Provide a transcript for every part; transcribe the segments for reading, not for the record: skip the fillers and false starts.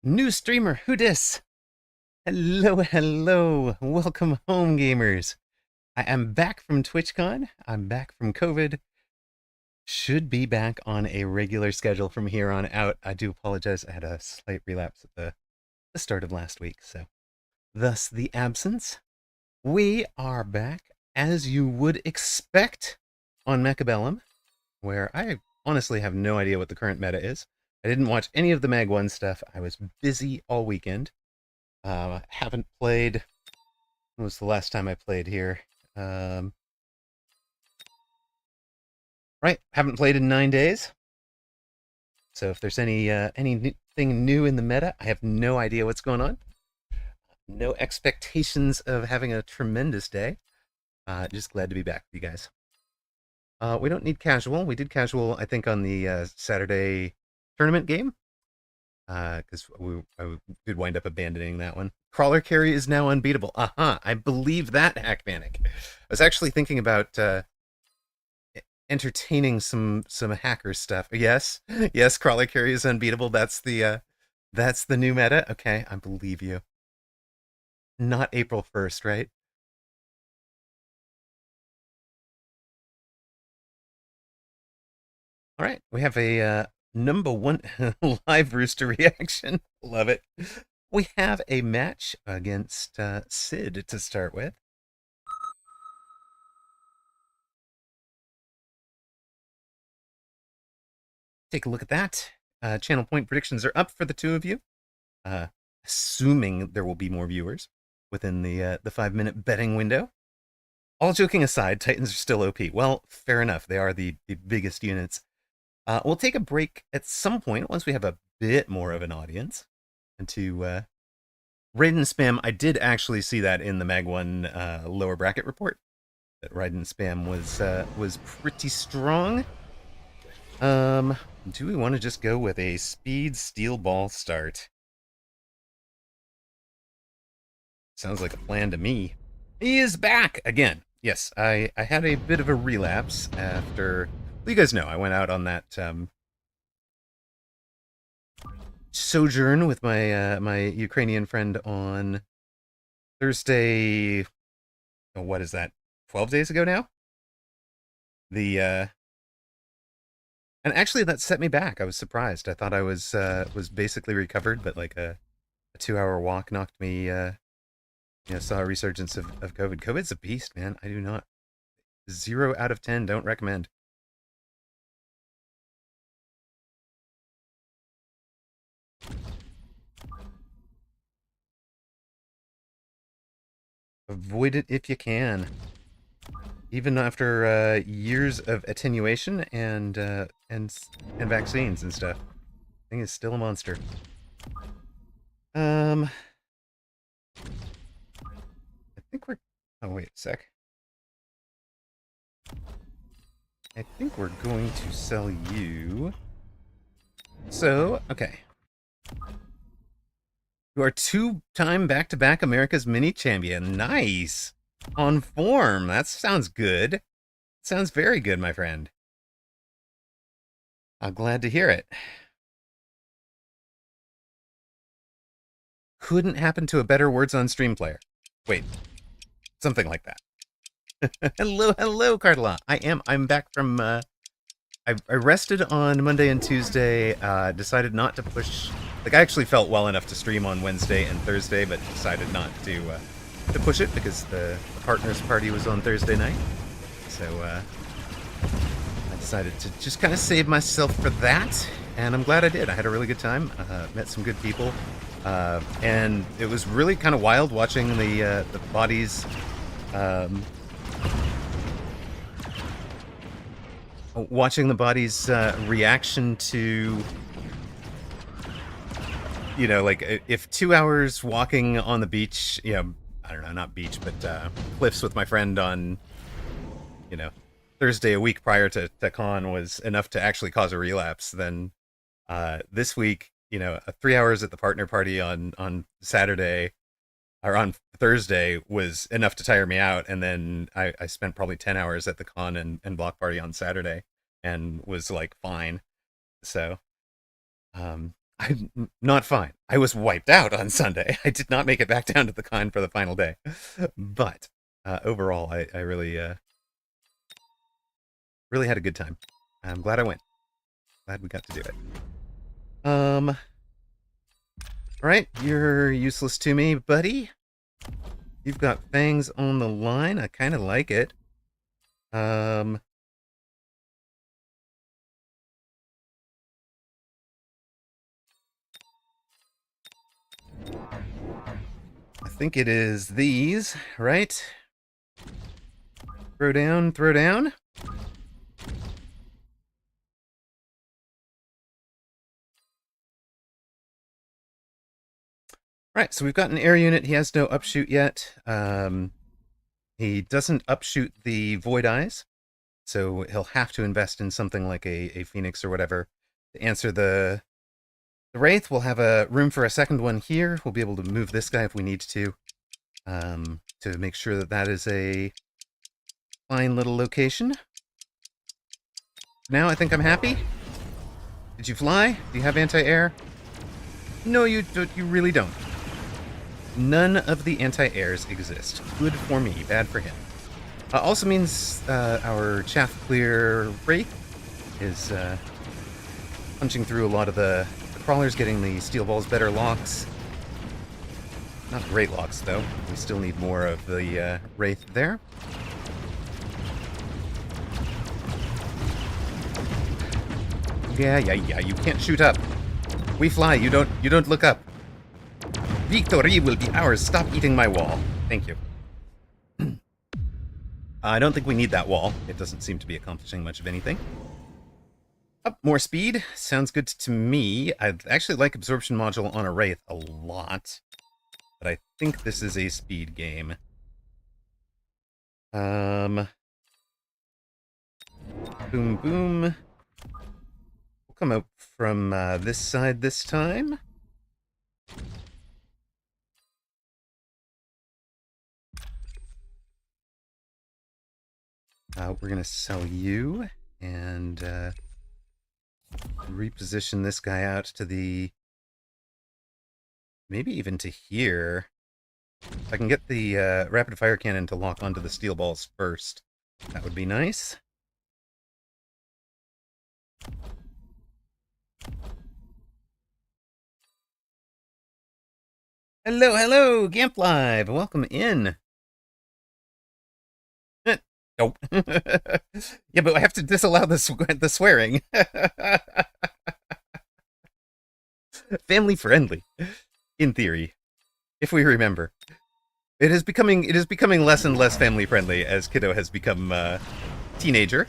New streamer, who dis? Hello, hello. Welcome home, gamers. I am back from TwitchCon. I'm back from COVID. Should be back on a regular schedule from here on out. I do apologize. I had a slight relapse at the start of last week, so thus the absence. We are back, as you would expect, on Mechabellum, where I honestly have no idea what the current meta is. I didn't watch any of the Mag 1 stuff. I was busy all weekend. Haven't played. When was the last time I played here? Um, right, haven't played in 9 days. So if there's anything new in the meta, I have no idea what's going on. No expectations of having a tremendous day. Just glad to be back with you guys. We don't need casual. We did casual, I think, on the Saturday tournament game. Because I did wind up abandoning that one. Crawler carry is now unbeatable. I believe that, Hackmanic. I was actually thinking about entertaining some hacker stuff. Yes, yes, crawler carry is unbeatable. That's the new meta. Okay, I believe you. Not April 1st, right? All right, we have a number one live rooster reaction. Love it. We have a match against Sid to start with. Take a look at that. Channel point predictions are up for the two of you, uh, assuming there will be more viewers within the 5-minute betting window. All joking aside, Titans are still OP. Well, fair enough. They are the biggest units. We'll take a break at some point once we have a bit more of an audience. And to Raiden spam, I did actually see that in the Mag 1 lower bracket report. That Raiden spam was pretty strong. Do we want to just go with a speed steel ball start? Sounds like a plan to me. He is back again. Yes, I had a bit of a relapse after. Well, you guys know I went out on that sojourn with my my Ukrainian friend on Thursday. Oh, what is that? 12 days ago now. The and actually that set me back. I was surprised. I thought I was basically recovered, but like a 2-hour walk knocked me. Saw a resurgence of COVID. COVID's a beast, man. I do not. 0 out of 10. Don't recommend. Avoid it if you can. Even after years of attenuation and vaccines and stuff, thing is still a monster. I think we're. Oh wait a sec. I think we're going to sell you. So okay. You are 2-time back-to-back America's mini champion. Nice. On form. That sounds good. Sounds very good, my friend. I'm glad to hear it. Couldn't happen to a better words on stream player. Wait, something like that. hello, Carla. I'm back from. I rested on Monday and Tuesday. Decided not to push. Like I actually felt well enough to stream on Wednesday and Thursday, but decided not to push it because the partners party was on Thursday night. So I decided to just kind of save myself for that, and I'm glad I did. I had a really good time. Met some good people. And it was really kind of wild watching the bodies reaction to, like if 2 hours walking on the beach, I don't know, not beach, but cliffs with my friend on, Thursday a week prior to con was enough to actually cause a relapse, then this week, 3 hours at the partner party on Saturday or on Thursday was enough to tire me out. And then I spent probably 10 hours at the con and block party on Saturday and was like fine. So, I'm not fine. I was wiped out on Sunday. I did not make it back down to the con for the final day. But overall, I really, really had a good time. I'm glad I went. Glad we got to do it. All right, you're useless to me, buddy. You've got fangs on the line. I kind of like it. I think it is these, right? Throw down, throw down. Right, so we've got an air unit. He has no upshoot yet. He doesn't upshoot the Void Eyes, so he'll have to invest in something like a Phoenix or whatever to answer the Wraith. We'll have a room for a second one here. We'll be able to move this guy if we need to make sure that that is a fine little location. Now I think I'm happy. Did you fly? Do you have anti-air? No, you don't. You really don't. None of the anti-airs exist. Good for me, bad for him. Also means our chaff clear Wraith is punching through a lot of the crawlers, getting the steel balls better locks. Not great locks, though. We still need more of the Wraith there. Yeah, you can't shoot up. We fly, you don't look up. Victory will be ours. Stop eating my wall. Thank you. I don't think we need that wall. It doesn't seem to be accomplishing much of anything. Up, more speed. Sounds good to me. I actually like Absorption Module on a Wraith a lot. But I think this is a speed game. Boom, boom. We'll come out from this side this time. We're going to sell you and reposition this guy out to the... maybe even to here. If I can get the rapid fire cannon to lock onto the steel balls first, that would be nice. Hello, hello, Gamp Live. Welcome in. Nope. Yeah, but I have to disallow the swearing. Family friendly, in theory, if we remember. It is becoming less and less family friendly as Kiddo has become teenager,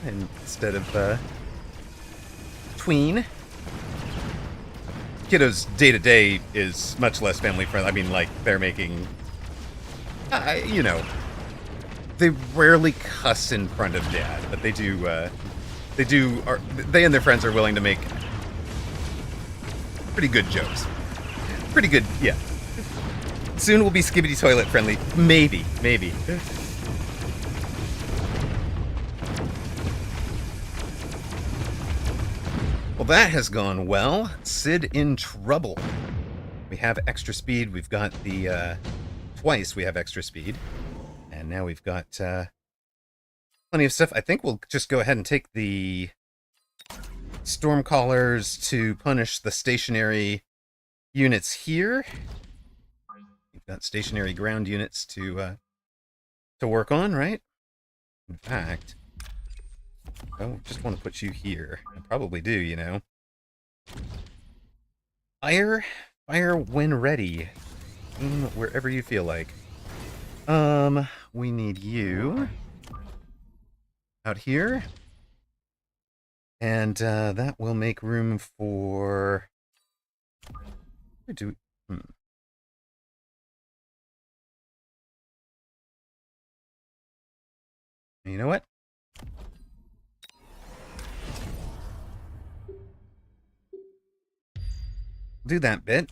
and instead of tween. Kiddo's day-to-day is much less family friendly. I mean, like, they're making, you know, they rarely cuss in front of Dad, but they and their friends are willing to make pretty good jokes. Pretty good, yeah. Soon we'll be Skibbity Toilet friendly. Maybe. Well, that has gone well. Sid in trouble. We have extra speed. We've got the, twice we have extra speed. And now we've got, plenty of stuff. I think we'll just go ahead and take the Stormcallers to punish the stationary units here. We've got stationary ground units to work on, right? In fact, I just want to put you here. I probably do, you know. Fire when ready. Wherever you feel like. We need you out here. And that will make room for... You know what? Do that bit.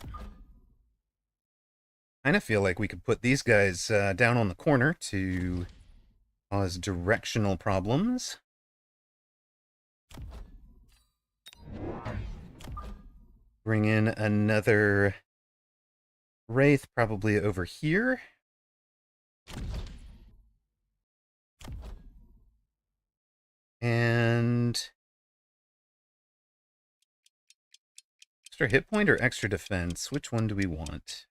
Kind of feel like we could put these guys down on the corner to cause directional problems. Bring in another Wraith, probably over here. And extra hit point or extra defense? Which one do we want?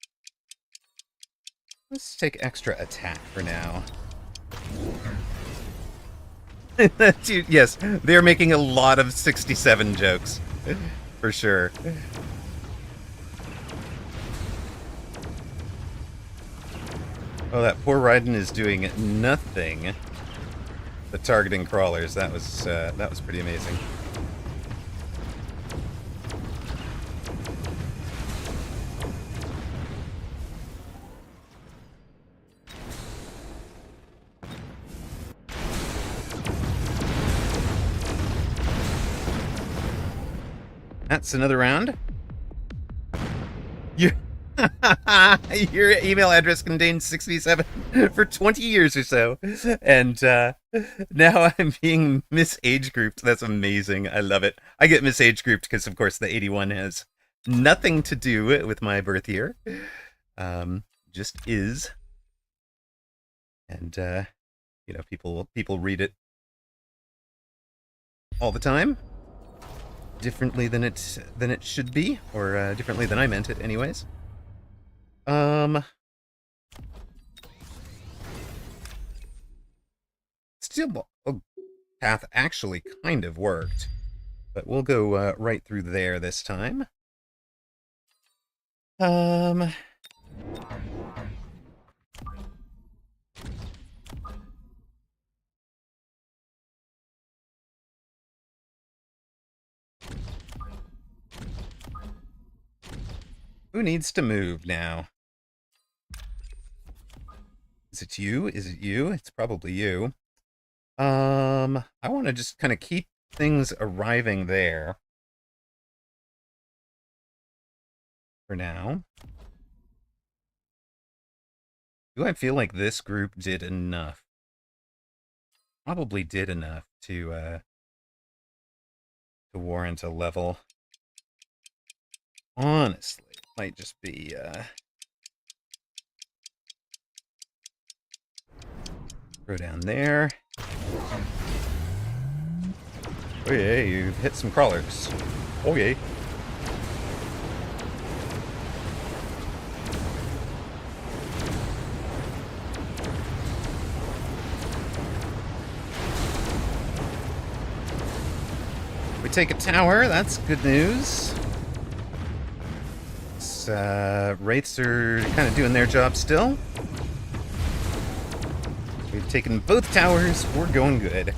Let's take extra attack for now. Dude, yes, they're making a lot of 67 jokes. For sure. Oh, that poor Raiden is doing nothing but targeting crawlers. That was pretty amazing. That's another round. Your email address contains 67 for 20 years or so. And now I'm being misage grouped. That's amazing. I love it. I get misage grouped because, of course, the 81 has nothing to do with my birth year. Just is. And, you know, people read it all the time. Differently than it should be, or differently than I meant it, anyways. Still, path actually kind of worked, but we'll go right through there this time. Who needs to move now? Is it you? Is it you? It's probably you. I want to just kind of keep things arriving there for now. Do I feel like this group did enough? Probably did enough to warrant a level. Honestly, it might just be go down there. Oh yeah, you've hit some crawlers. Oh yeah. We take a tower, that's good news. Wraiths are kind of doing their job still. We've taken both towers, we're going good.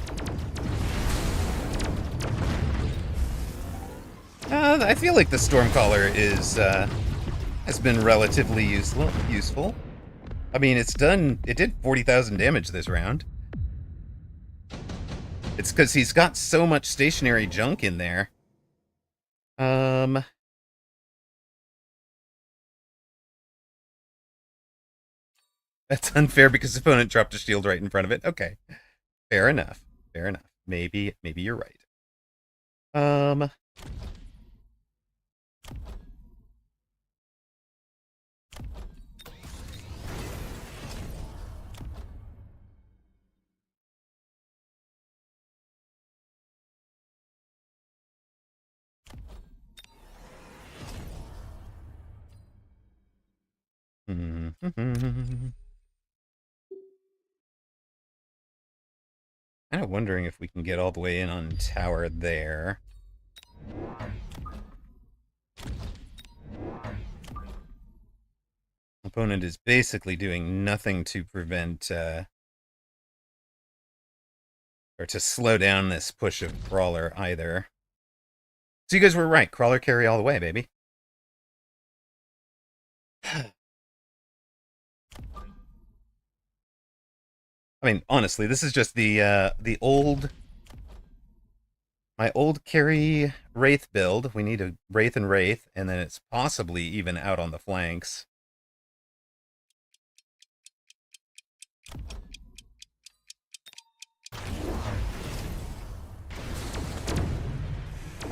I feel like the Stormcaller has been relatively useful. I mean, it did 40,000 damage this round. It's because he's got so much stationary junk in there. That's unfair because the opponent dropped a shield right in front of it. Okay. Fair enough. Fair enough. Maybe you're right. Kind of wondering if we can get all the way in on tower there. Opponent is basically doing nothing to prevent or to slow down this push of Crawler either. So you guys were right. Crawler carry all the way, baby. I mean, honestly, this is just my old carry Wraith build. We need a Wraith, and then it's possibly even out on the flanks.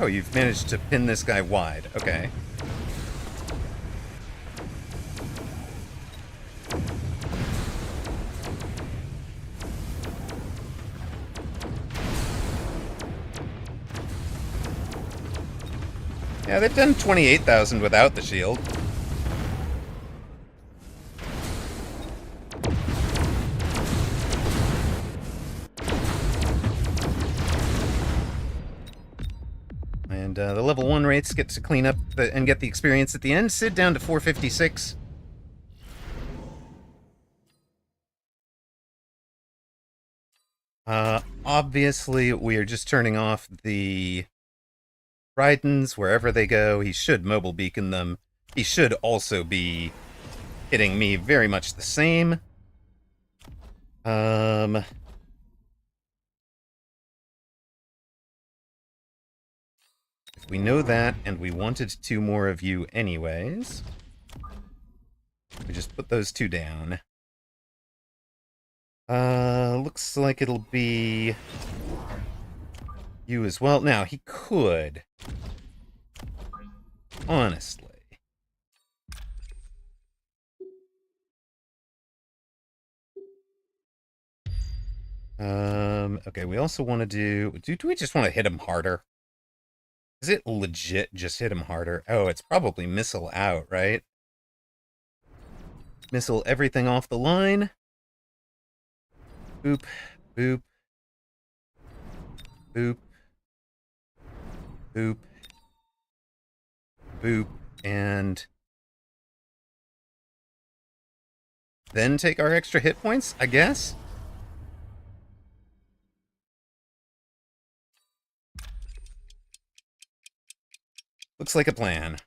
Oh, you've managed to pin this guy wide. Okay. Yeah, they've done 28,000 without the shield. And the level 1 rates get to clean up and get the experience at the end. Sid down to 456. Obviously, we are just turning off the Raidens wherever they go. He should mobile beacon them. He should also be hitting me very much the same. If we know that, and we wanted 2 more of you anyways, we just put those 2 down. Looks like it'll be you as well. Now, he could. Honestly. Okay, we also want to do we just want to hit him harder? Is it legit just hit him harder? Oh, it's probably missile out, right? Missile everything off the line. Boop, boop, boop, boop, boop, and then take our extra hit points, I guess? Looks like a plan.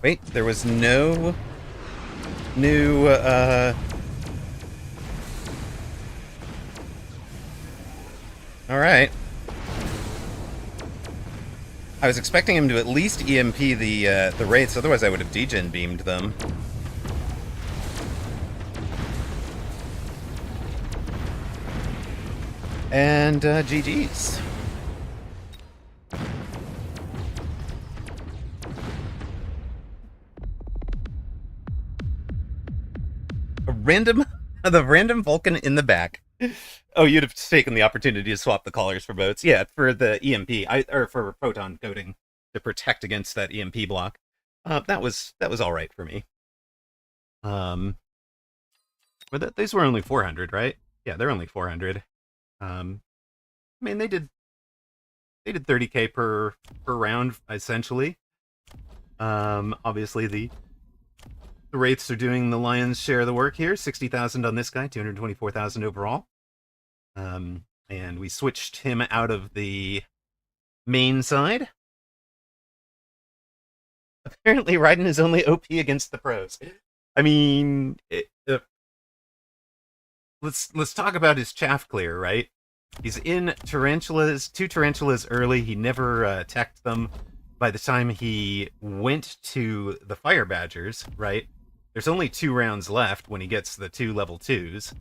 Wait, there was no new, Alright. I was expecting him to at least EMP the Wraiths, otherwise I would have degen beamed them. And, GG's. The random Vulcan in the back. Oh, you'd have taken the opportunity to swap the collars for boats. Yeah, for the EMP, or for proton coating to protect against that EMP block. That was all right for me. These were only 400, right? Yeah, they're only 400. I mean, they did 30k per round essentially. Obviously the Wraiths are doing the lion's share of the work here. 60,000 on this guy, 224,000 overall. And we switched him out of the main side. Apparently, Raiden is only OP against the pros. I mean, let's talk about his chaff clear, right? He's in tarantulas, 2 tarantulas early. He never teched them. By the time he went to the fire badgers, right? There's only 2 rounds left when he gets the 2 level 2s.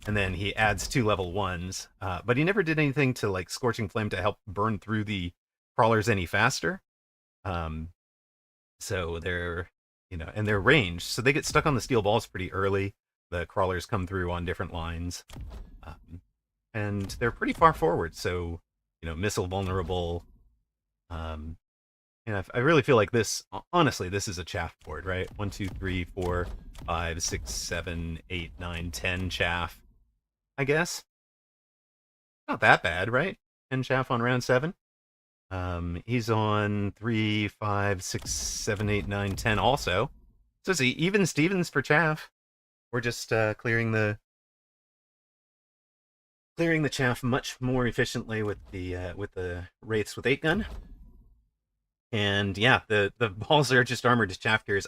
And then he adds 2 level 1s. But he never did anything to, like, Scorching Flame to help burn through the crawlers any faster. So they're, and they're ranged. So they get stuck on the steel balls pretty early. The crawlers come through on different lines. And they're pretty far forward. So, missile vulnerable. And I really feel like this, honestly, this is a chaff board, right? 1, 2, 3, 4, 5, 6, 7, 8, 9, 10 chaff. I guess. Not that bad, right? 10 chaff on round 7. He's on 3, 5, 6, 7, 8, 9, 10 also. So see, even Stevens for chaff. We're just clearing the chaff much more efficiently with the Wraiths with 8-gun. And yeah, the balls are just armored to chaff carriers.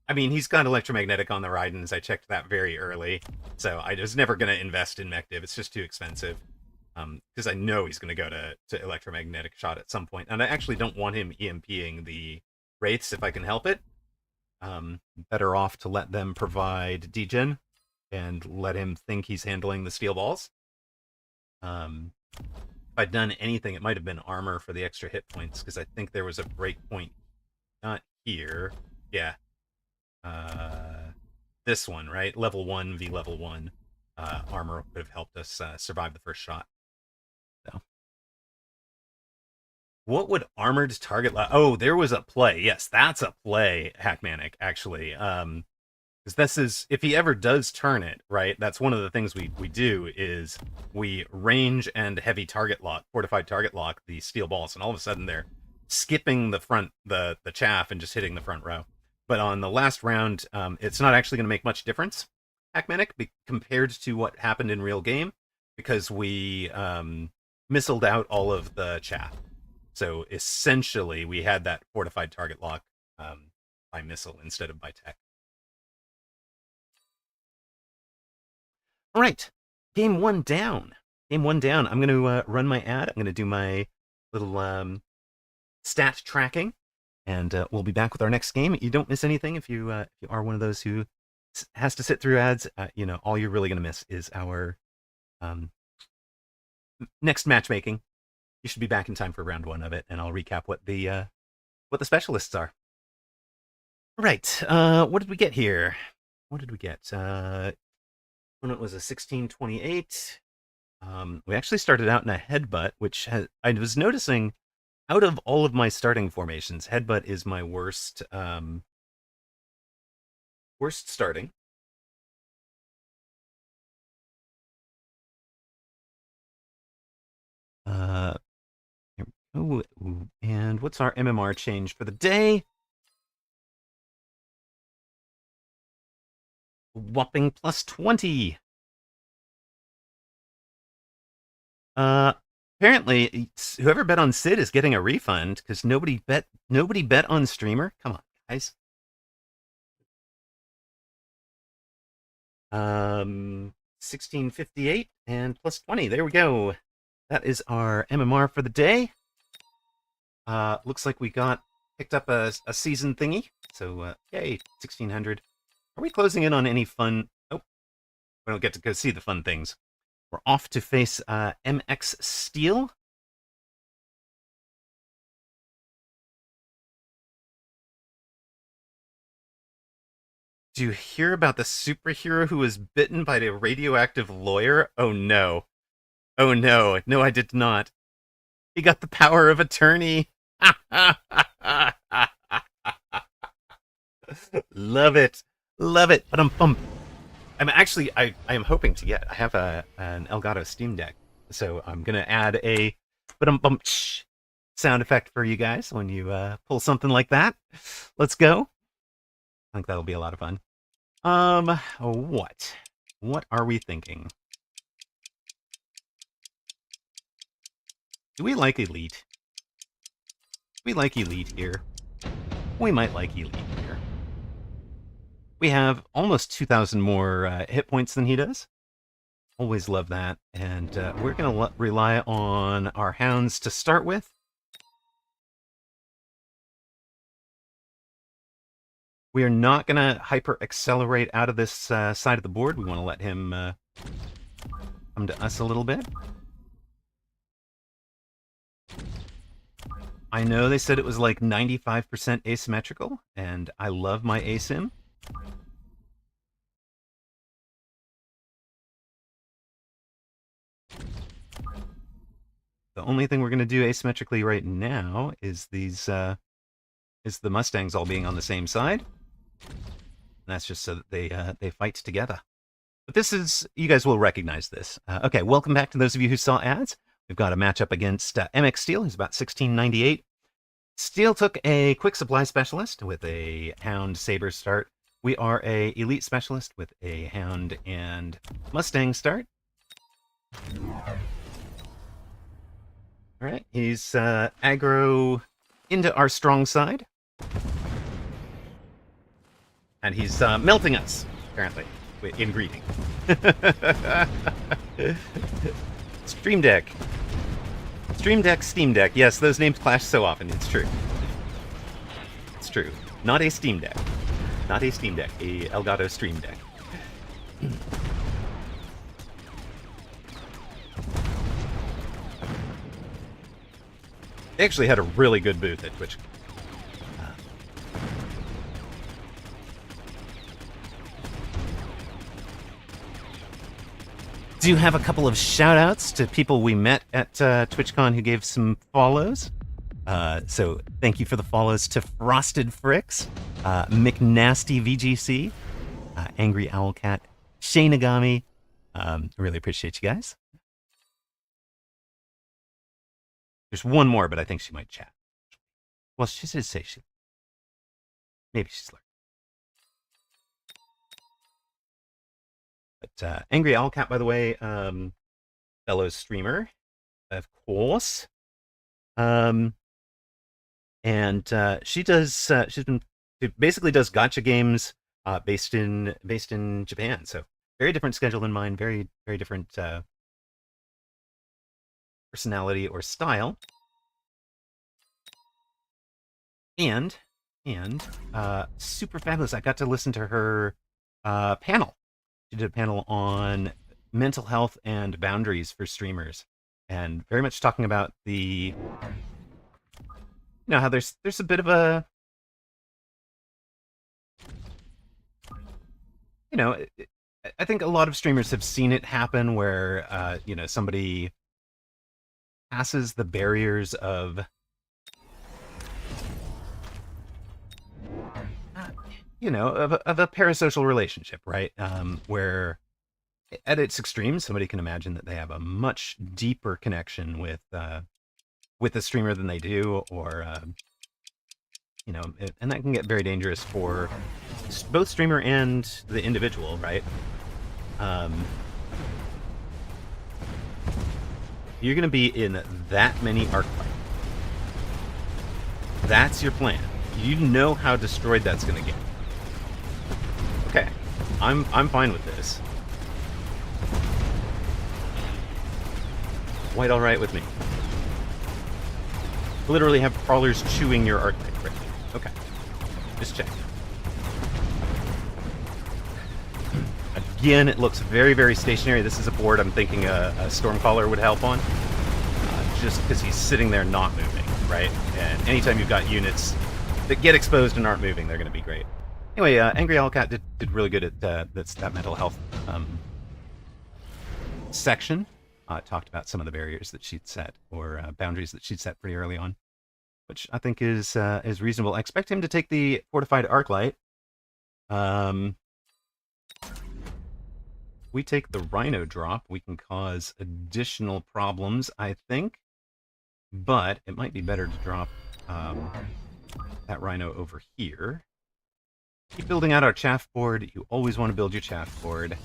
I mean, he's got electromagnetic on the Raidens. I checked that very early. So I was never going to invest in Mecdiv. It's just too expensive. Because I know he's going to go to electromagnetic shot at some point. And I actually don't want him EMPing the Wraiths if I can help it. Better off to let them provide degen and let him think he's handling the steel balls. If I'd done anything, it might have been armor for the extra hit points, because I think there was a break point, not here. Yeah. This one, right? Level 1 v level 1 armor would have helped us survive the first shot. So. What would armored target... Oh, there was a play. Yes, that's a play, Hackmanic, actually. Because this is... If he ever does turn it, right, that's one of the things we do is we range and heavy target lock, fortified target lock the steel balls, and all of a sudden they're skipping the front, the chaff and just hitting the front row. But on the last round, it's not actually going to make much difference, Hackmanic, compared to what happened in real game, because we missiled out all of the chaff. So essentially, we had that fortified target lock by missile instead of by tech. All right, game one down. Game one down. I'm going to run my ad. I'm going to do my little stat tracking, and we'll be back with our next game. You don't miss anything if you are one of those who has to sit through ads. You know, all you're really going to miss is our next matchmaking. You should be back in time for round one of it, and I'll recap what the specialists are. All right, what did we get here? What did we get? When it was a 1628, we actually started out in a headbutt, which I was noticing out of all of my starting formations, headbutt is my worst starting. Oh, and what's our MMR change for the day? Whopping plus 20. Apparently, whoever bet on Sid is getting a refund because nobody bet on Streamer. Come on, guys. 1658 and plus 20. There we go. That is our MMR for the day. Looks like we picked up a season thingy. So, yay, 1600. Are we closing in on any fun? Oh, we don't get to go see the fun things. We're off to face MX Steel. Do you hear about the superhero who was bitten by a radioactive lawyer? Oh no. Oh no. No, I did not. He got the power of attorney. Love it. Love it. But I'm actually, I am hoping to get, I have an Elgato Steam Deck, so I'm going to add a sound effect for you guys when you pull something like that. Let's go. I think that'll be a lot of fun. What are we thinking? Do we like Elite? We like Elite here. We might like Elite here. We have almost 2,000 more hit points than he does. Always love that. And we're going to rely on our hounds to start with. We are not going to hyper accelerate out of this side of the board. We want to let him come to us a little bit. I know they said it was like 95% asymmetrical, and I love my asim. The only thing we're going to do asymmetrically right now is these is the Mustangs all being on the same side. And that's just so that they fight together. But this is, you guys will recognize this. Okay, welcome back to those of you who saw ads. We've got a matchup against MX Steel, who's about 1698. Steel took a quick supply specialist with a Hound Saber start. We are a elite specialist with a Hound and Mustang start. All right, he's aggro into our strong side. And he's melting us, apparently, in greeting. Stream Deck. Stream Deck, Steam Deck. Yes, those names clash so often. It's true. It's true. Not a Steam Deck. Not a Steam Deck. A Elgato Stream Deck. They actually had a really good booth at TwitchCon. do have a couple of shout outs to people we met at TwitchCon who gave some follows. So thank you for the follows to Frosted Fricks, McNasty VGC, Angry Owlcat, Shaynagami. Really appreciate you guys. There's one more, but I think she might chat. Well, she did say she. Maybe she's lurking. But Angry Owlcat, by the way, fellow streamer, of course. And she basically does gacha games based in Japan. So very different schedule than mine. Very different personality or style. And super fabulous. I got to listen to her panel. She did a panel on mental health and boundaries for streamers, and very much talking about the, how there's a bit of a, I think a lot of streamers have seen it happen where somebody passes the barriers of of a parasocial relationship, right? Where at its extreme, somebody can imagine that they have a much deeper connection with the streamer than they do, or and that can get very dangerous for both streamer and the individual, right? You're gonna be in that many arc fights. That's your plan. You know how destroyed that's gonna get. Okay, I'm fine with this. Quite all right with me. Literally have crawlers chewing your arclight right now. Okay, just check. Again, it looks very stationary. This is a board I'm thinking a Stormcaller would help on, just because he's sitting there not moving, right? And anytime you've got units that get exposed and aren't moving, they're going to be great. Anyway, Angry Owlcat did really good at that mental health section. Talked about some of the barriers that she'd set, or boundaries that she'd set pretty early on, which I think is reasonable. I expect him to take the Fortified Arclight. We take the Rhino drop, we can cause additional problems, I think. But it might be better to drop that Rhino over here. Keep building out our chaff board. You always want to build your chaff board.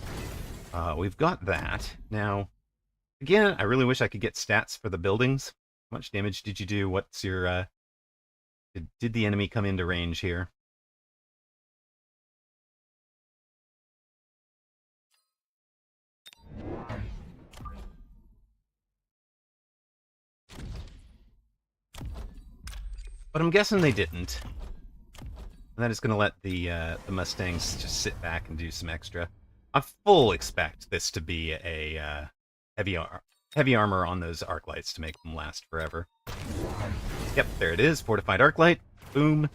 We've got that. Now, again, I really wish I could get stats for the buildings. How much damage did you do? What's your... Did the enemy come into range here? But I'm guessing they didn't. And that is going to let the Mustangs just sit back and do some extra. I full expect this to be a heavy armor on those Arclights to make them last forever. Yep, there it is. Fortified Arclight. Boom.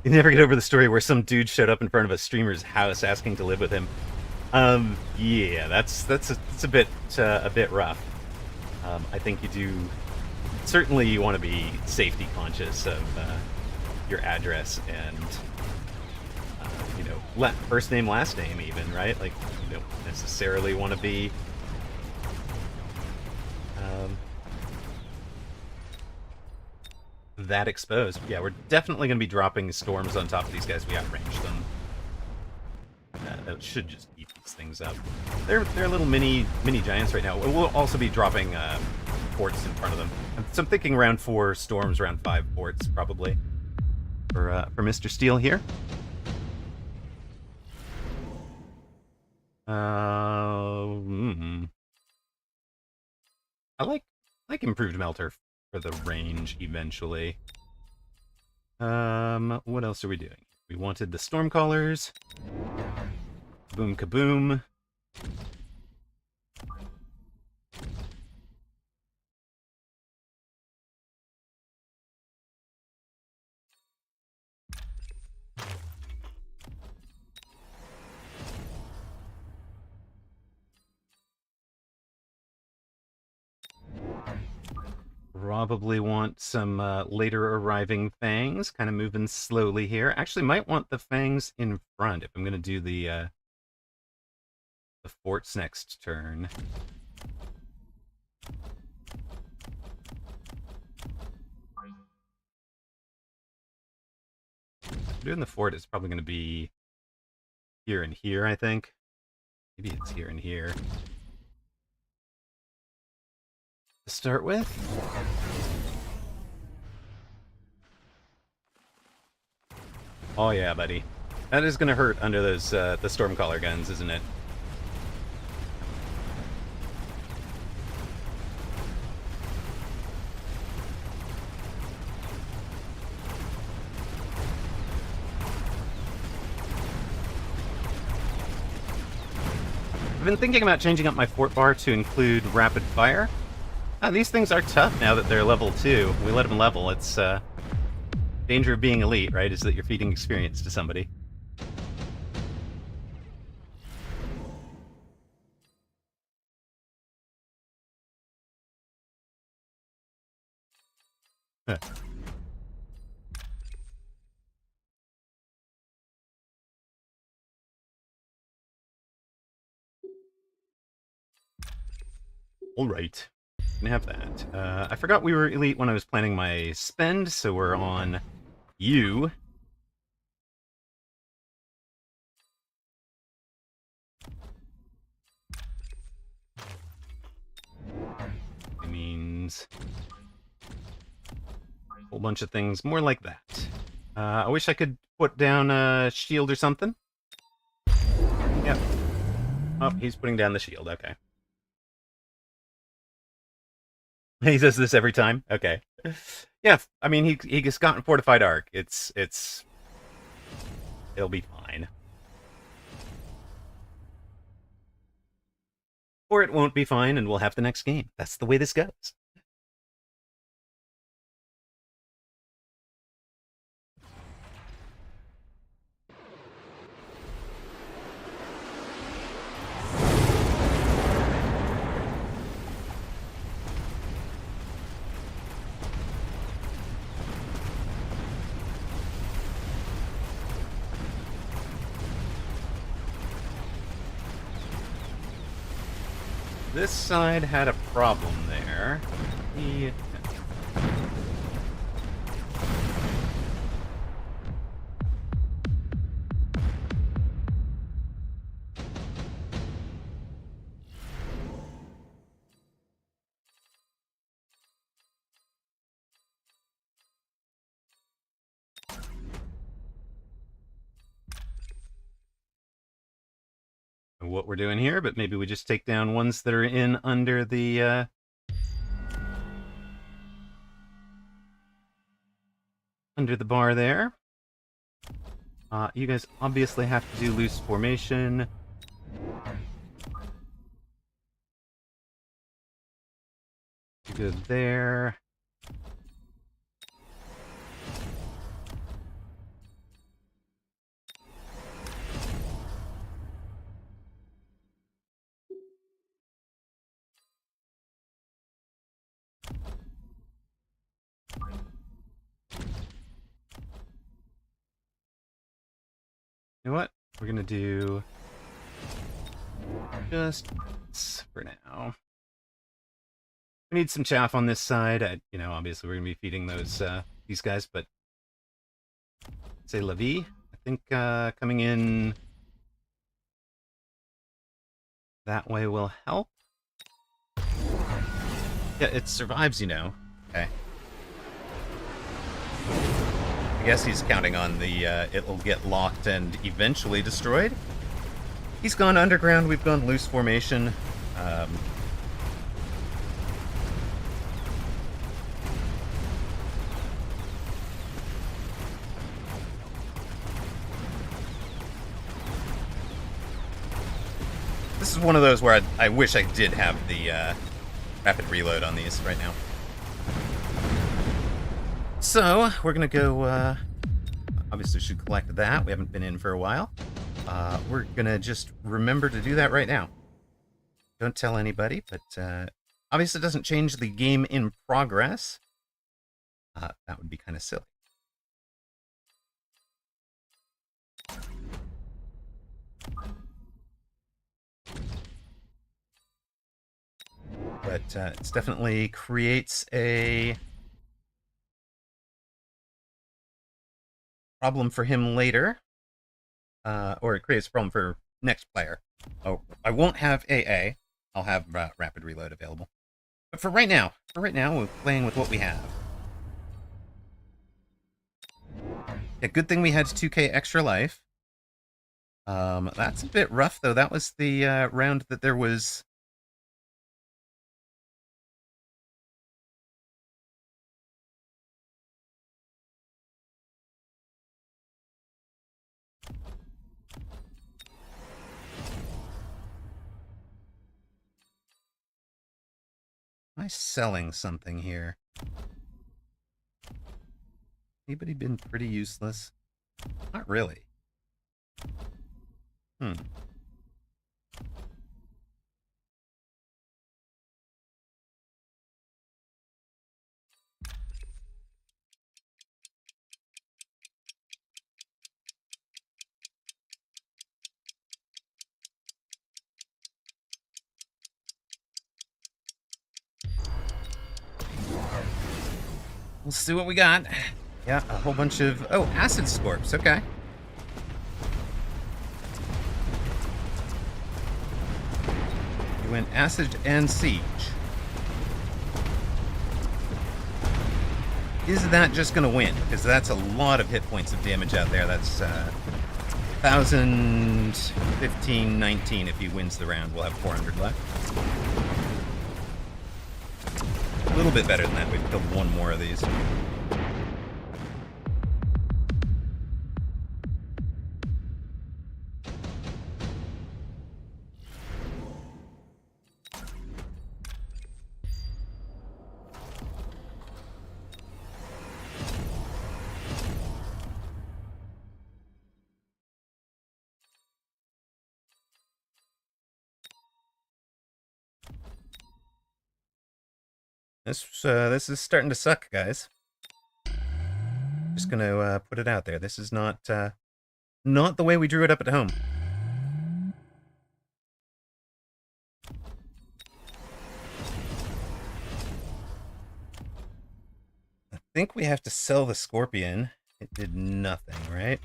You never get over the story where some dude showed up in front of a streamer's house asking to live with him. Yeah, that's a bit rough. I think you do. Certainly, you want to be safety conscious of your address and first name, last name, even, right? Like, you don't necessarily want to be that exposed. Yeah, we're definitely going to be dropping storms on top of these guys. We outranged them. That should just eat these things up. They're little mini giants right now. We'll also be dropping forts in front of them. So I'm thinking round 4 storms, round 5 forts, probably, for Mr. Steel here. I like improved melter for the range eventually. What else are we doing? We wanted the Stormcallers. Boom kaboom. Probably want some later arriving fangs, kind of moving slowly here. Actually, might want the fangs in front if I'm going to do the forts next turn. Doing the fort is probably going to be here and here, I think. Maybe it's here and here. To start with. Oh yeah, buddy. That is going to hurt under those the Stormcaller guns, isn't it? I've been thinking about changing up my fort bar to include rapid fire. These things are tough now that they're level 2. We let them level. It's danger of being elite, right? Is that you're feeding experience to somebody. Huh. All right. Can have that. I forgot we were elite when I was planning my spend, so we're on you. It means a whole bunch of things more like that. I wish I could put down a shield or something. Yep. Oh, he's putting down the shield. Okay. He does this every time? Okay. Yeah, I mean, he just got in Fortified Arc. It'll be fine. Or it won't be fine, and we'll have the next game. That's the way this goes. This side had a problem there. You know what we're doing here, but maybe we just take down ones that are in under the bar there. You guys obviously have to do loose formation. Good there. You know what? We're gonna do just for now. We need some chaff on this side. Obviously we're gonna be feeding these guys, but say la vie. I think coming in that way will help. Yeah, it survives, Okay. I guess he's counting on it'll get locked and eventually destroyed. He's gone underground, we've gone loose formation. This is one of those where I wish I did have the rapid reload on these right now. So, we're gonna go, obviously should collect that. We haven't been in for a while. We're gonna just remember to do that right now. Don't tell anybody, but Obviously, it doesn't change the game in progress. That would be kind of silly. But it definitely creates a problem for him later. Or it creates a problem for next player. Oh, I won't have AA. I'll have rapid reload available. But for right now, we're playing with what we have. Yeah, good thing we had 2k extra life. That's a bit rough, though. That was the round that there was... Am I selling something here? Anybody been pretty useless? Not really. We'll see what we got. Yeah, a whole bunch of... Oh, acid scorps. Okay. You went acid and siege. Is that just going to win? Because that's a lot of hit points of damage out there. That's 1,000, 15, 19 if he wins the round. We'll have 400 left. A little bit better than that. We've killed one more of these. This is starting to suck, guys. Just gonna put it out there. This is not the way we drew it up at home. I think we have to sell the Scorpion. It did nothing, right?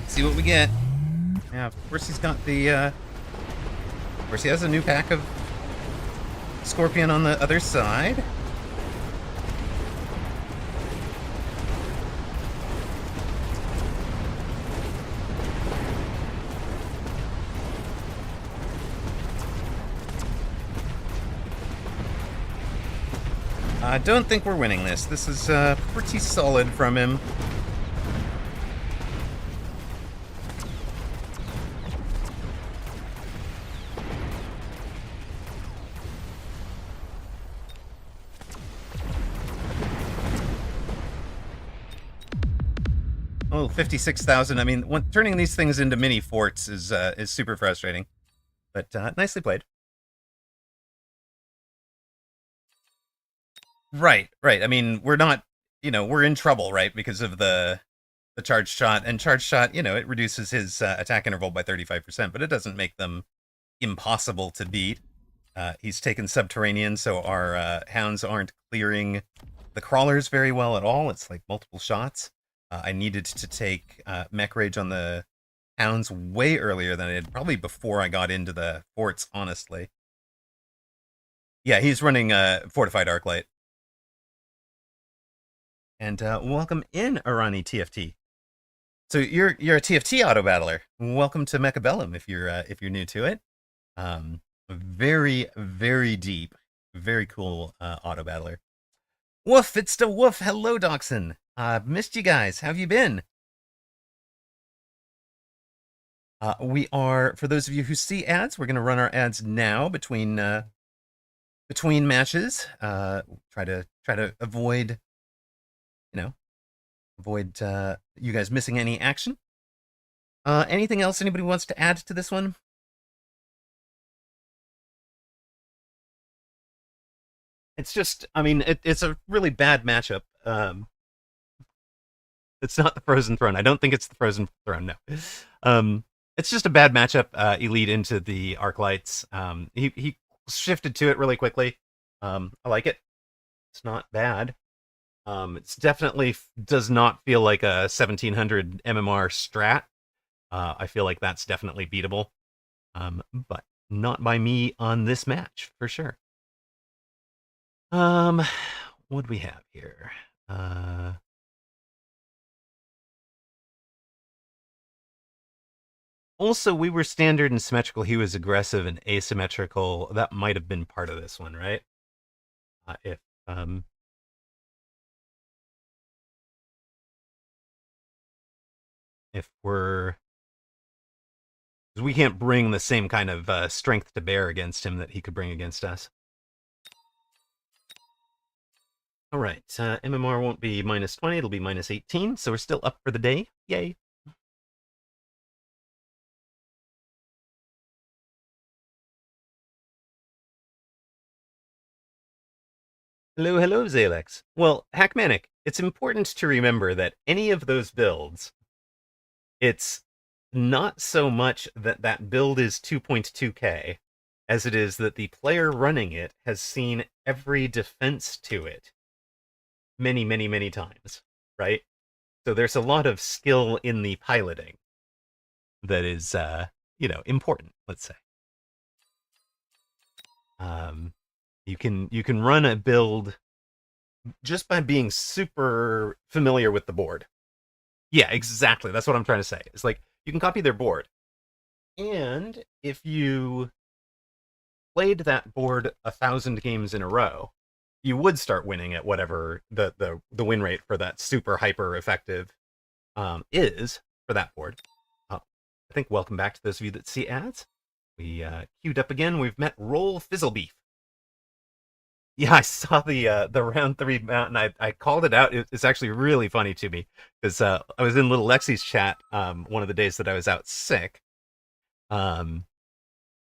See what we get. Yeah, of course he's got the, of course he has a new pack of Scorpion on the other side. I don't think we're winning this. This is pretty solid from him. Oh, 56,000. I mean, turning these things into mini forts is super frustrating. But nicely played. Right. I mean, we're not, we're in trouble, right? Because of the charge shot. And charge shot, it reduces his attack interval by 35%, but it doesn't make them impossible to beat. He's taken Subterranean, so our hounds aren't clearing the crawlers very well at all. It's like multiple shots. I needed to take Mech Rage on the hounds way earlier than I did, probably before I got into the forts, honestly. Yeah, he's running Fortified Arclight. And welcome in, Arani TFT. So you're a TFT auto battler. Welcome to Mechabellum if you're new to it. Very very deep, very cool auto battler. Woof, it's the Woof. Hello, Dachshund. Missed you guys. How have you been? We are, for those of you who see ads, we're going to run our ads now between matches. Try to avoid, you know, avoid you guys missing any action. Anything else anybody wants to add to this one? It's just, I mean, it's a really bad matchup. It's not the Frozen Throne. I don't think it's the Frozen Throne. No. It's just a bad matchup. Elite into the Arclights. He shifted to it really quickly. I like it. It's not bad. It's definitely does not feel like a 1700 MMR strat. I feel like that's definitely beatable. But not by me on this match for sure. What do we have here? Also, we were standard and symmetrical. He was aggressive and asymmetrical. That might have been part of this one, right? If we're, we can't bring the same kind of strength to bear against him that he could bring against us. All right, MMR won't be -20, it'll be -18, so we're still up for the day. Yay. Hello, hello, Zalex. Well, Hackmanic, it's important to remember that any of those builds, it's not so much that that build is 2.2k, as it is that the player running it has seen every defense to it many, many, many times, right? So there's a lot of skill in the piloting that is, important, let's say. You can run a build just by being super familiar with the board. Yeah, exactly. That's what I'm trying to say. It's like you can copy their board, and if you played that board 1,000 games in a row, you would start winning at whatever the win rate for that super hyper effective is for that board. I think welcome back to those of you that see ads. We queued up again. We've met Roll Fizzlebeef. Yeah, I saw the round 3 mountain. I called it out. It's actually really funny to me because I was in little Lexi's chat one of the days that I was out sick, and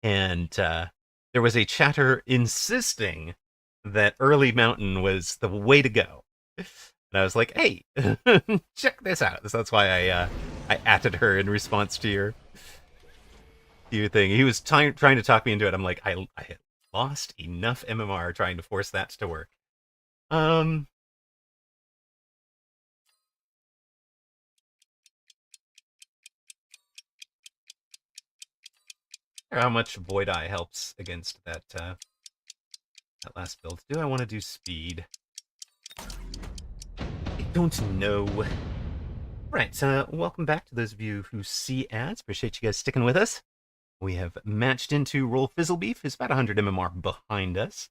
there was a chatter insisting that early mountain was the way to go. And I was like, "Hey, check this out." So that's why I atted her in response to your thing. He was trying to talk me into it. I'm like, I had lost enough MMR trying to force that to work. How much Void Eye helps against that that last build? Do I want to do speed? I don't know. Right, welcome back to those of you who see ads. Appreciate you guys sticking with us. We have matched into Roll Fizzlebeef, who's about 100 MMR behind us.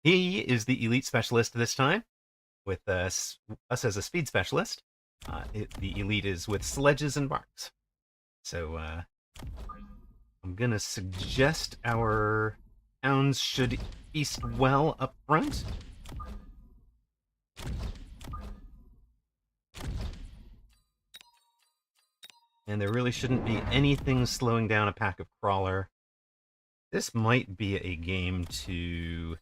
He is the elite specialist this time, with us as a speed specialist. The elite is with sledges and barks. So I'm gonna suggest our hounds should feast well up front. And there really shouldn't be anything slowing down a pack of crawler. This might be a game to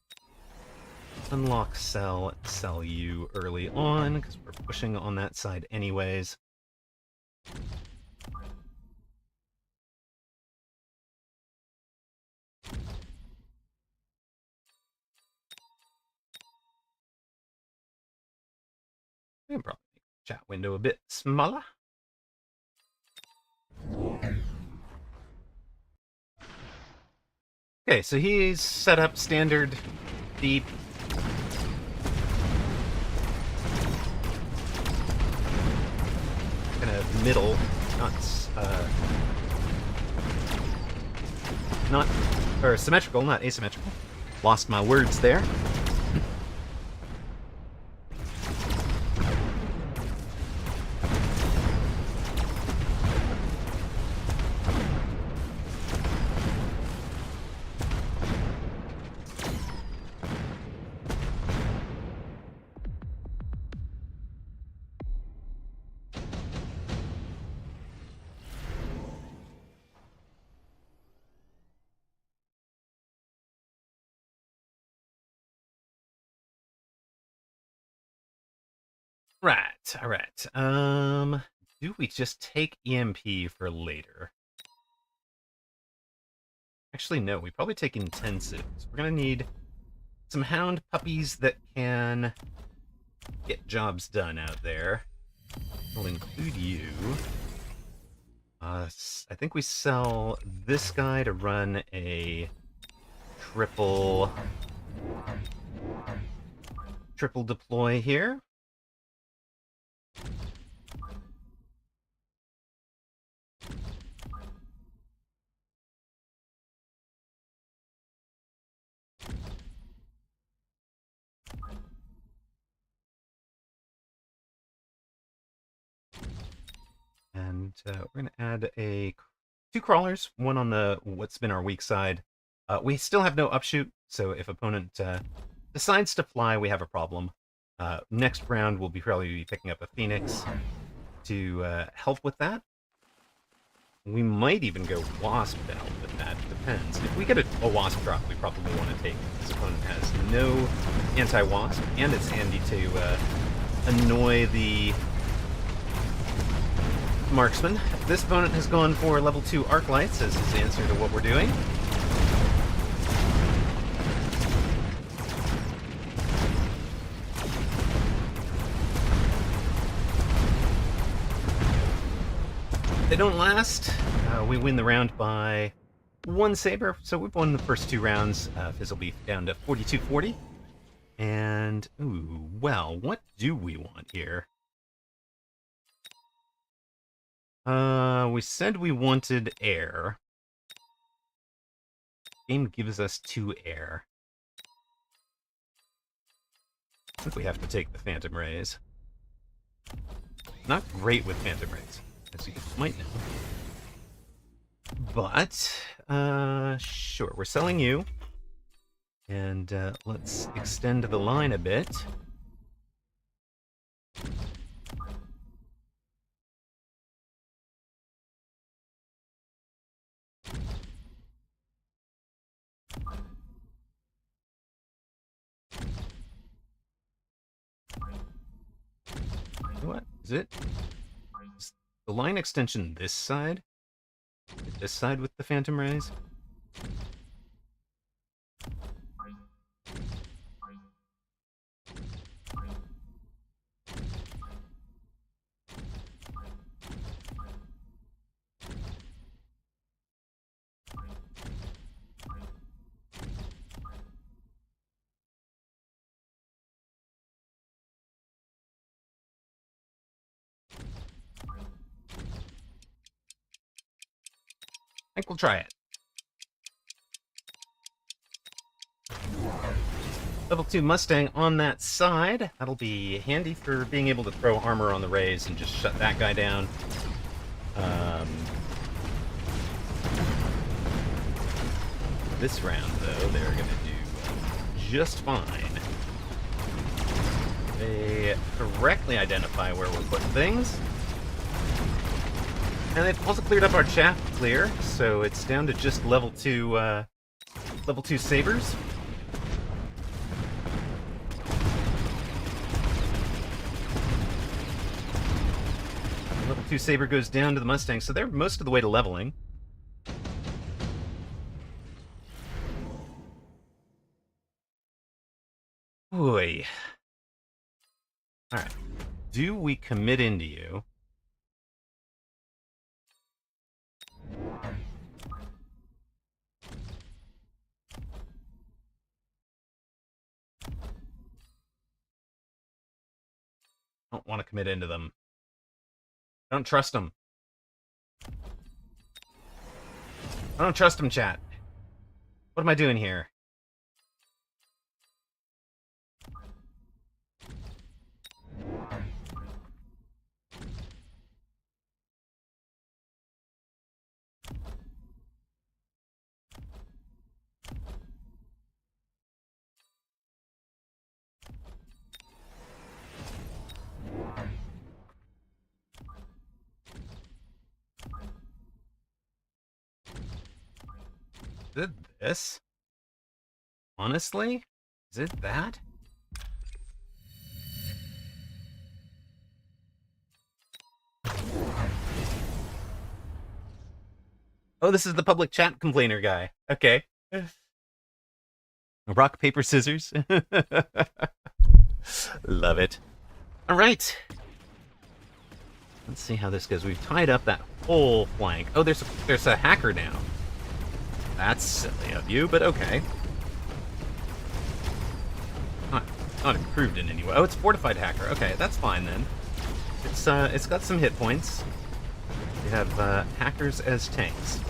unlock sell you early on, because we're pushing on that side anyways. We can probably make chat window a bit smaller. Okay, so he's set up standard deep. Kind of middle, or symmetrical, not asymmetrical. Lost my words there. Right, all right. Do we just take EMP for later? Actually, no, we probably take intensive. We're gonna need some hound puppies that can get jobs done out there. We'll include you. I think we sell this guy to run a triple deploy here. And we're going to add two crawlers, one on the what's been our weak side. We still have no upshoot, so if opponent decides to fly, we have a problem. Next round, we'll probably be picking up a Phoenix to help with that. We might even go Wasp to help with that. Depends. If we get a Wasp drop, we probably want to take it. This opponent has no anti-Wasp, and it's handy to annoy the marksman. This opponent has gone for level 2 arc lights as his answer to what we're doing. They don't last. We win the round by 1 saber, so we've won the first 2 rounds. Fizzle Beef down to 42-40. And, ooh, well, what do we want here? We said we wanted air. Game gives us 2 air. I think we have to take the Phantom Rays. Not great with Phantom Rays, as you might know. But, sure, we're selling you. And let's extend the line a bit. What is it? Is the line extension this side? This side with the Phantom Rays? I think we'll try it. Level 2 Mustang on that side. That'll be handy for being able to throw armor on the Rays and just shut that guy down. This round, though, they're going to do just fine. They correctly identify where we're putting things. And they've also cleared up our chaff clear, so it's down to just level 2 sabers. Level 2 saber goes down to the Mustang, so they're most of the way to leveling. Oy. Alright. Do we commit into you? I don't want to commit into them. I don't trust them. I don't trust them, chat. What am I doing here? Is it this? Honestly? Is it that? Oh, this is the public chat complainer guy. Okay. Rock, paper, scissors. Love it. All right. Let's see how this goes. We've tied up that whole flank. Oh, there's a hacker now. That's silly of you, but okay. Not improved in any way. Oh, it's fortified hacker. Okay, that's fine then. It's got some hit points. We have hackers as tanks.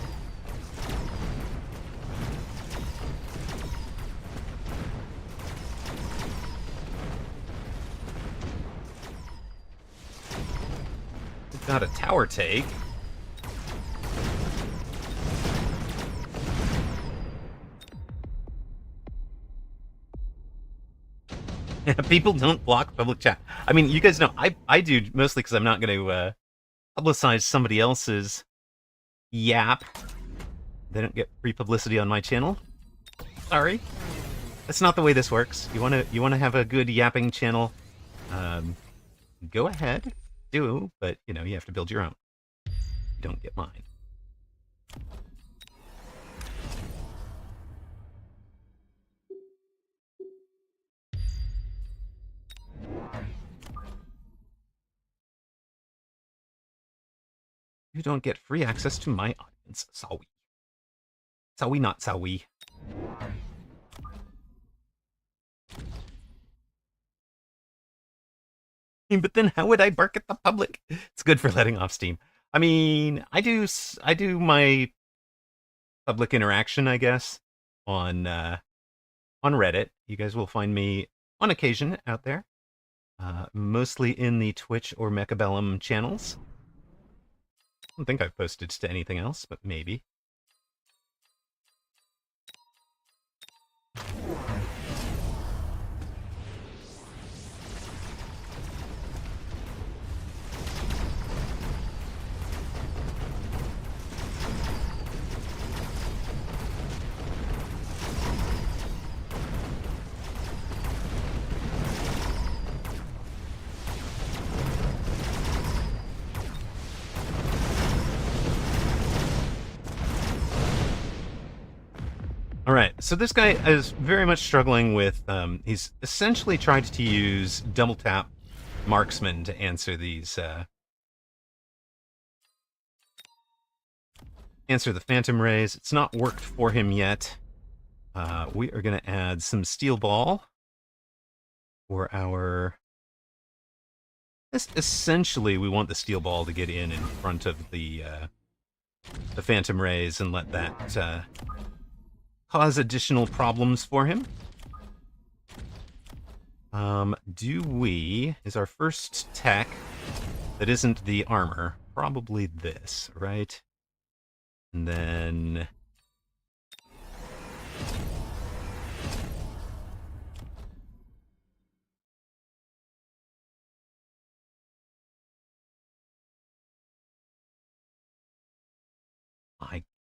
We've got a tower take. Yeah, people don't block public chat. I mean, you guys know I do mostly because I'm not going to publicize somebody else's yap. They don't get free publicity on my channel. Sorry, that's not the way this works. You wanna have a good yapping channel? Go ahead, do, but you know you have to build your own. You don't get mine. You don't get free access to my audience. Sorry. Sorry, not sorry. But then how would I bark at the public? It's good for letting off steam. I mean, I do my public interaction, I guess, on Reddit. You guys will find me on occasion out there, mostly in the Twitch or Mechabellum channels. I don't think I've posted to anything else, but maybe. All right, so this guy is very much struggling with, he's essentially tried to use double tap marksman to answer these, answer the phantom rays. It's not worked for him yet. We are going to add some steel ball for our, essentially we want the steel ball to get in front of the phantom rays and let that, cause additional problems for him. Is our first tech that isn't the armor, probably this, right? And then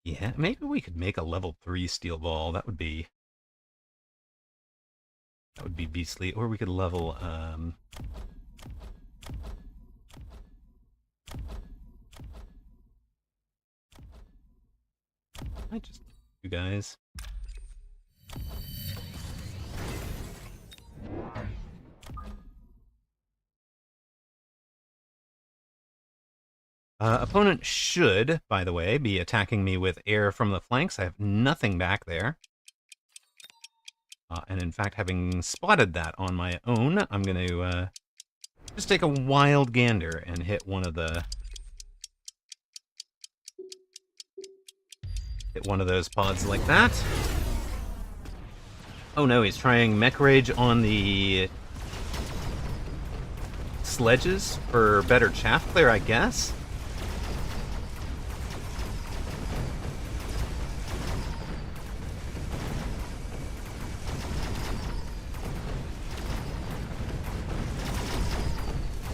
yeah, maybe we could make a level 3 steel ball. That would be beastly. Or we could level I just you guys. Opponent should, by the way, be attacking me with air from the flanks. I have nothing back there. And in fact, having spotted that on my own, I'm going to just take a wild gander and hit one of the... Hit one of those pods like that. Oh no, he's trying Mech Rage on the sledges for better chaff clear, I guess?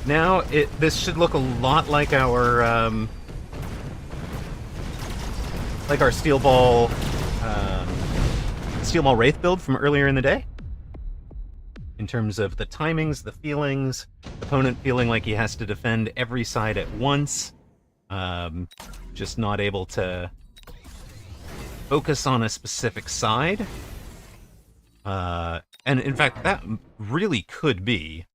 Now, this should look a lot like our Steel Ball Wraith build from earlier in the day. In terms of the timings, the feelings, opponent feeling like he has to defend every side at once, just not able to focus on a specific side. And in fact, that really could be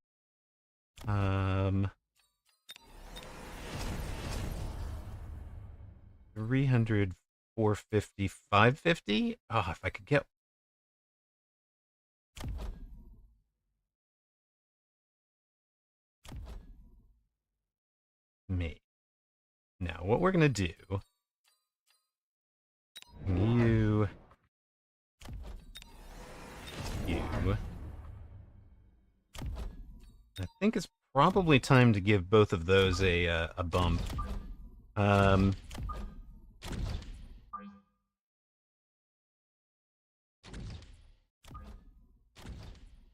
300, 450, 550? Oh, if I could get... Me. Now, what we're going to do... You... I think it's probably time to give both of those a bump. So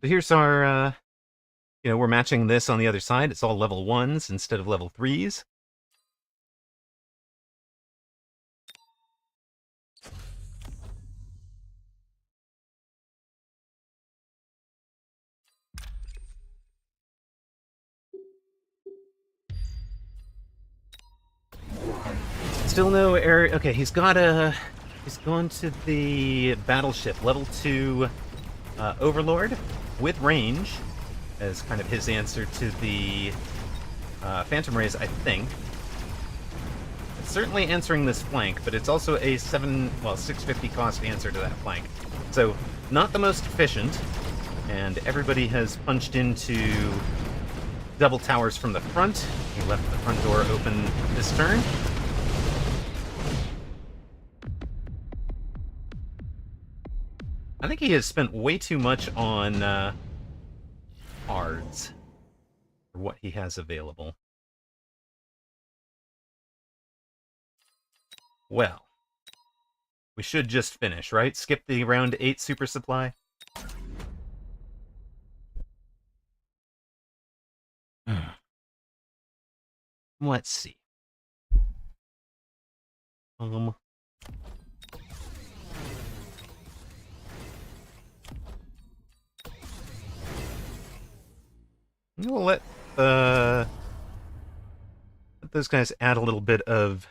here's our, we're matching this on the other side. It's all level 1s instead of level 3s. Still no area. Okay, he's gone to the battleship, level 2 Overlord with range as kind of his answer to the Phantom Rays, I think. It's certainly answering this flank, but it's also a 650 cost answer to that flank. So, not the most efficient, and everybody has punched into double towers from the front. He left the front door open this turn. I think he has spent way too much on cards for what he has available. Well, we should just finish, right? Skip the round 8 super supply. Let's see. We'll let those guys add a little bit of...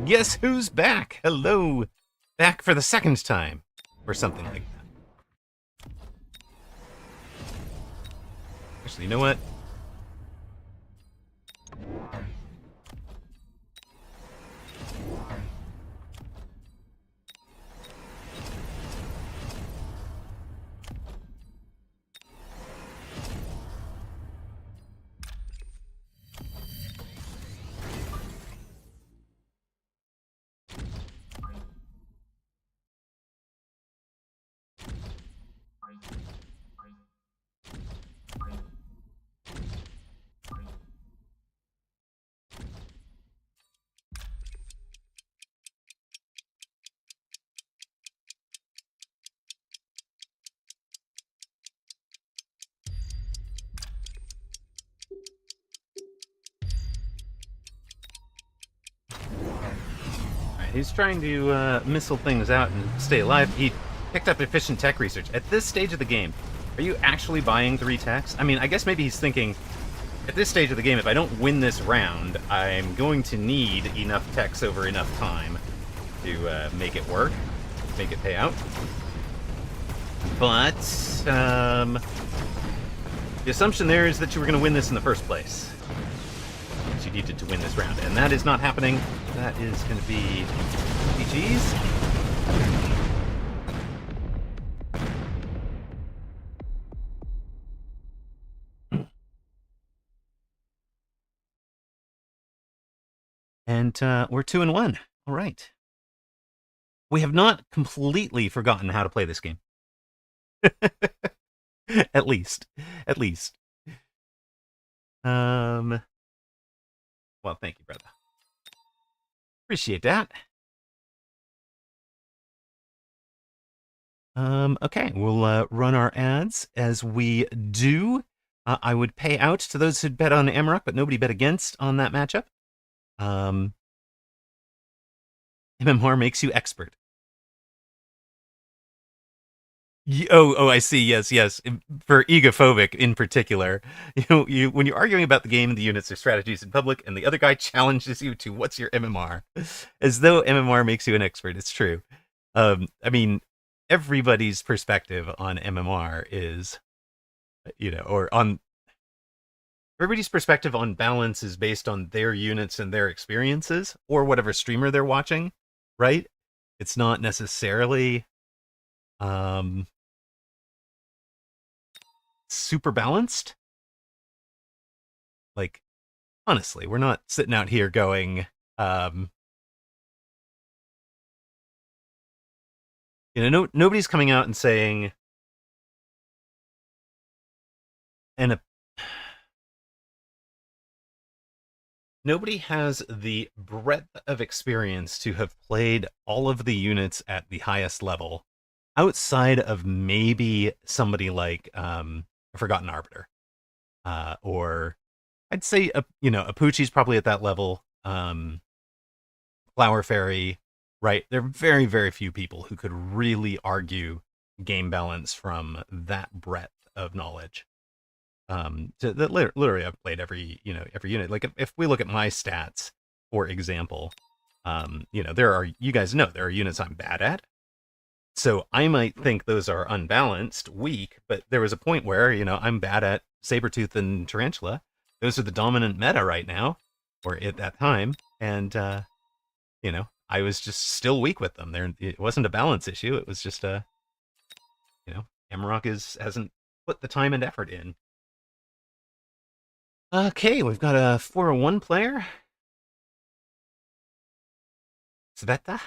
Guess who's back? Hello! Back for the second time. Or something like that. Actually, you know what? He's trying to missile things out and stay alive. He picked up efficient tech research. At this stage of the game, are you actually buying 3 techs? I mean, I guess maybe he's thinking, at this stage of the game, if I don't win this round, I'm going to need enough techs over enough time to make it work, make it pay out. But the assumption there is that you were going to win this in the first place. you needed to win this round. And that is not happening. That is going to be GG's. And we're 2-1. All right. We have not completely forgotten how to play this game. At least. Well, thank you, brother. Appreciate that. Okay, we'll run our ads. As we do, I would pay out to those who'd bet on Amarok, but nobody bet against on that matchup. MMR makes you expert. Oh, I see. Yes. For egophobic in particular, when you're arguing about the game and the units or strategies in public, and the other guy challenges you to what's your MMR, as though MMR makes you an expert. It's true. I mean, everybody's perspective on MMR is, or on everybody's perspective on balance is based on their units and their experiences, or whatever streamer they're watching, right? It's not necessarily super balanced. Like, honestly, we're not sitting out here going, nobody's coming out and saying, nobody has the breadth of experience to have played all of the units at the highest level outside of maybe somebody like a Forgotten Arbiter, or I'd say Apuchi's probably at that level. Flower Fairy, right? There are very, very few people who could really argue game balance from that breadth of knowledge. Literally, I've played every unit. Like if we look at my stats, for example, there are units I'm bad at. So I might think those are unbalanced, weak, but there was a point where, I'm bad at Sabretooth and Tarantula. Those are the dominant meta right now, or at that time. And, I was just still weak with them. It wasn't a balance issue. It was just Amarok hasn't put the time and effort in. Okay, we've got a 401 player. Sveta.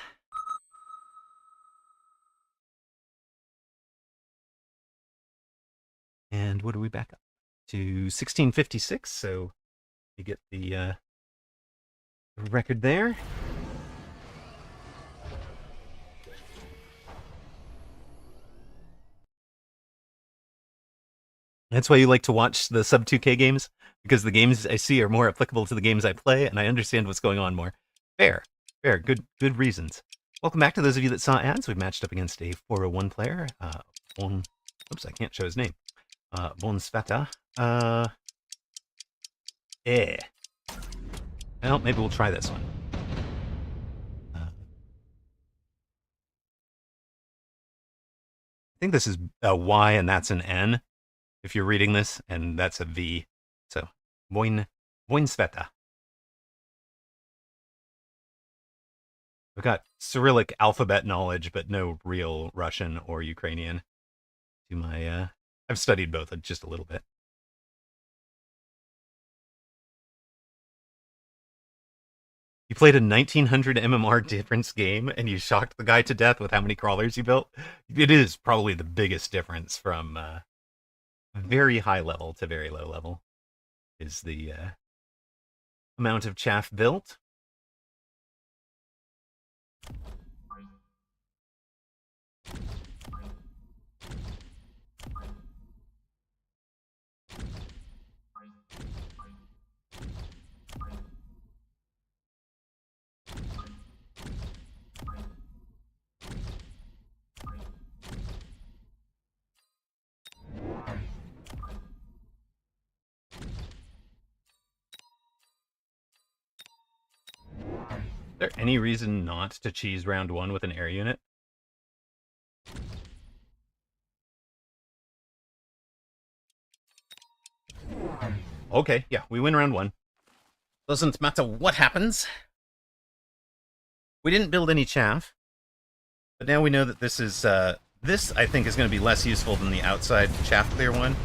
And what do we back up to? 1656. So you get the record there. That's why you like to watch the sub 2K games, because the games I see are more applicable to the games I play, and I understand what's going on more. Fair. Good reasons. Welcome back to those of you that saw ads. We've matched up against a 401 player. Oops, I can't show his name. Bon Sveta. Well, maybe we'll try this one. I think this is a Y and that's an N, if you're reading this, and that's a V. So, Bon Sveta. I've got Cyrillic alphabet knowledge, but no real Russian or Ukrainian. I've studied both just a little bit. You played a 1900 MMR difference game, and you shocked the guy to death with how many crawlers you built. It is probably the biggest difference from very high level to very low level, is the amount of chaff built. Is there any reason not to cheese round one with an air unit? Okay, yeah, we win round one. Doesn't matter what happens. We didn't build any chaff, but now we know that this is, this I think is going to be less useful than the outside chaff clear one.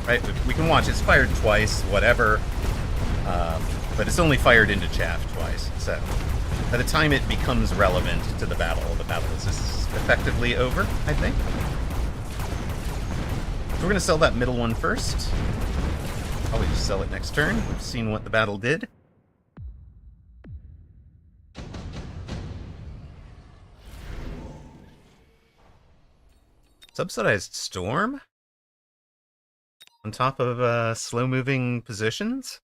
Right? We can watch it's fired twice, whatever, but it's only fired into chaff twice. So by the time it becomes relevant to the battle is effectively over, I think. So we're going to sell that middle one first. Probably just sell it next turn. We've seen what the battle did. Subsidized storm? On top of slow-moving positions?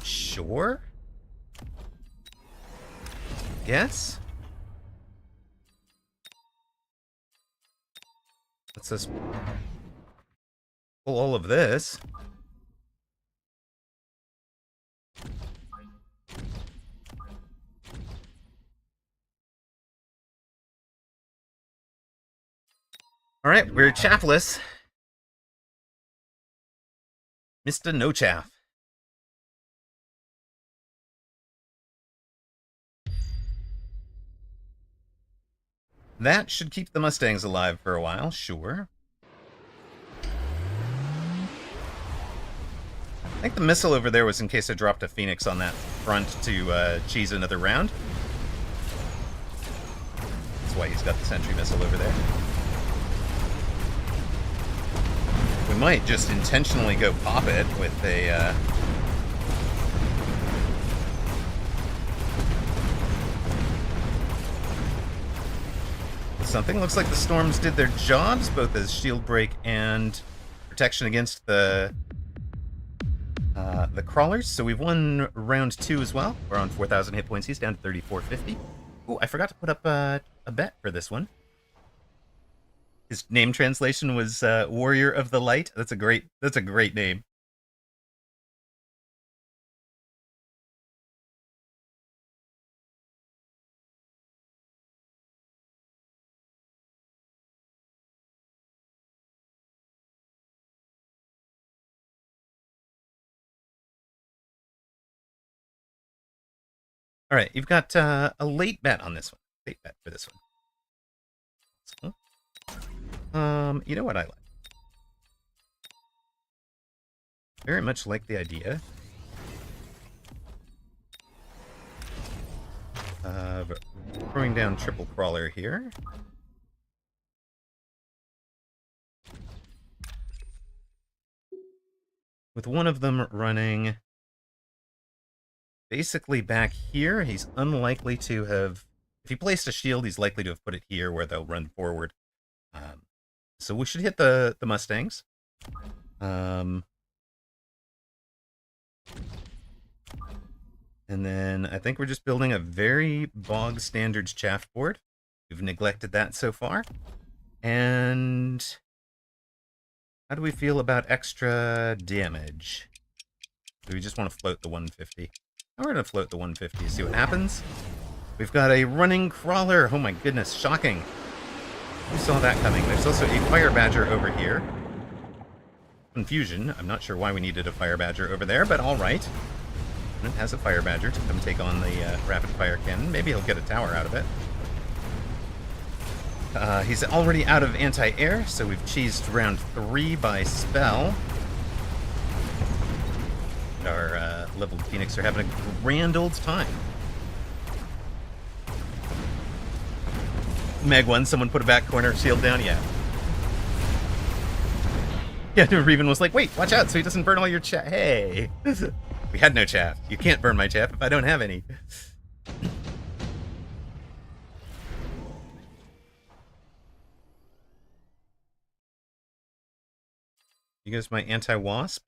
Sure? Yes? Let's just pull all of this. Alright, we're chaffless. Mr. No Chaff. That should keep the Mustangs alive for a while, sure. I think the missile over there was in case I dropped a Phoenix on that front to cheese another round. That's why he's got the sentry missile over there. We might just intentionally go pop it with a... something. Looks like the storms did their jobs, both as shield break and protection against the crawlers. So we've won round 2 as well. We're on 4,000 hit points. He's down to 3,450. Oh, I forgot to put up a bet for this one. His name translation was Warrior of the Light. That's a great name. All right, you've got a late bet on this one. Late bet for this one. You know what I like? Very much like the idea of throwing down triple crawler here. With one of them running basically back here. He's unlikely to have... If he placed a shield, he's likely to have put it here where they'll run forward. So we should hit the Mustangs. And then I think we're just building a very bog standard chaff board. We've neglected that so far. And how do we feel about extra damage? Do we just want to float the 150? We're going to float the 150, see what happens. We've got a running crawler. Oh my goodness, shocking. Who saw that coming? There's also a fire badger over here. Confusion. I'm not sure why we needed a fire badger over there, but all right. It has a fire badger to come take on the rapid fire cannon. Maybe he'll get a tower out of it. He's already out of anti-air, so we've cheesed round 3 by spell. Our leveled Phoenix are having a grand old time. Meg 1, someone put a back corner shield down? Yeah. Yeah, Reven was like, wait, watch out so he doesn't burn all your chaff. Hey! We had no chaff. You can't burn my chaff if I don't have any. You guys my anti-wasp?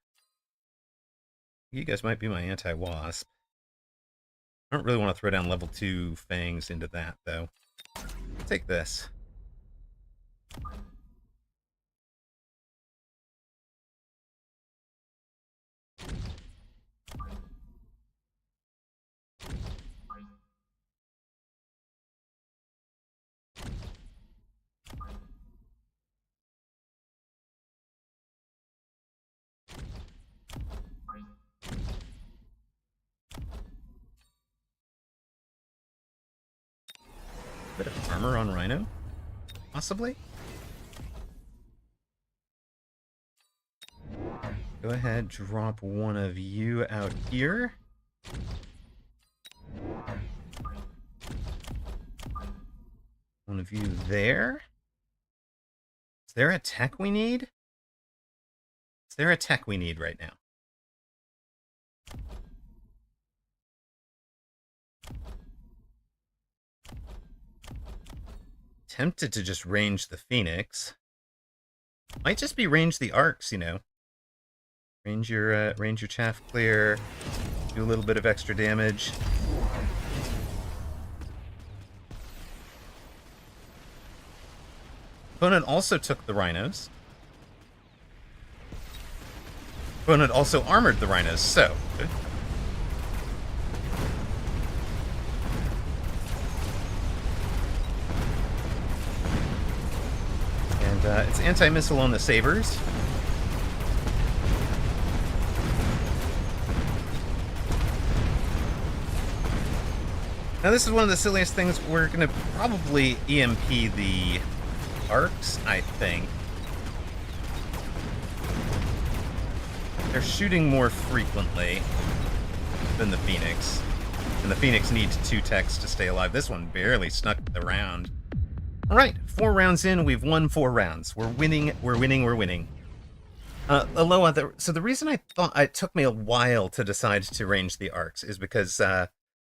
You guys might be my anti-wasp. I don't really want to throw down level 2 fangs into that, though. Take this. bit of armor on Rhino, possibly. Go ahead, drop one of you out here. One of you there. Is there a tech we need? Is there a tech we need right now? Tempted to just range the Phoenix. Might just be range the arcs, you know. Range your chaff clear. Do a little bit of extra damage. Opponent also took the rhinos. Opponent also armored the rhinos, so... And it's anti-missile on the sabers. Now this is one of the silliest things. We're going to probably EMP the arcs, I think. They're shooting more frequently than the Phoenix. And the Phoenix needs 2 techs to stay alive. This one barely snuck the round. Alright, 4 rounds in, we've won 4 rounds. We're winning, we're winning, we're winning. Aloha, so the reason I thought it took me a while to decide to range the arcs is because the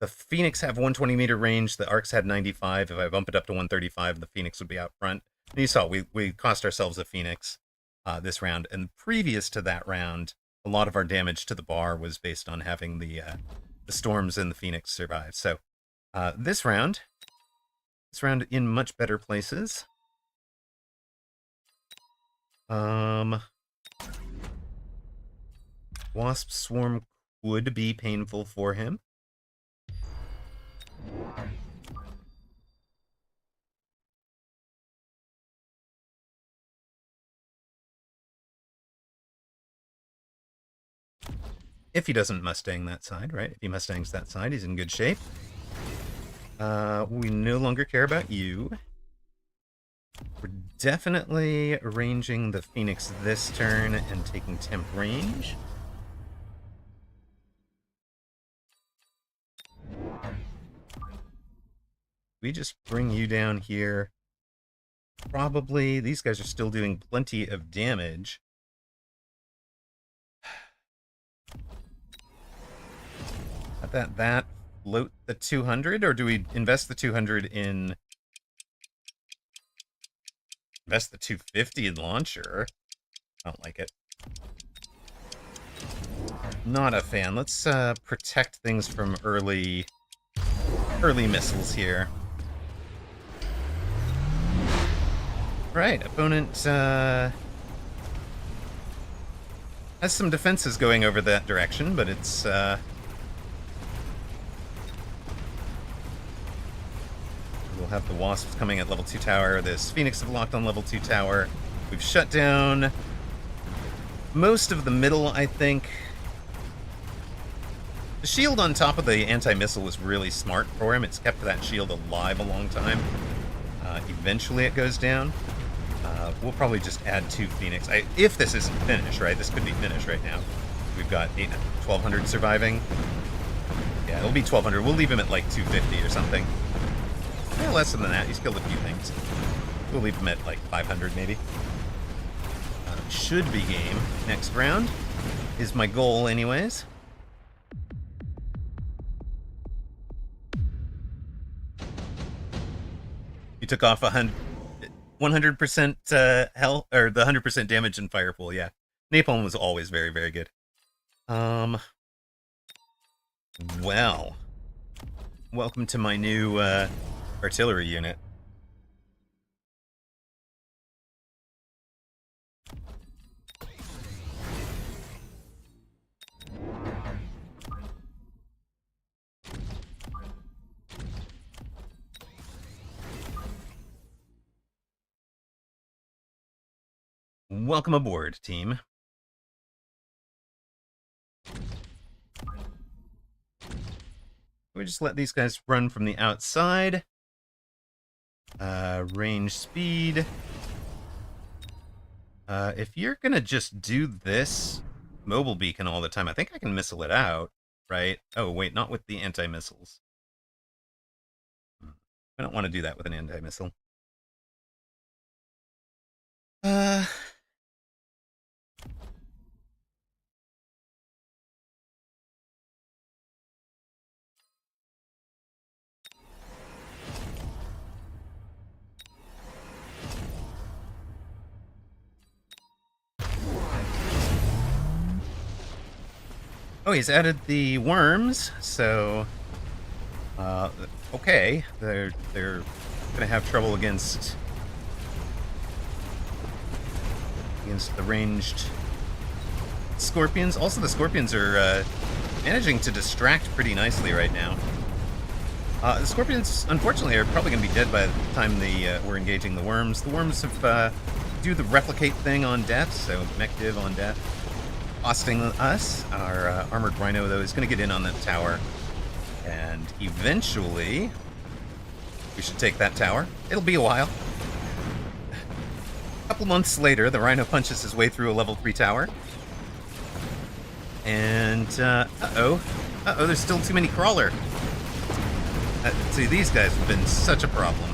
Phoenix have 120 meter range, the arcs had 95. If I bump it up to 135, the Phoenix would be out front. And you saw, we cost ourselves a Phoenix this round. And previous to that round, a lot of our damage to the bar was based on having the Storms and the Phoenix survive. So this round in much better places. Wasp Swarm would be painful for him. If he doesn't Mustang that side, right? If he Mustangs that side, he's in good shape. We no longer care about you. We're definitely ranging the Phoenix this turn and taking temp range. We just bring you down here. Probably, these guys are still doing plenty of damage. That float the 200, or do we invest the 200 in... Invest the 250 in launcher? I don't like it. Not a fan. Let's protect things from early missiles here. Right, opponent has some defenses going over that direction, but it's we'll have the Wasps coming at level 2 tower. This Phoenix have locked on level 2 tower. We've shut down most of the middle, I think. The shield on top of the anti-missile was really smart for him. It's kept that shield alive a long time. Eventually it goes down. We'll probably just add 2 Phoenix. If this isn't finished, right? This could be finished right now. We've got 1,200 surviving. Yeah, it'll be 1,200. We'll leave him at like 250 or something. Yeah, less than that. He's killed a few things. We'll leave him at like 500 maybe. Should be game next round. Is my goal anyways. You took off 100% health, or the 100% damage in Firepool, yeah. Napalm was always very, very good. Well. Welcome to my new artillery unit. Welcome aboard, team. We just let these guys run from the outside. Range speed. If you're gonna just do this mobile beacon all the time, I think I can missile it out, right? Oh, wait, not with the anti-missiles. I don't want to do that with an anti-missile. Uh... Oh, he's added the worms, so okay, they're gonna have trouble against the ranged scorpions. Also, the scorpions are managing to distract pretty nicely right now. The scorpions, unfortunately, are probably going to be dead by the time we're engaging the worms. The worms have do the replicate thing on death, so Mechabellum on death, costing us. Our armored rhino, though, is going to get in on that tower, and eventually we should take that tower. It'll be a while. A couple months later, the rhino punches his way through a level 3 tower. And, uh-oh, there's still too many crawler. See, these guys have been such a problem.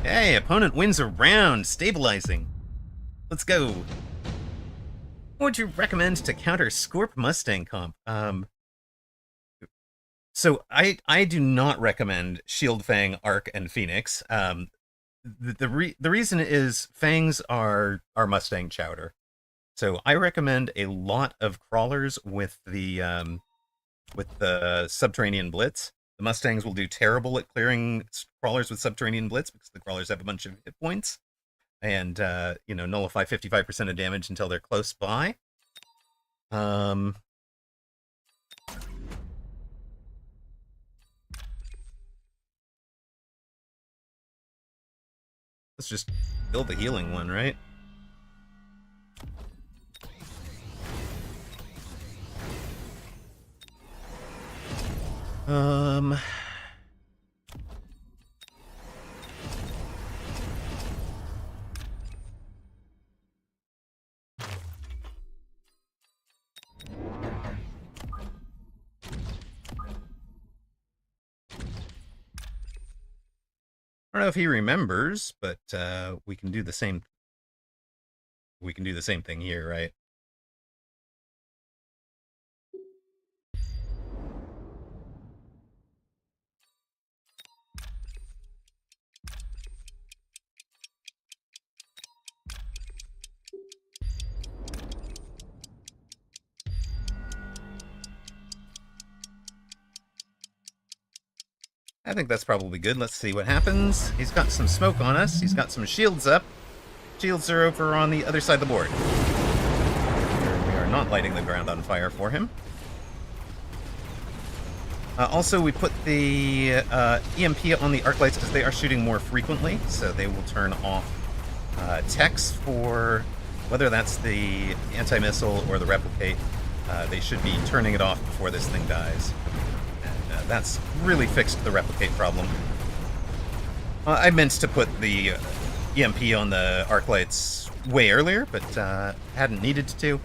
Hey, opponent wins a round, stabilizing. Let's go. What would you recommend to counter Scorp Mustang comp? So I do not recommend Shield Fang, Arc, and Phoenix. The reason is Fangs are Mustang chowder. So I recommend a lot of crawlers with the Subterranean Blitz. The Mustangs will do terrible at clearing crawlers with Subterranean Blitz because the crawlers have a bunch of hit points and nullify 55% of damage until they're close by. Let's just build the healing one, right? I don't know if he remembers, but we can do the same. We can do the same thing here, right? I think that's probably good. Let's see what happens. He's got some smoke on us. He's got some shields up. Shields are over on the other side of the board. We are not lighting the ground on fire for him. Also, we put the EMP on the arc lights because they are shooting more frequently, so they will turn off techs for whether that's the anti-missile or the replicate. They should be turning it off before this thing dies. And that's really fixed the replicate problem. I meant to put the EMP on the arc lights way earlier, but hadn't needed to.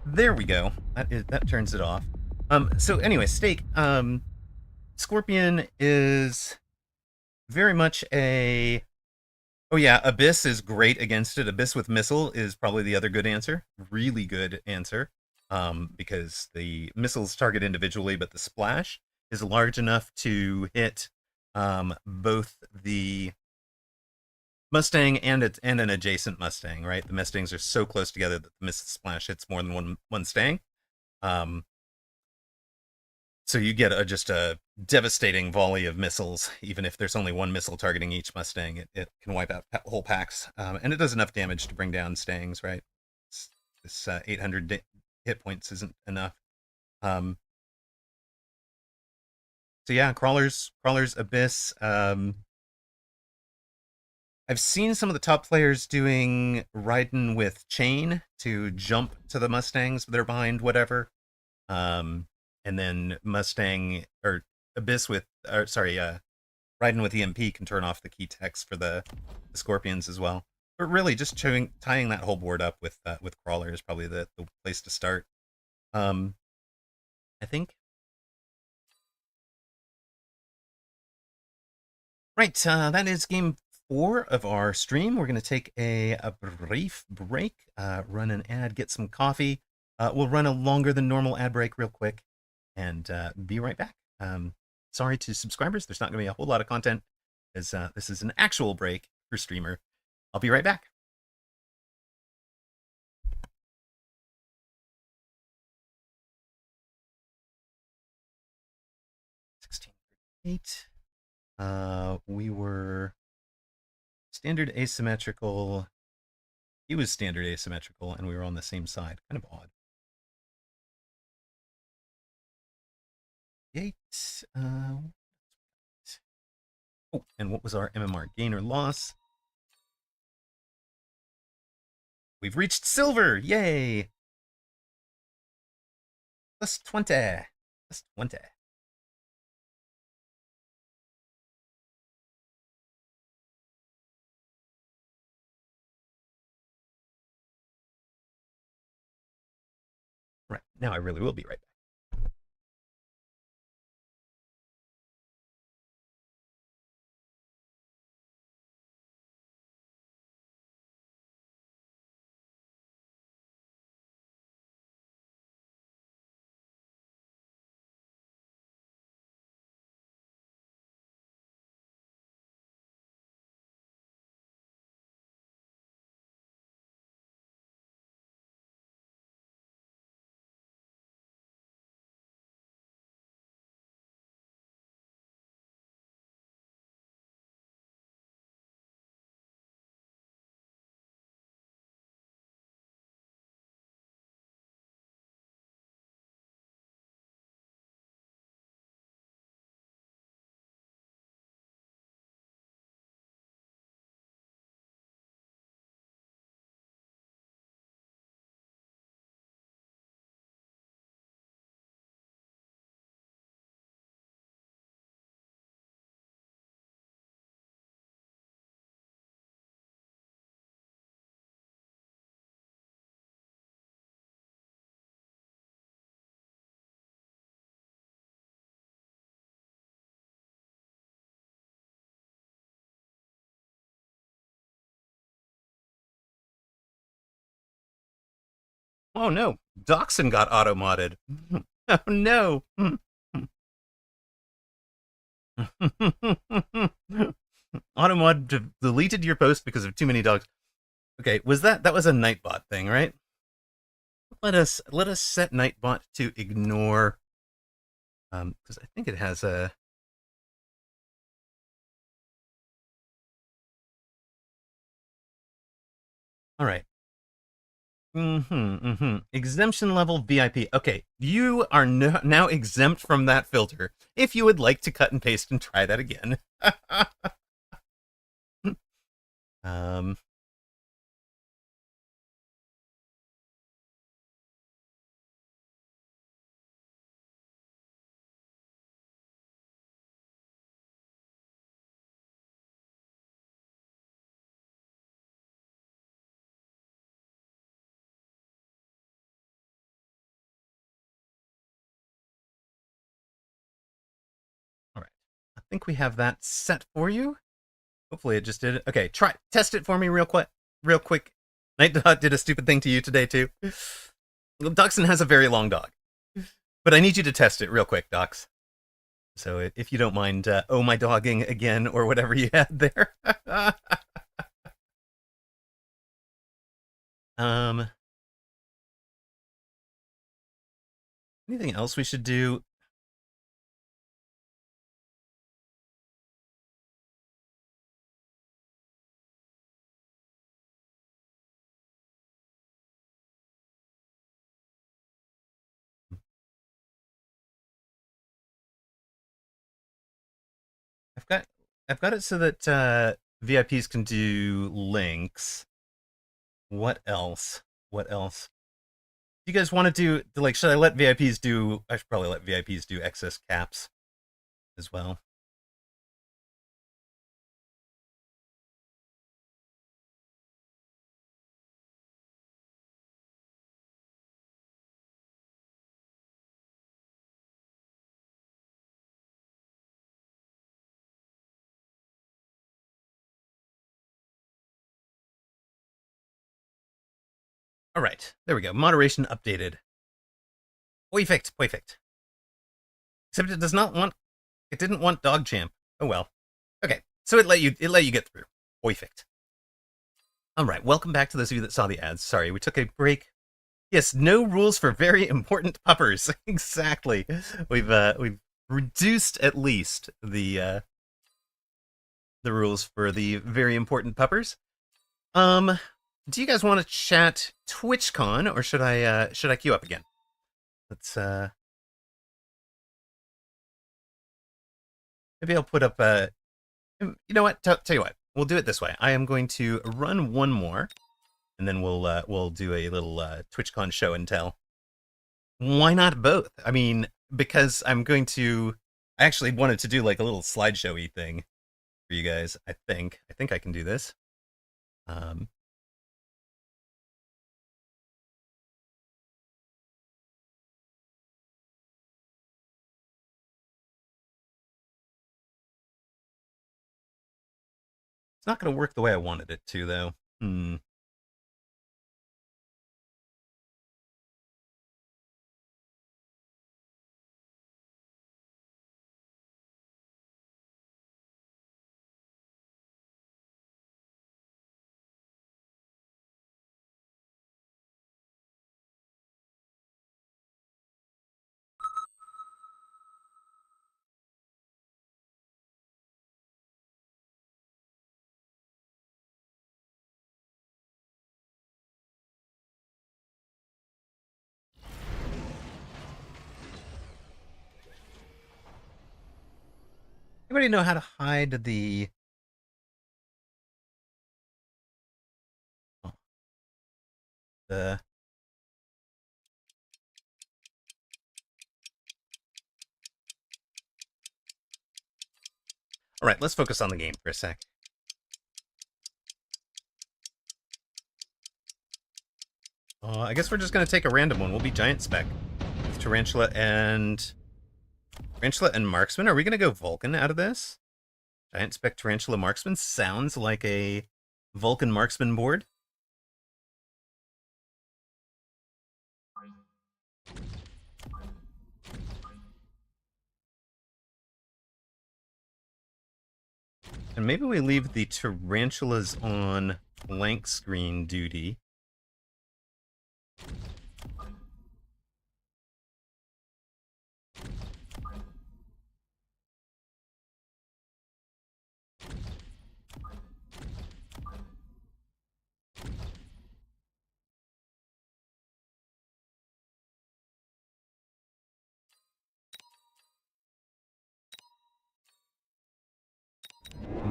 There we go. That turns it off. So anyway, Steak, Scorpion is very much a... Oh yeah, Abyss is great against it. Abyss with Missile is probably the other good answer. Really good answer. Because the missiles target individually, but the splash is large enough to hit both the Mustang and an adjacent Mustang, right? The Mustangs are so close together that the missile splash hits more than one Mustang. So you get just a devastating volley of missiles, even if there's only one missile targeting each Mustang. It can wipe out whole packs, and it does enough damage to bring down Stangs, right? This 800 hit points isn't enough. So yeah, crawlers, Abyss. I've seen some of the top players doing Raiden with Chain to jump to the Mustangs. They're behind whatever. And then Mustang or Abyss with, or sorry, Raiden with EMP can turn off the key text for the Scorpions as well. But really, just tying that whole board up with Crawler is probably the place to start. I think. Right, that is game 4 of our stream. We're going to take a brief break, run an ad, get some coffee. We'll run a longer than normal ad break real quick and be right back. Sorry to subscribers, there's not going to be a whole lot of content as this is an actual break for streamer. I'll be right back. 16:38. We were standard asymmetrical. He was standard asymmetrical, and we were on the same side. Kind of odd. Gate. Oh, and what was our MMR gain or loss? We've reached silver! Yay! Plus 20. Plus 20. Right, now I really will be right back. Oh no, Dachshund got auto-modded. Oh no. Automod deleted your post because of too many dogs. Okay, that was a Nightbot thing, right? Let us set Nightbot to ignore because I think it has a all right. Exemption level VIP. Okay, you are now exempt from that filter. If you would like to cut and paste and try that again. um. All right. I think we have that set for you. Hopefully it just did it. Okay, test it for me real quick. Real quick. Nightbot did a stupid thing to you today too. Dachshund has a very long dog, but I need you to test it real quick, Docs. So if you don't mind, oh my dogging again or whatever you had there. Anything else we should do? I've got it so that VIPs can do links. What else? What else? Do you guys want to do like? Should I let VIPs do? I should probably let VIPs do excess caps as well. All right, there we go. Moderation updated. Perfect, perfect. Except it does not want. It didn't want dog champ. Oh well. Okay, so it let you get through. Perfect. All right, welcome back to those of you that saw the ads. Sorry, we took a break. Yes, no rules for very important puppers. Exactly. We've reduced at least the rules for the very important puppers. Do you guys want to chat TwitchCon, or should I queue up again? Let's maybe I'll put up you know what? Tell you what, we'll do it this way. I am going to run one more, and then we'll do a little TwitchCon show and tell. Why not both? I mean, because I'm going to. I actually wanted to do like a little slideshow-y thing for you guys. I think I can do this. It's not going to work the way I wanted it to, though. Anybody know how to hide the? Oh, the. All right, let's focus on the game for a sec. I guess we're just going to take a random one. We'll be Giant Spec with Tarantula and Marksman. Are we going to go Vulcan out of this? Giant Spec Tarantula Marksman sounds like a Vulcan Marksman board. And maybe we leave the Tarantulas on blank screen duty.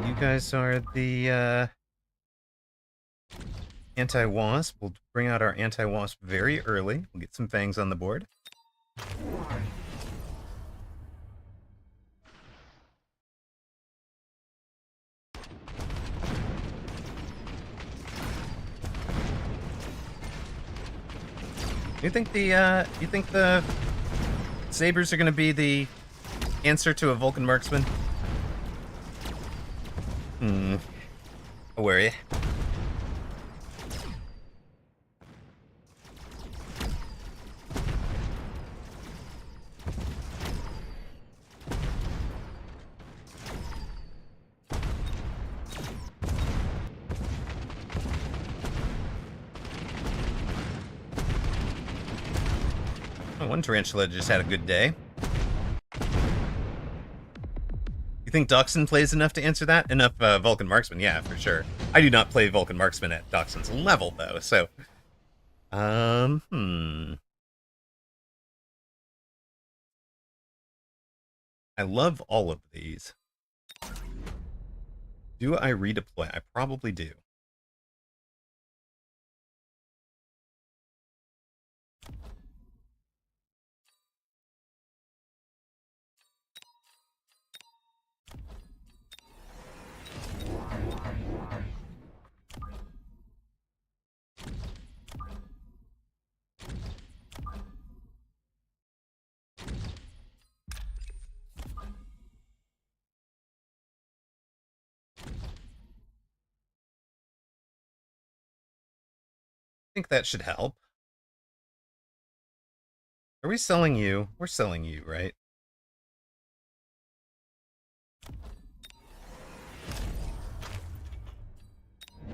You guys are the anti-wasp. We'll bring out our anti-wasp very early. We'll get some fangs on the board. You think the sabers are going to be the answer to a Vulcan marksman? A worry. Oh, one tarantula just had a good day. You think Dachshund plays enough to answer that? Enough Vulcan Marksman, yeah, for sure. I do not play Vulcan Marksman at Dachshund's level, though, so... I love all of these. Do I redeploy? I probably do. think that should help. Are we selling you? We're selling you, right?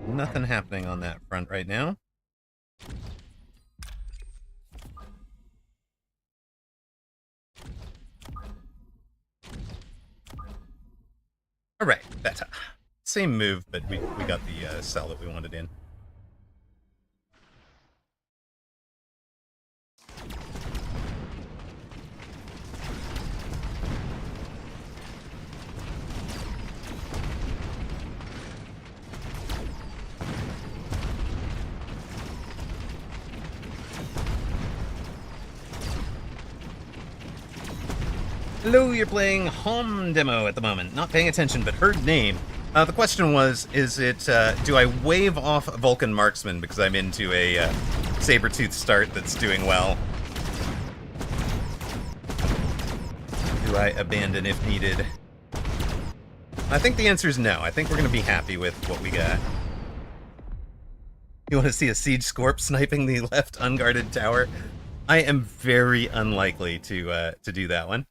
Nothing happening on that front right now. All right, better. Same move, but we got the cell that we wanted in. Hello, you're playing home demo at the moment. Not paying attention, but heard name. The question was, is it, do I wave off Vulcan Marksman because I'm into a saber-tooth start that's doing well? Do I abandon if needed? I think the answer is no. I think we're going to be happy with what we got. You want to see a Siege Scorp sniping the left unguarded tower? I am very unlikely to do that one.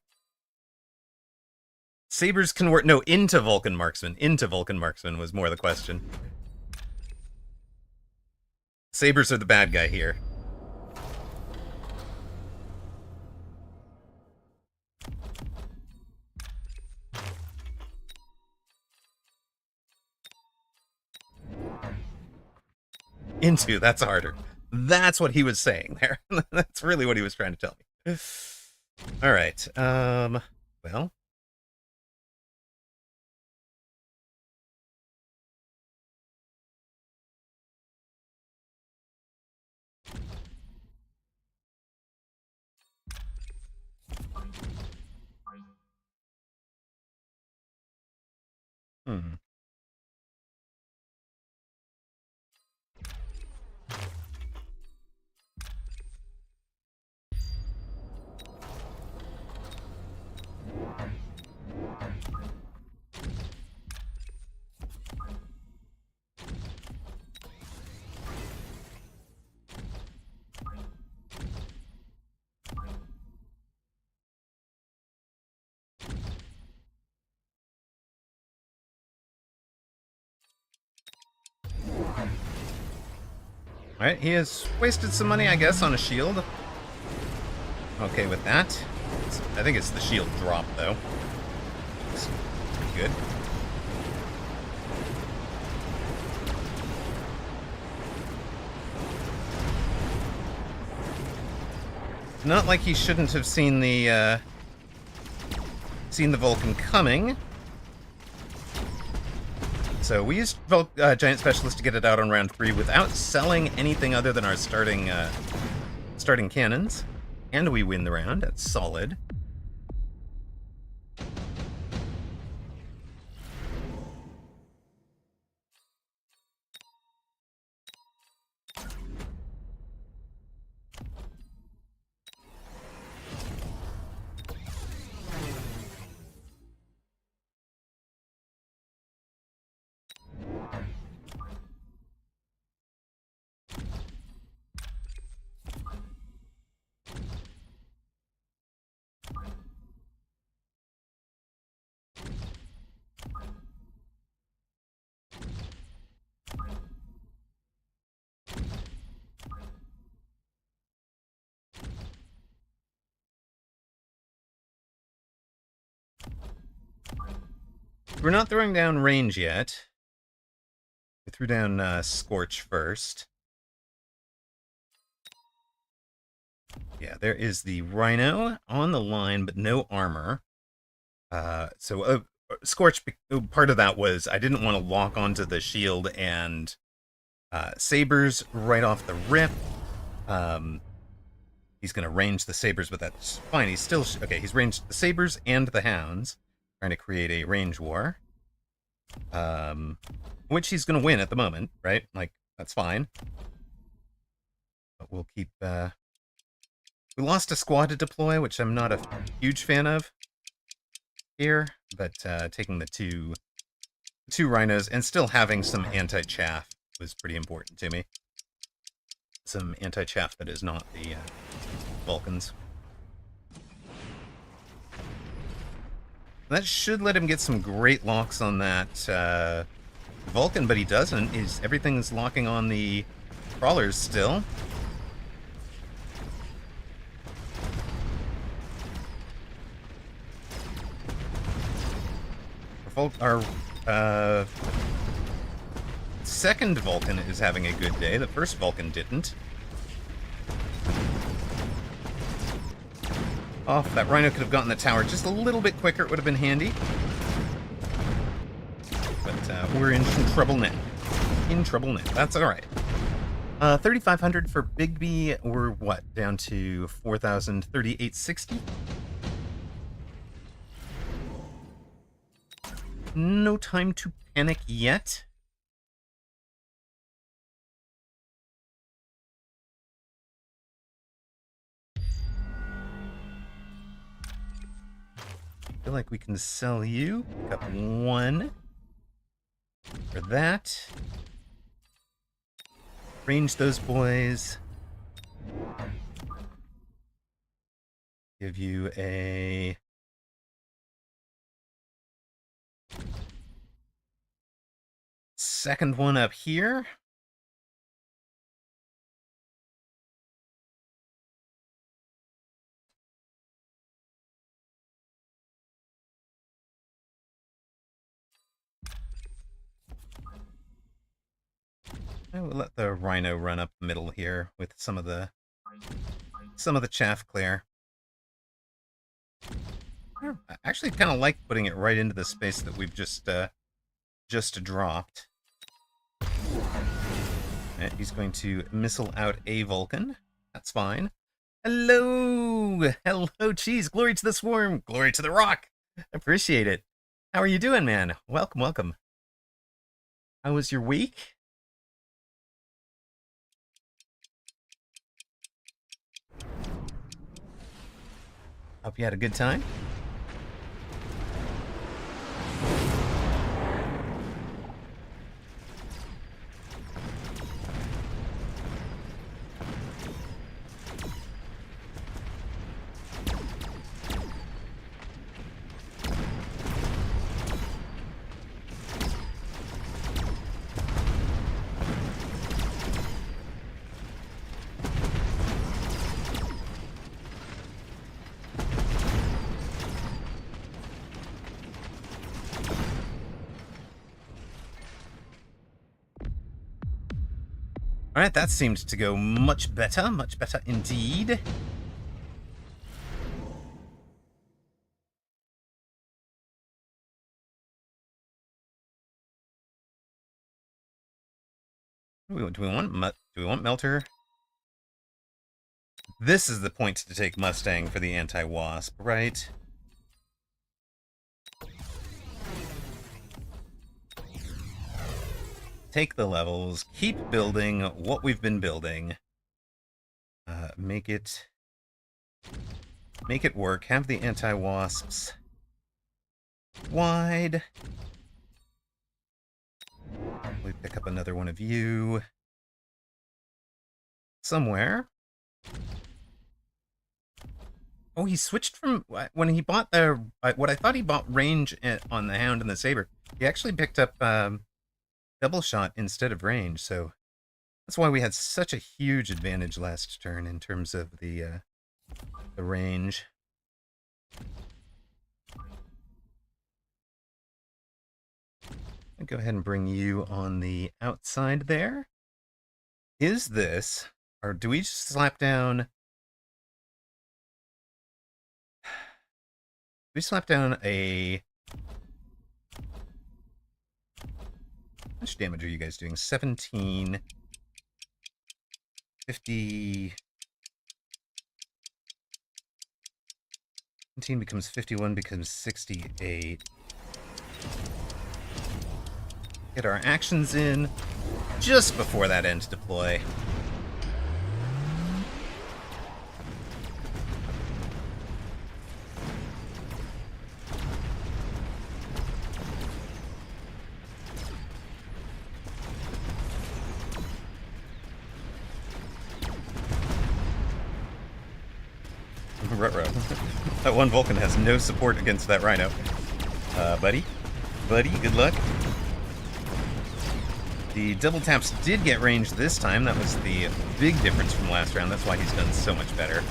Sabers can work. No, into Vulcan Marksman. Into Vulcan Marksman was more the question. Sabers are the bad guy here. Into, that's harder. That's what he was saying there. That's really what he was trying to tell me. All right. Well. Hmm. Alright, he has wasted some money, I guess, on a shield. Okay with that. I think it's the shield drop, though. It's pretty good. Not like he shouldn't have seen the Vulcan coming. So we used Giant Specialist to get it out on round 3 without selling anything other than our starting cannons. And we win the round. That's solid. We're not throwing down range yet. We threw down Scorch first. Yeah, there is the Rhino on the line, but no armor. So Scorch, part of that was I didn't want to lock onto the shield and Sabers right off the rip. He's going to range the Sabers, but that's fine. He's still... okay, he's ranged the Sabers and the Hounds, trying to create a range war. Which he's going to win at the moment, right? Like, that's fine. But we'll keep... we lost a squad to deploy, which I'm not a huge fan of here, but taking the two rhinos and still having some anti-chaff was pretty important to me. some anti-chaff that is not the Vulcans. That should let him get some great locks on that Vulcan, but he doesn't. Everything's locking on the crawlers still. Our second Vulcan is having a good day. The first Vulcan didn't. Oh, if that Rhino could have gotten the tower just a little bit quicker, it would have been handy. But we're in trouble now. In trouble now. That's all right. 3,500 for Bigby. We're, what, down to 4,038.60? No time to panic yet. I feel like we can sell you. Pick up one for that. Range those boys. Give you a second one up here. I will let the Rhino run up the middle here with some of the chaff clear. I actually kind of like putting it right into the space that we've just dropped. And he's going to missile out a Vulcan. That's fine. Hello! Hello, cheese! Glory to the swarm! Glory to the rock! Appreciate it. How are you doing, man? Welcome, welcome. How was your week? Hope you had a good time. Alright, that seemed to go much better indeed. Do we want Melter? This is the point to take Mustang for the anti-Wasp, right? Take the levels, keep building what we've been building. Make it work. Have the anti-Wasps wide. We pick up another one of you somewhere. Oh, he switched from when he bought the what I thought he bought range on the Hound and the Saber. He actually picked up double shot instead of range, so that's why we had such a huge advantage last turn in terms of the range. I'll go ahead and bring you on the outside there. Is this, or do we just slap down? We slap down a. How much damage are you guys doing? 17, 50, 17 becomes 51, becomes 68. Get our actions in just before that end deploy. Ruh-roh. That one Vulcan has no support against that Rhino. Buddy? Buddy, good luck. The double taps did get range this time. That was the big difference from last round. That's why he's done so much better.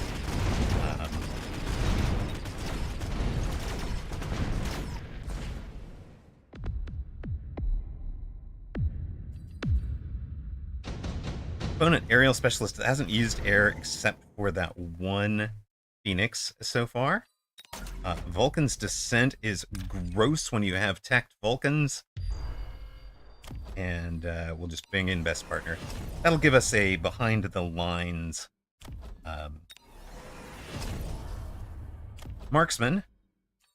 Opponent aerial specialist hasn't used air except for that one Phoenix so far. Vulcan's descent is gross when you have teched Vulcans. And we'll just bring in best partner. That'll give us a behind the lines marksman,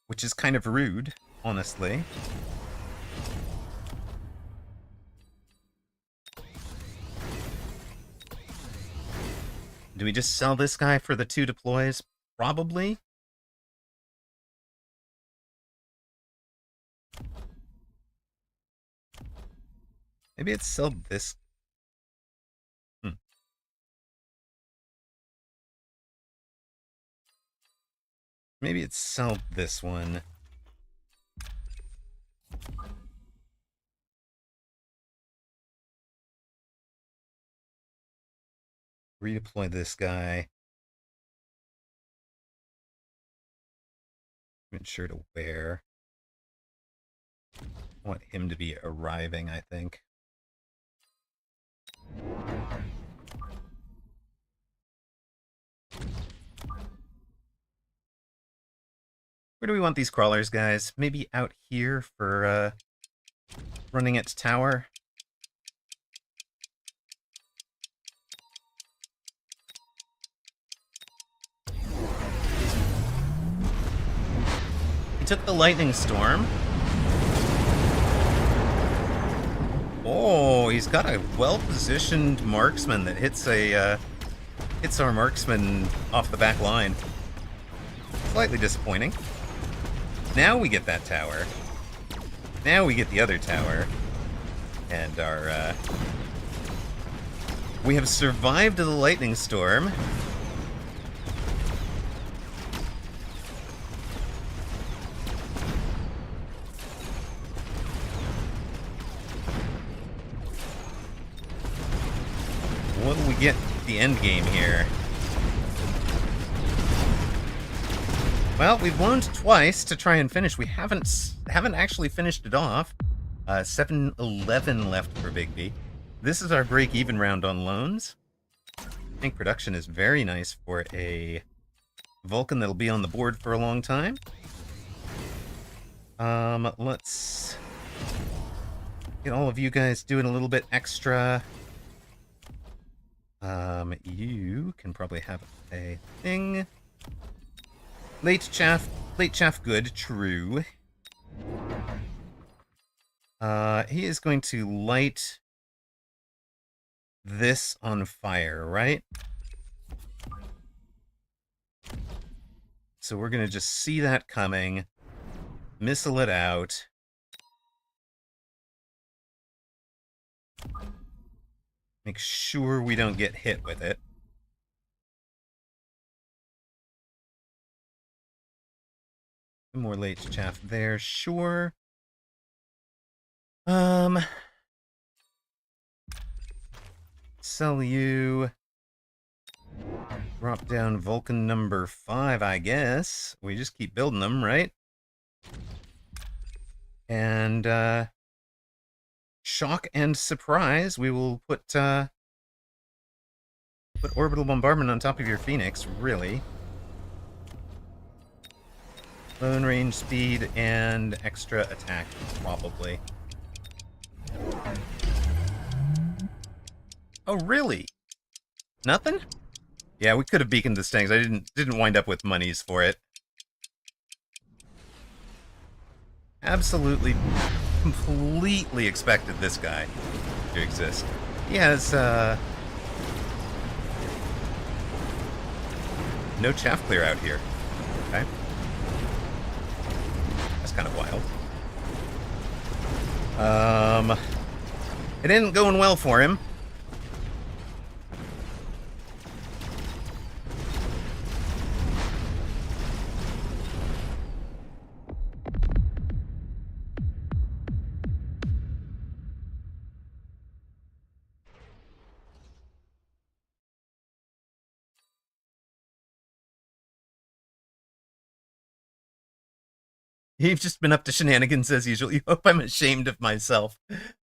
which is kind of rude, honestly. Do we just sell this guy for the 2 deploys? Probably. Maybe it's sell this. Maybe it's sell this one. Redeploy this guy. Make sure to wear. I want him to be arriving, I think. Where do we want these crawlers, guys? Maybe out here for running its tower. He took the lightning storm. Oh, he's got a well-positioned marksman that hits our marksman off the back line. Slightly disappointing. Now we get that tower. Now we get the other tower. And our we have survived the lightning storm. What do we get at the end game here? Well, we've loaned twice to try and finish. We haven't actually finished it off. 7-11 left for Big B. This is our break-even round on loans. I think production is very nice for a Vulcan that'll be on the board for a long time. Let's get all of you guys doing a little bit extra. You can probably have a thing. Late chaff good, true. He is going to light this on fire, right? So we're gonna just see that coming, missile it out. Make sure we don't get hit with it. More late chaff there, sure. Sell you. Drop down Vulcan number 5, I guess. We just keep building them, right? And, shock and surprise, we will put orbital bombardment on top of your Phoenix, really. Lone range speed and extra attack, probably. Oh, really? Nothing? Yeah, we could have beaconed the Stangs. I didn't wind up with monies for it. Absolutely, completely expected this guy to exist. He has, no chaff clear out here. Okay. That's kind of wild. It isn't going well for him. You've just been up to shenanigans as usual. You hope I'm ashamed of myself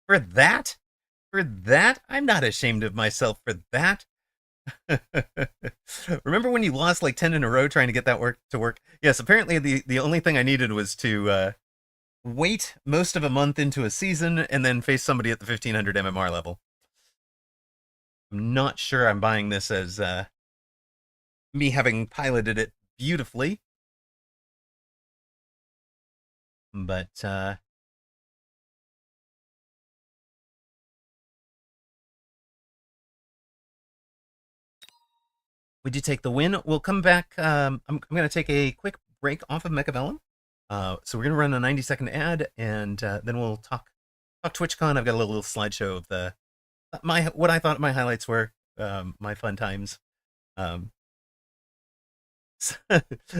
for that. For that, I'm not ashamed of myself for that. Remember when you lost like 10 in a row trying to get that work to work? Yes, apparently the only thing I needed was to wait most of a month into a season and then face somebody at the 1500 MMR level. I'm not sure I'm buying this as me having piloted it beautifully, but we did take the win. We'll come back. I'm going to take a quick break off of Mechabellum. So we're going to run a 90-second ad, and then we'll talk TwitchCon. I've got a little slideshow of the what I thought my highlights were, my fun times.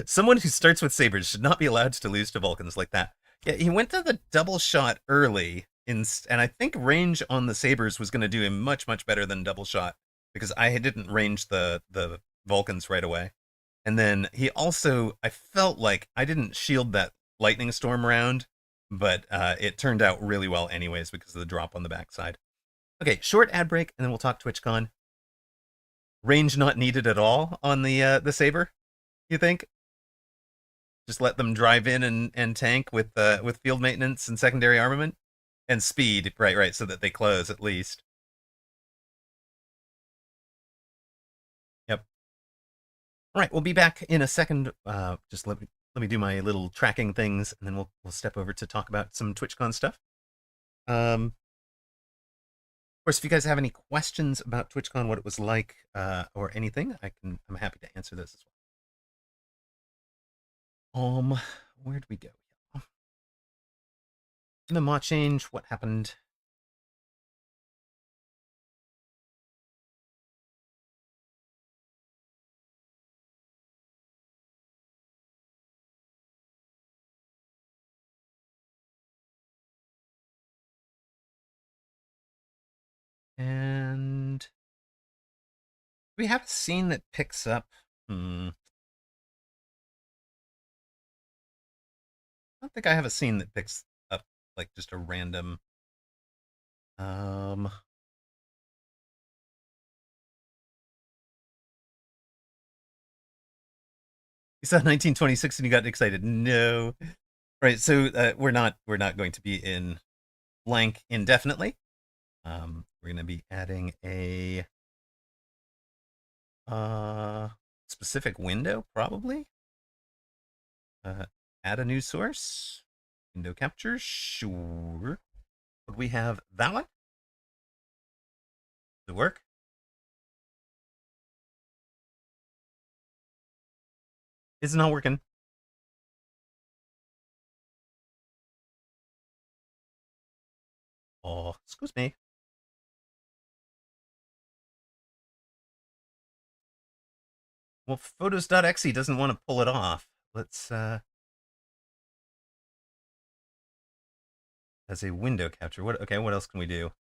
Someone who starts with sabers should not be allowed to lose to Vulcans like that. Yeah, he went to the double shot early, and I think range on the sabers was going to do him much better than double shot because I didn't range the Vulcans right away. And then he also, I felt like I didn't shield that lightning storm round, but it turned out really well anyways because of the drop on the backside. Okay, short ad break, and then we'll talk TwitchCon. Range not needed at all on the saber, you think? Just let them drive in and tank with field maintenance and secondary armament and speed, right, so that they close at least. Yep. All right, we'll be back in a second. Just let me do my little tracking things, and then we'll step over to talk about some TwitchCon stuff. Of course, if you guys have any questions about TwitchCon, what it was like, or anything, I'm happy to answer those as well. Where'd we go? In the MA change, what happened? And we have a scene that picks up. I don't think I have a scene that picks up like just a random. You saw 1926 and you got excited. No, right? So we're not going to be in blank indefinitely. We're going to be adding a specific window, probably. Add a new source. Window capture, sure. Would we have that one? Does it work? It's not working. Oh, excuse me. Well, photos.exe doesn't want to pull it off. Let's as a window capture. What else can we do?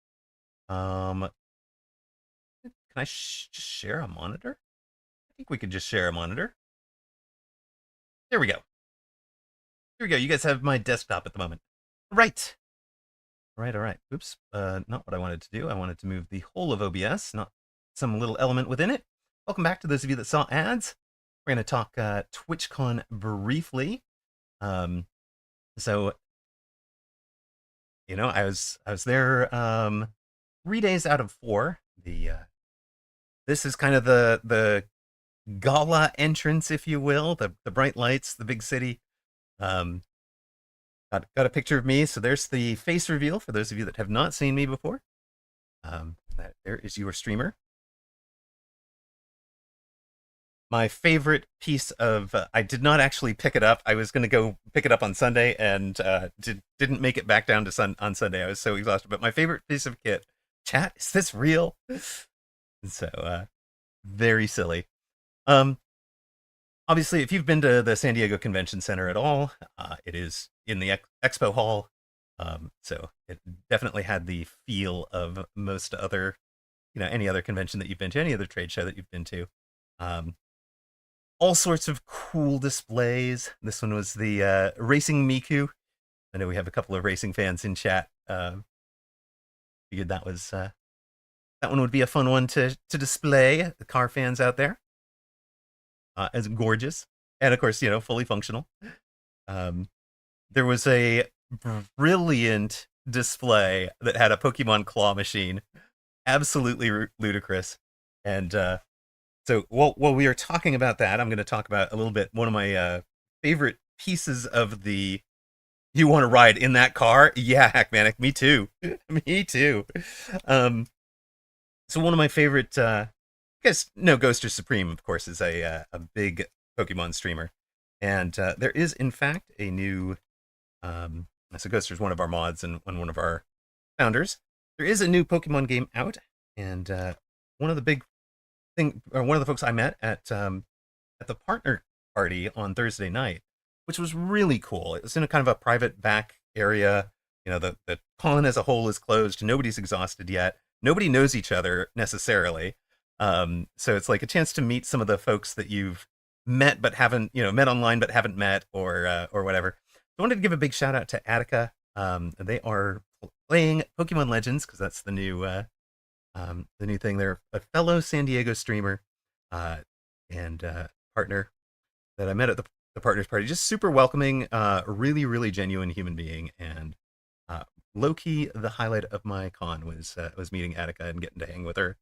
Can I just share a monitor? I think we could just share a monitor. There we go. Here we go. You guys have my desktop at the moment. Right. All right. Oops. Not what I wanted to do. I wanted to move the whole of OBS, not some little element within it. Welcome back to those of you that saw ads. We're going to talk TwitchCon briefly. So, you know, I was there 3 days out of 4. This is kind of the gala entrance, if you will, the bright lights, the big city. Got a picture of me. So there's the face reveal for those of you that have not seen me before. There is your streamer. My favorite piece of I did not actually pick it up. I was going to go pick it up on Sunday and didn't make it back down to on Sunday. I was so exhausted. But my favorite piece of kit, chat, is this real? So very silly. Obviously, if you've been to the San Diego Convention Center at all, it is in the expo hall. So it definitely had the feel of most other, any other convention that you've been to, any other trade show that you've been to. all sorts of cool displays. This one was the Racing Miku. I know we have a couple of racing fans in chat. Figured that one would be a fun one to display. The car fans out there, as gorgeous, and of course, fully functional. Um, there was a brilliant display that had a Pokemon claw machine, absolutely ludicrous. And so while we are talking about that, I'm going to talk about a little bit one of my favorite pieces of the you want to ride in that car? Yeah, Hackmanic, me too. Me too. So one of my favorite, I guess, no, Ghoster Supreme, of course, is a big Pokemon streamer. And there is, in fact, a new, so Ghoster's one of our mods and one of our founders. There is a new Pokemon game out, and one of the folks I met at the partner party on Thursday night, which was really cool. It was in a kind of a private back area. The con as a whole is closed. Nobody's exhausted yet. Nobody knows each other necessarily. So it's like a chance to meet some of the folks that you've met but haven't, met online but haven't met or whatever. I wanted to give a big shout out to Attica. They are playing Pokemon Legends because that's the new thing. They're a fellow San Diego streamer and partner that I met at the partners party. Just super welcoming, really, really genuine human being, and low key the highlight of my con was meeting Attica and getting to hang with her,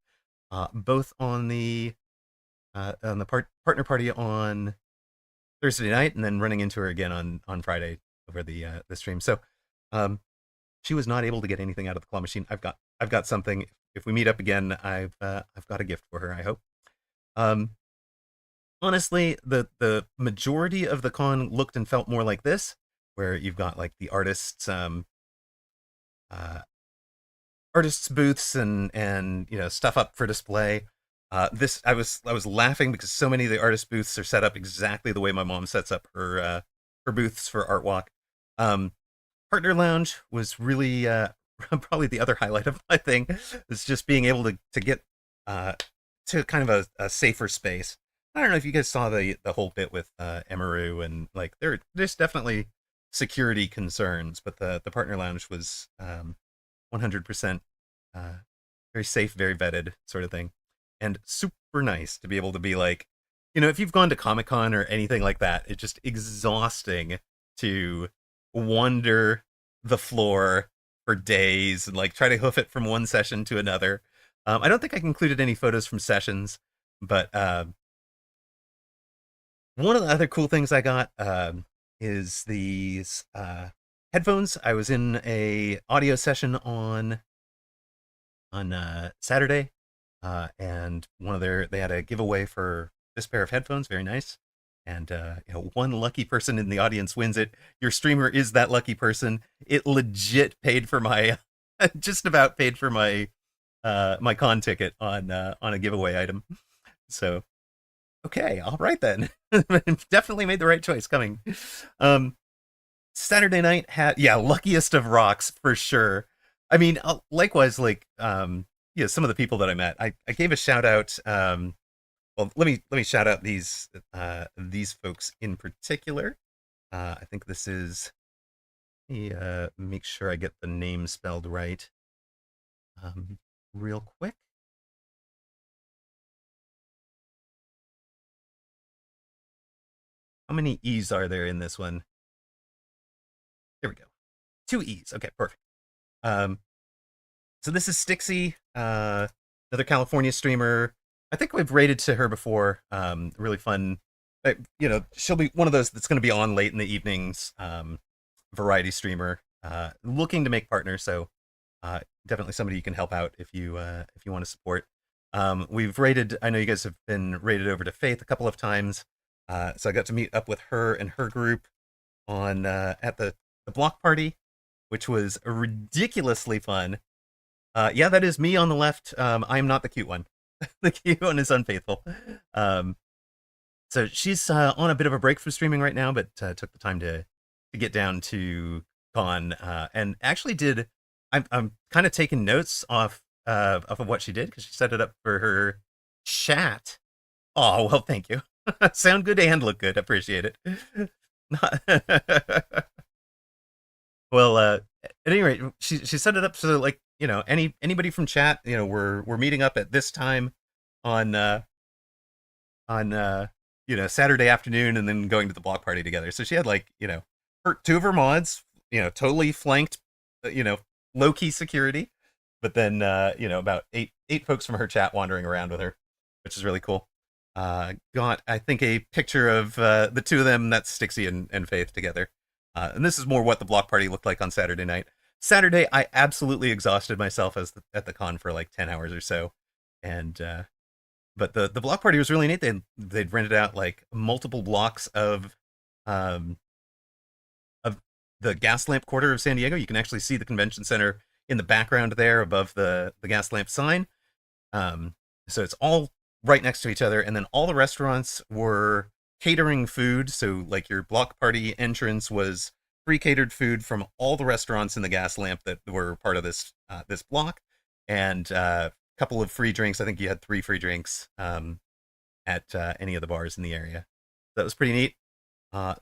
both on the partner party on Thursday night, and then running into her again on Friday over the stream. So she was not able to get anything out of the claw machine. I've got something. If we meet up again, I've got a gift for her, I hope. Honestly, the majority of the con looked and felt more like this, where you've got like the artists booths and stuff up for display. This I was laughing because so many of the artist booths are set up exactly the way my mom sets up her booths for Art Walk. Partner Lounge was really probably the other highlight of my thing, is just being able to get to kind of a safer space. I don't know if you guys saw the whole bit with Emaru, and like there's definitely security concerns, but the partner lounge was 100% very safe, very vetted sort of thing, and super nice to be able to be like, if you've gone to Comic-Con or anything like that, it's just exhausting to wander the floor for days and like try to hoof it from one session to another. I don't think I included any photos from sessions, but one of the other cool things I got is these headphones. I was in a audio session on Saturday, and they had a giveaway for this pair of headphones. Very nice. And one lucky person in the audience wins it. Your streamer is that lucky person. It legit paid for my just about paid for my my con ticket on a giveaway item. So okay, all right then. Definitely made the right choice coming. Saturday night had luckiest of rocks for sure. I mean, likewise, like some of the people that I met, I gave a shout out. Well, let me shout out these folks in particular. I think this is. Let me make sure I get the name spelled right. Real quick. How many E's are there in this one? There we go. 2 E's. Okay, perfect. So this is Stixie, another California streamer. I think we've rated to her before. Really fun. She'll be one of those that's going to be on late in the evenings. Variety streamer, looking to make partners. So definitely somebody you can help out if you want to support. We've rated. I know you guys have been rated over to Faith a couple of times. So I got to meet up with her and her group on at the block party, which was ridiculously fun. Yeah, that is me on the left. I am not the cute one. The cute one is Unfaithful. So she's on a bit of a break from streaming right now, but took the time to get down to con and actually did. I'm kind of taking notes off of what she did because she set it up for her chat. Oh well, thank you. Sound good and look good. Appreciate it. Well, at any rate, she set it up so that, like, anybody from chat, we're meeting up at this time on Saturday afternoon, and then going to the block party together. So she had, like, two of her mods, totally flanked, low key security, but then about eight folks from her chat wandering around with her, which is really cool. Got, I think, a picture of the two of them. That's Stixie and Faith together. And this is more what the block party looked like on Saturday night. Saturday, I absolutely exhausted myself at the con for like 10 hours or so. And but the block party was really neat. They'd rented out like multiple blocks of the gas lamp quarter of San Diego. You can actually see the convention center in the background there above the gas lamp sign. So it's all right next to each other, and then all the restaurants were catering food. So, like, your block party entrance was free catered food from all the restaurants in the gas lamp that were part of this block, and a couple of free drinks. I think you had 3 free drinks at any of the bars in the area. That was pretty neat. I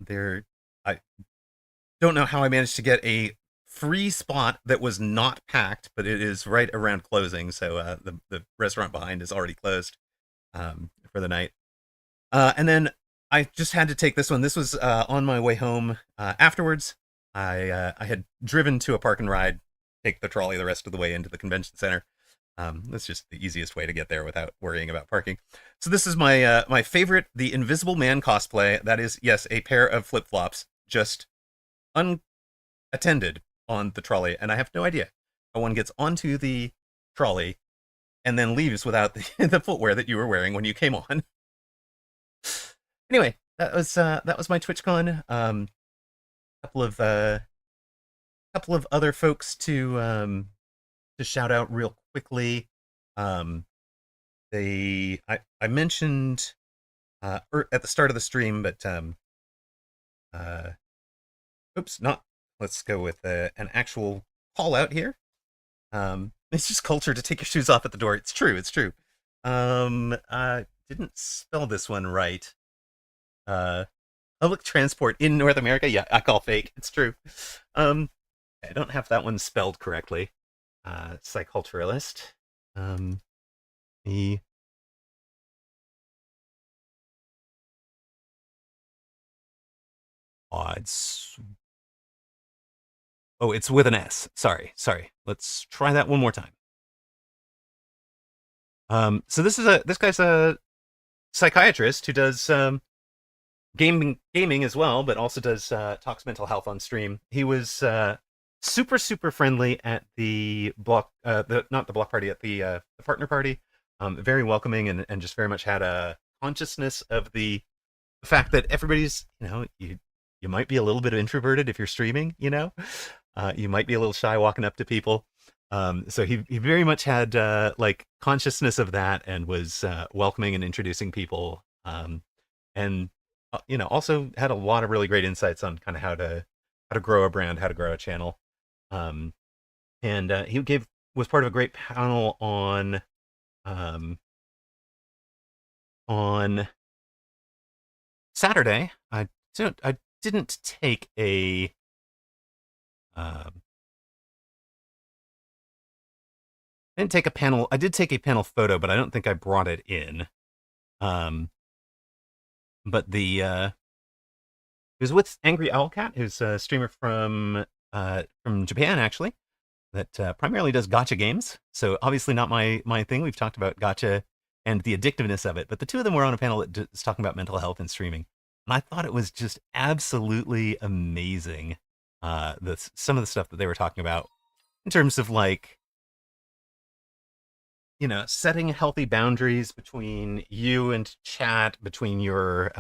don't know how I managed to get a free spot that was not packed, but it is right around closing. So the restaurant behind is already closed for the night. And then I just had to take this one. This was on my way home afterwards. I had driven to a park and ride, take the trolley the rest of the way into the convention center. That's just the easiest way to get there without worrying about parking. So this is my my favorite, the Invisible Man cosplay. That is, yes, a pair of flip-flops, just unattended on the trolley. And I have no idea how one gets onto the trolley and then leaves without the footwear that you were wearing when you came on. Anyway, that was my TwitchCon. Couple of other folks to shout out real quickly. I mentioned at the start of the stream, but oops, not. Let's go with an actual call out here. It's just culture to take your shoes off at the door. It's true. It's true. I didn't spell this one right. Public transport in North America. Yeah, I call fake. It's true. I don't have that one spelled correctly. Psyculturalist. The odds. Oh, it's with an S. Sorry. Let's try that one more time. So this guy's a psychiatrist who does gaming as well, but also does talks mental health on stream. He was super friendly at the block, not the block party, at the partner party. Very welcoming, and just very much had a consciousness of the fact that everybody's, you might be a little bit introverted if you're streaming, you might be a little shy walking up to people. So he very much had like consciousness of that, and was welcoming and introducing people, and also had a lot of really great insights on kind of how to grow a brand, how to grow a channel. And he was part of a great panel on Saturday. I didn't take a panel. I did take a panel photo, but I don't think I brought it in. But it was with Angry Owlcat, who's a streamer from Japan, actually, that primarily does gacha games. So obviously not my thing. We've talked about gacha and the addictiveness of it, but the two of them were on a panel that was talking about mental health and streaming, and I thought it was just absolutely amazing. Some of the stuff that they were talking about in terms of, like, setting healthy boundaries between you and chat, between your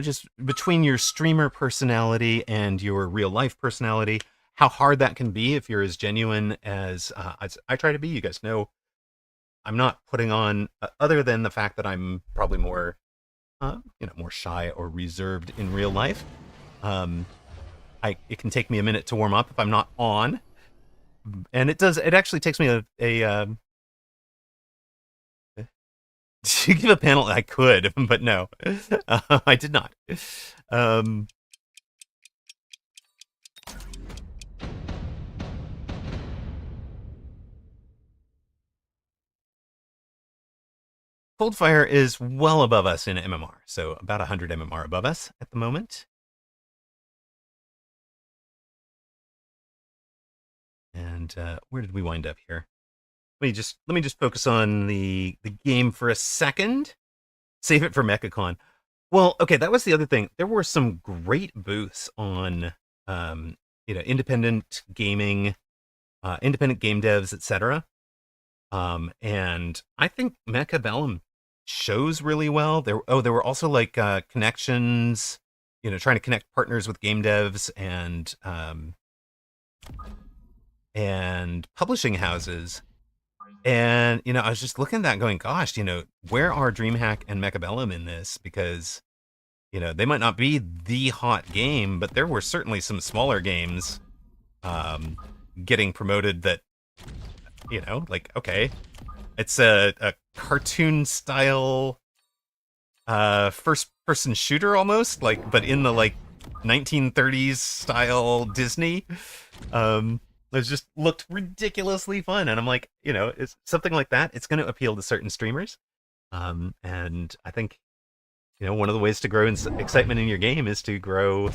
just between your streamer personality and your real life personality, how hard that can be if you're as genuine as I try to be. You guys know I'm not putting on, other than the fact that I'm probably more more shy or reserved in real life. It can take me a minute to warm up if I'm not on, and it actually takes me To give a panel, I could, but no, I did not. Coldfire is well above us in MMR, so about 100 MMR above us at the moment. And where did we wind up here? Let me just focus on the game for a second. Save it for MechaCon. Well, okay, that was the other thing. There were some great booths on, independent gaming, independent game devs, etc. And I think Mechabellum shows really well. There were also like connections, trying to connect partners with game devs and publishing houses. And I was just looking at that, going, "Gosh, where are DreamHack and Mechabellum in this?" Because they might not be the hot game, but there were certainly some smaller games getting promoted that, like, okay, it's a cartoon style first person shooter almost, like, but in the like 1930s style Disney. It just looked ridiculously fun, and I'm like, it's something like that. It's going to appeal to certain streamers, and I think one of the ways to grow excitement in your game is to grow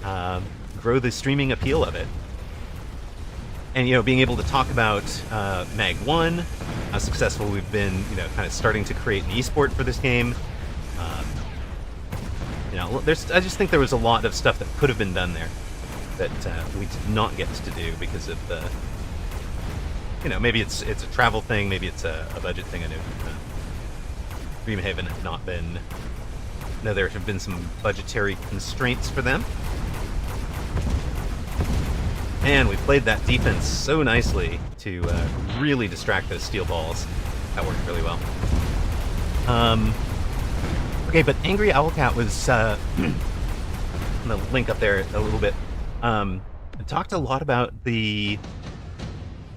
the streaming appeal of it. And being able to talk about Mag 1, how successful we've been, kind of starting to create an esport for this game. I just think there was a lot of stuff that could have been done there that we did not get to do because of the, maybe it's a travel thing, maybe it's a budget thing. I know Dreamhaven have not been. No, there have been some budgetary constraints for them. And we played that defense so nicely to really distract those steel balls. That worked really well. Okay, but Angry Owlcat was I'm gonna link up there a little bit. Talked a lot about the,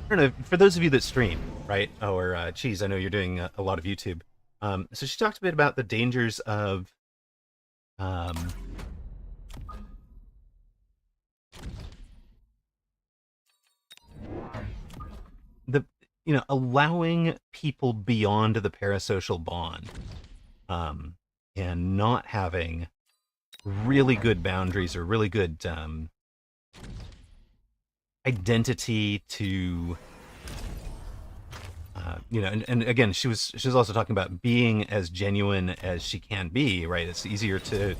I don't know, for those of you that stream, right? Or Cheese, I know you're doing a lot of YouTube. So she talked a bit about the dangers of allowing people beyond the parasocial bond, and not having really good boundaries or really good identity to, and again, she was also talking about being as genuine as she can be, right? It's easier to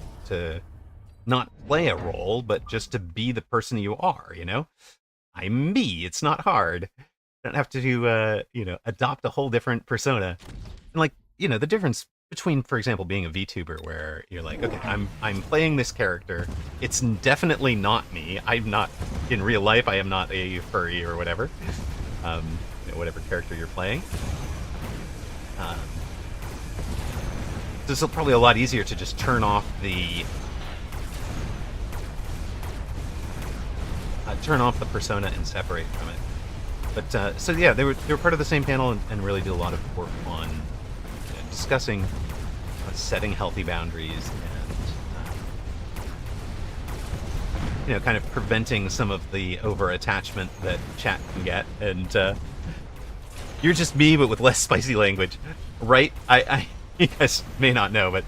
not play a role, but just to be the person you are, I'm me. It's not hard. I don't have to, adopt a whole different persona. And like, the difference between, for example, being a VTuber where you're like, okay, I'm playing this character. It's definitely not me. I'm not, in real life, I am not a furry or whatever. Whatever character you're playing. This is probably a lot easier to just turn off the persona and separate from it. But so yeah, they were part of the same panel and really did a lot of work on discussing setting healthy boundaries and kind of preventing some of the over attachment that chat can get. And you're just me, but with less spicy language, right? I you guys may not know, but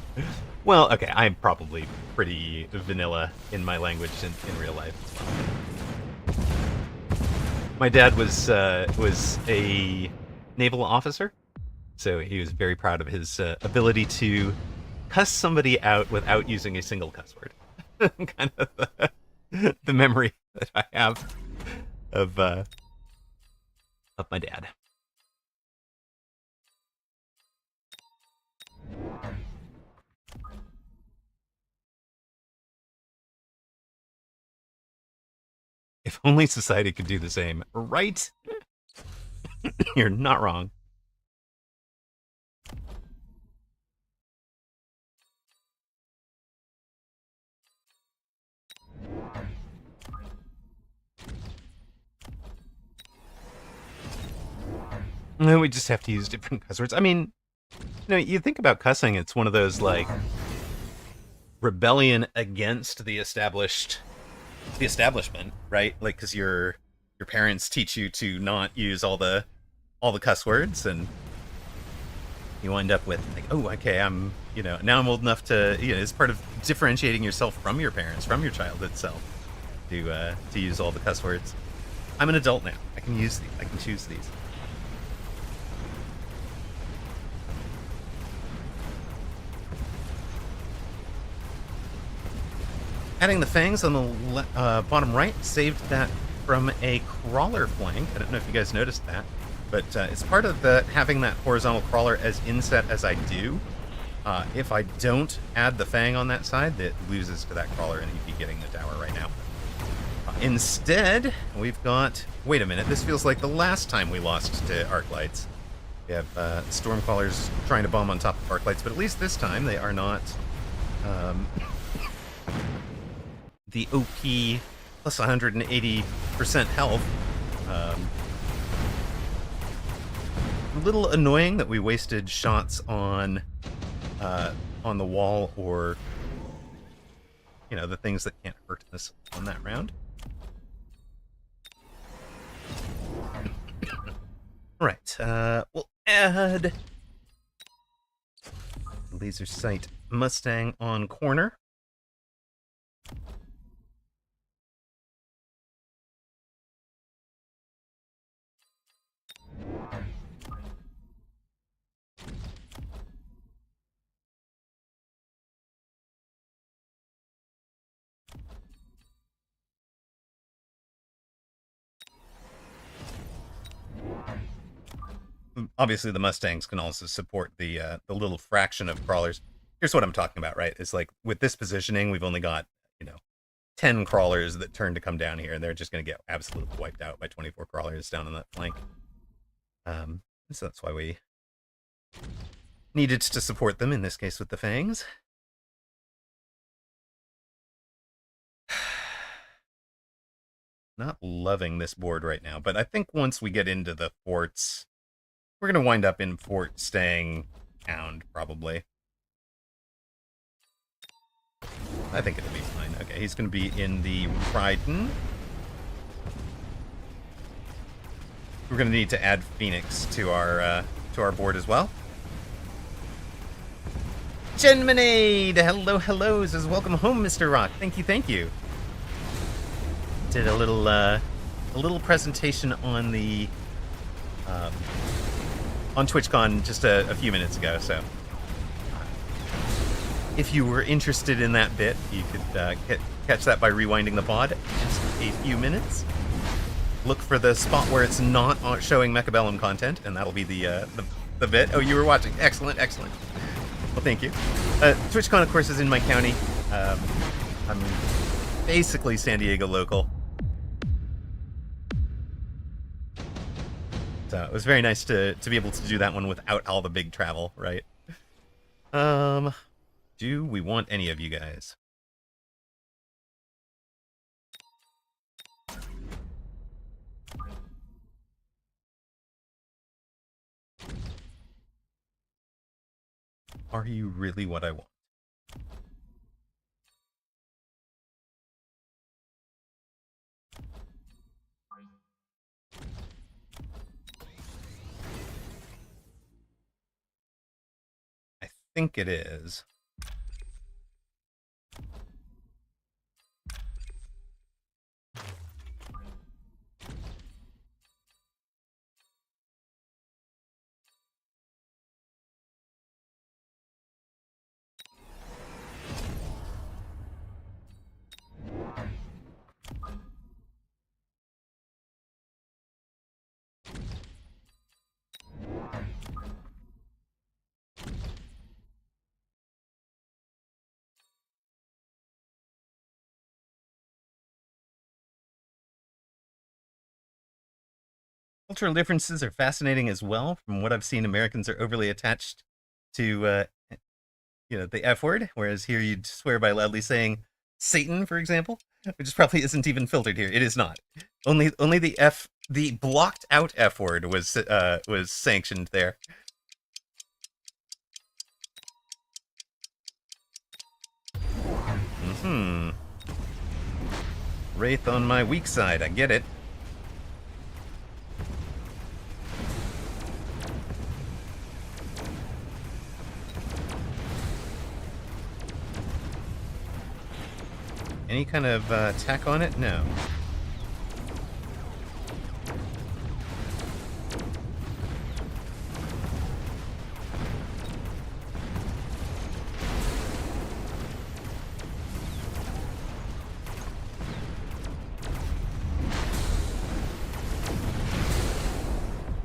well, okay, I'm probably pretty vanilla in my language in real life. My dad was a naval officer, so he was very proud of his ability to cuss somebody out without using a single cuss word. Kind of the memory that I have of my dad. If only society could do the same, right? You're not wrong. No, we just have to use different cuss words. I mean, You think about cussing, it's one of those, like, rebellion against the establishment, right? Like, because your parents teach you to not use all the cuss words, and you wind up with, like, oh, okay, now I'm old enough to, it's part of differentiating yourself from your parents, from your child itself, to use all the cuss words. I'm an adult now. I can use these. I can choose these. Adding the fangs on the bottom right saved that from a crawler flank. I don't know if you guys noticed that, but it's part of having that horizontal crawler as inset as I do. If I don't add the fang on that side, it loses to that crawler, and you'd be getting the tower right now. Instead, we've got... Wait a minute, this feels like the last time we lost to arc lights. We have stormcrawlers trying to bomb on top of arc lights, but at least this time they are not the OP plus 180% health. A little annoying that we wasted shots on the wall, or the things that can't hurt us on that round. Right, we'll add laser sight Mustang on corner. Obviously, the Mustangs can also support the little fraction of crawlers. Here's what I'm talking about, right? It's like, with this positioning, we've only got, 10 crawlers that turn to come down here, and they're just going to get absolutely wiped out by 24 crawlers down on that flank. So that's why we needed to support them, in this case with the fangs. Not loving this board right now, but I think once we get into the forts, we're going to wind up in fort staying hound, probably. I think it'll be fine. Okay, he's going to be in the Ryden. We're going to need to add Phoenix to our board as well. Genmanade! Hello, hello, says welcome home, Mr. Rock. Thank you, thank you. Did a little presentation on the on TwitchCon just a few minutes ago, so if you were interested in that bit, you could catch that by rewinding the pod just a few minutes. Look for the spot where it's not showing Mechabellum content, and that'll be the bit. Oh, you were watching. Excellent, excellent. Well, thank you. TwitchCon, of course, is in my county. I'm basically San Diego local. So it was very nice to be able to do that one without all the big travel, right? Do we want any of you guys? Are you really what I want? I think it is. Cultural differences are fascinating as well. From what I've seen, Americans are overly attached to, the F word, whereas here you'd swear by loudly saying Satan, for example, which probably isn't even filtered here. It is not. Only the blocked out F word was sanctioned there. Wraith on my weak side, I get it. Any kind of attack on it? No.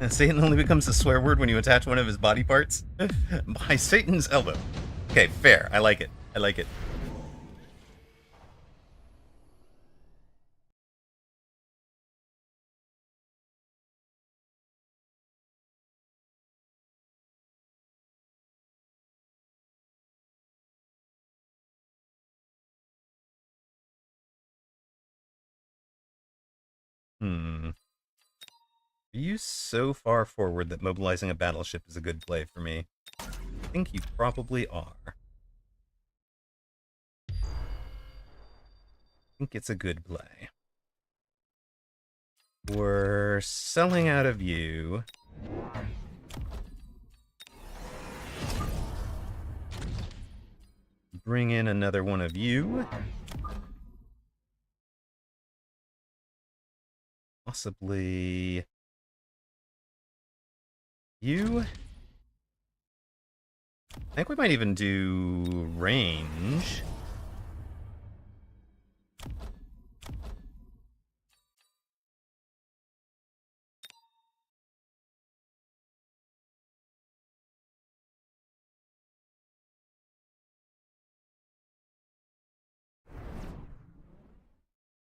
Satan only becomes a swear word when you attach one of his body parts. By Satan's elbow. Okay, fair. I like it. I like it. Are you so far forward that mobilizing a battleship is a good play for me? I think you probably are. I think it's a good play. We're selling out of you. Bring in another one of you. Possibly you. I think we might even do range.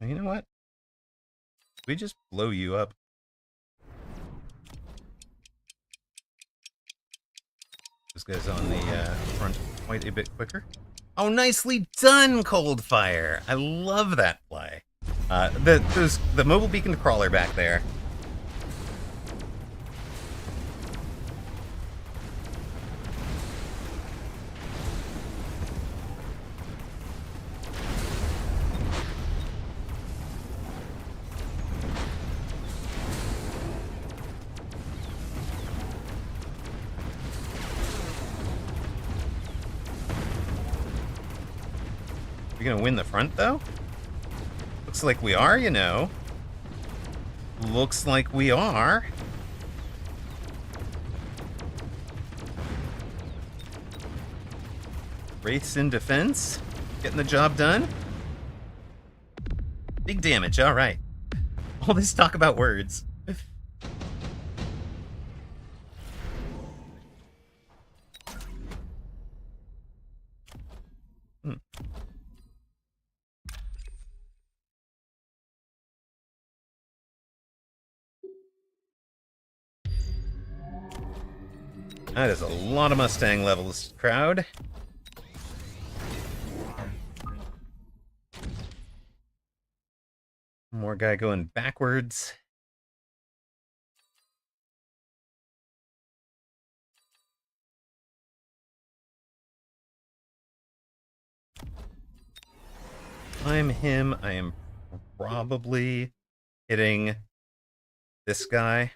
You know what? We just blow you up. This guy's on the front quite a bit quicker. Oh, nicely done, Coldfire! I love that play. The mobile beacon crawler back there. We gonna win the front, though? Looks like we are, you know. Looks like we are. Wraiths in defense. Getting the job done. Big damage, alright. All this talk about words. That is a lot of Mustang levels, crowd. More guy going backwards. I'm him. I am probably hitting this guy.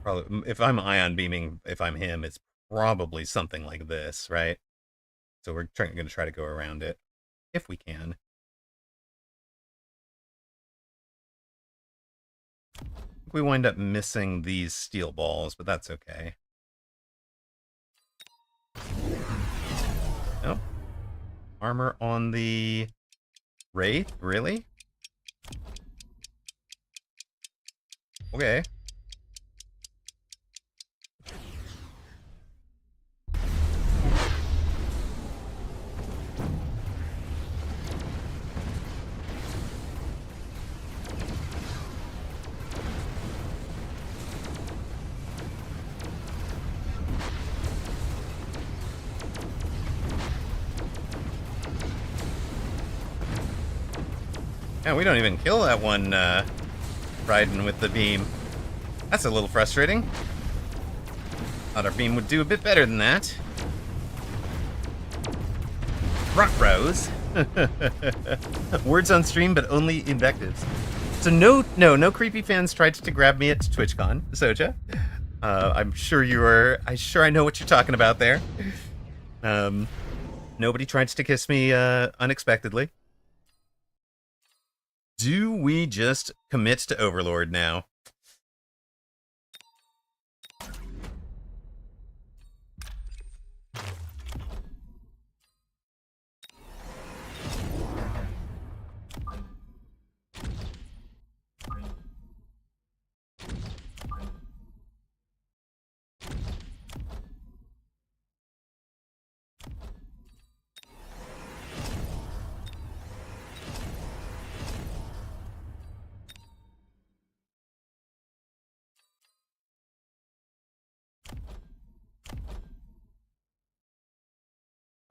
Probably, if I'm ion beaming, if I'm him, it's probably something like this, right? So we're going to try to go around it, if we can. We wind up missing these steel balls, but that's okay. Nope. Armor on the Wraith? Really? Okay. Yeah, we don't even kill that one riding with the beam. That's a little frustrating. Thought our beam would do a bit better than that. Rock bros. Words on stream, but only invectives. So no creepy fans tried to grab me at TwitchCon, Soja. I'm sure I know what you're talking about there. Nobody tried to kiss me unexpectedly. Do we just commit to Overlord now?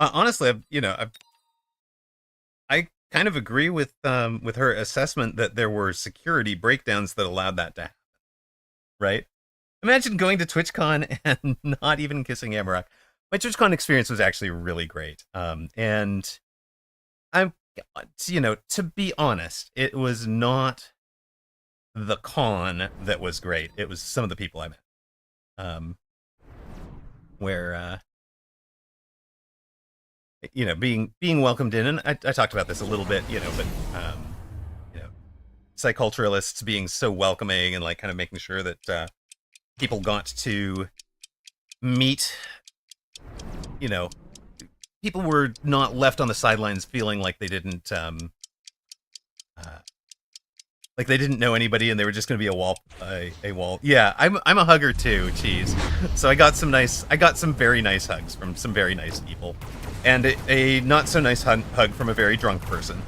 Honestly, I kind of agree with her assessment that there were security breakdowns that allowed that to happen. Right? Imagine going to TwitchCon and not even kissing Amarok. My TwitchCon experience was actually really great. And I'm, to be honest, it was not the con that was great. It was some of the people I met. Where being welcomed in, and I talked about this a little bit, but psyculturalists being so welcoming and like kind of making sure that people got to meet, people were not left on the sidelines feeling like they didn't know anybody and they were just going to be a wall. Yeah, I'm a hugger too, cheese. So I got some very nice hugs from some very nice people, and a not so nice hug from a very drunk person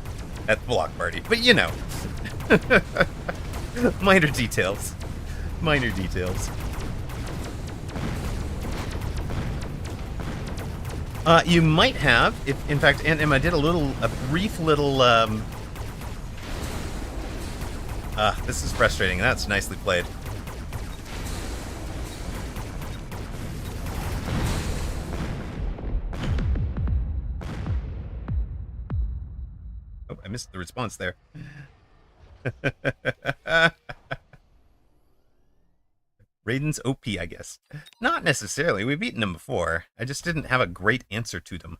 at the block party. But minor details. You might have, if in fact, and I did a brief little. This is frustrating. That's nicely played. Oh, I missed the response there. Raiden's OP, I guess. Not necessarily. We've beaten them before. I just didn't have a great answer to them.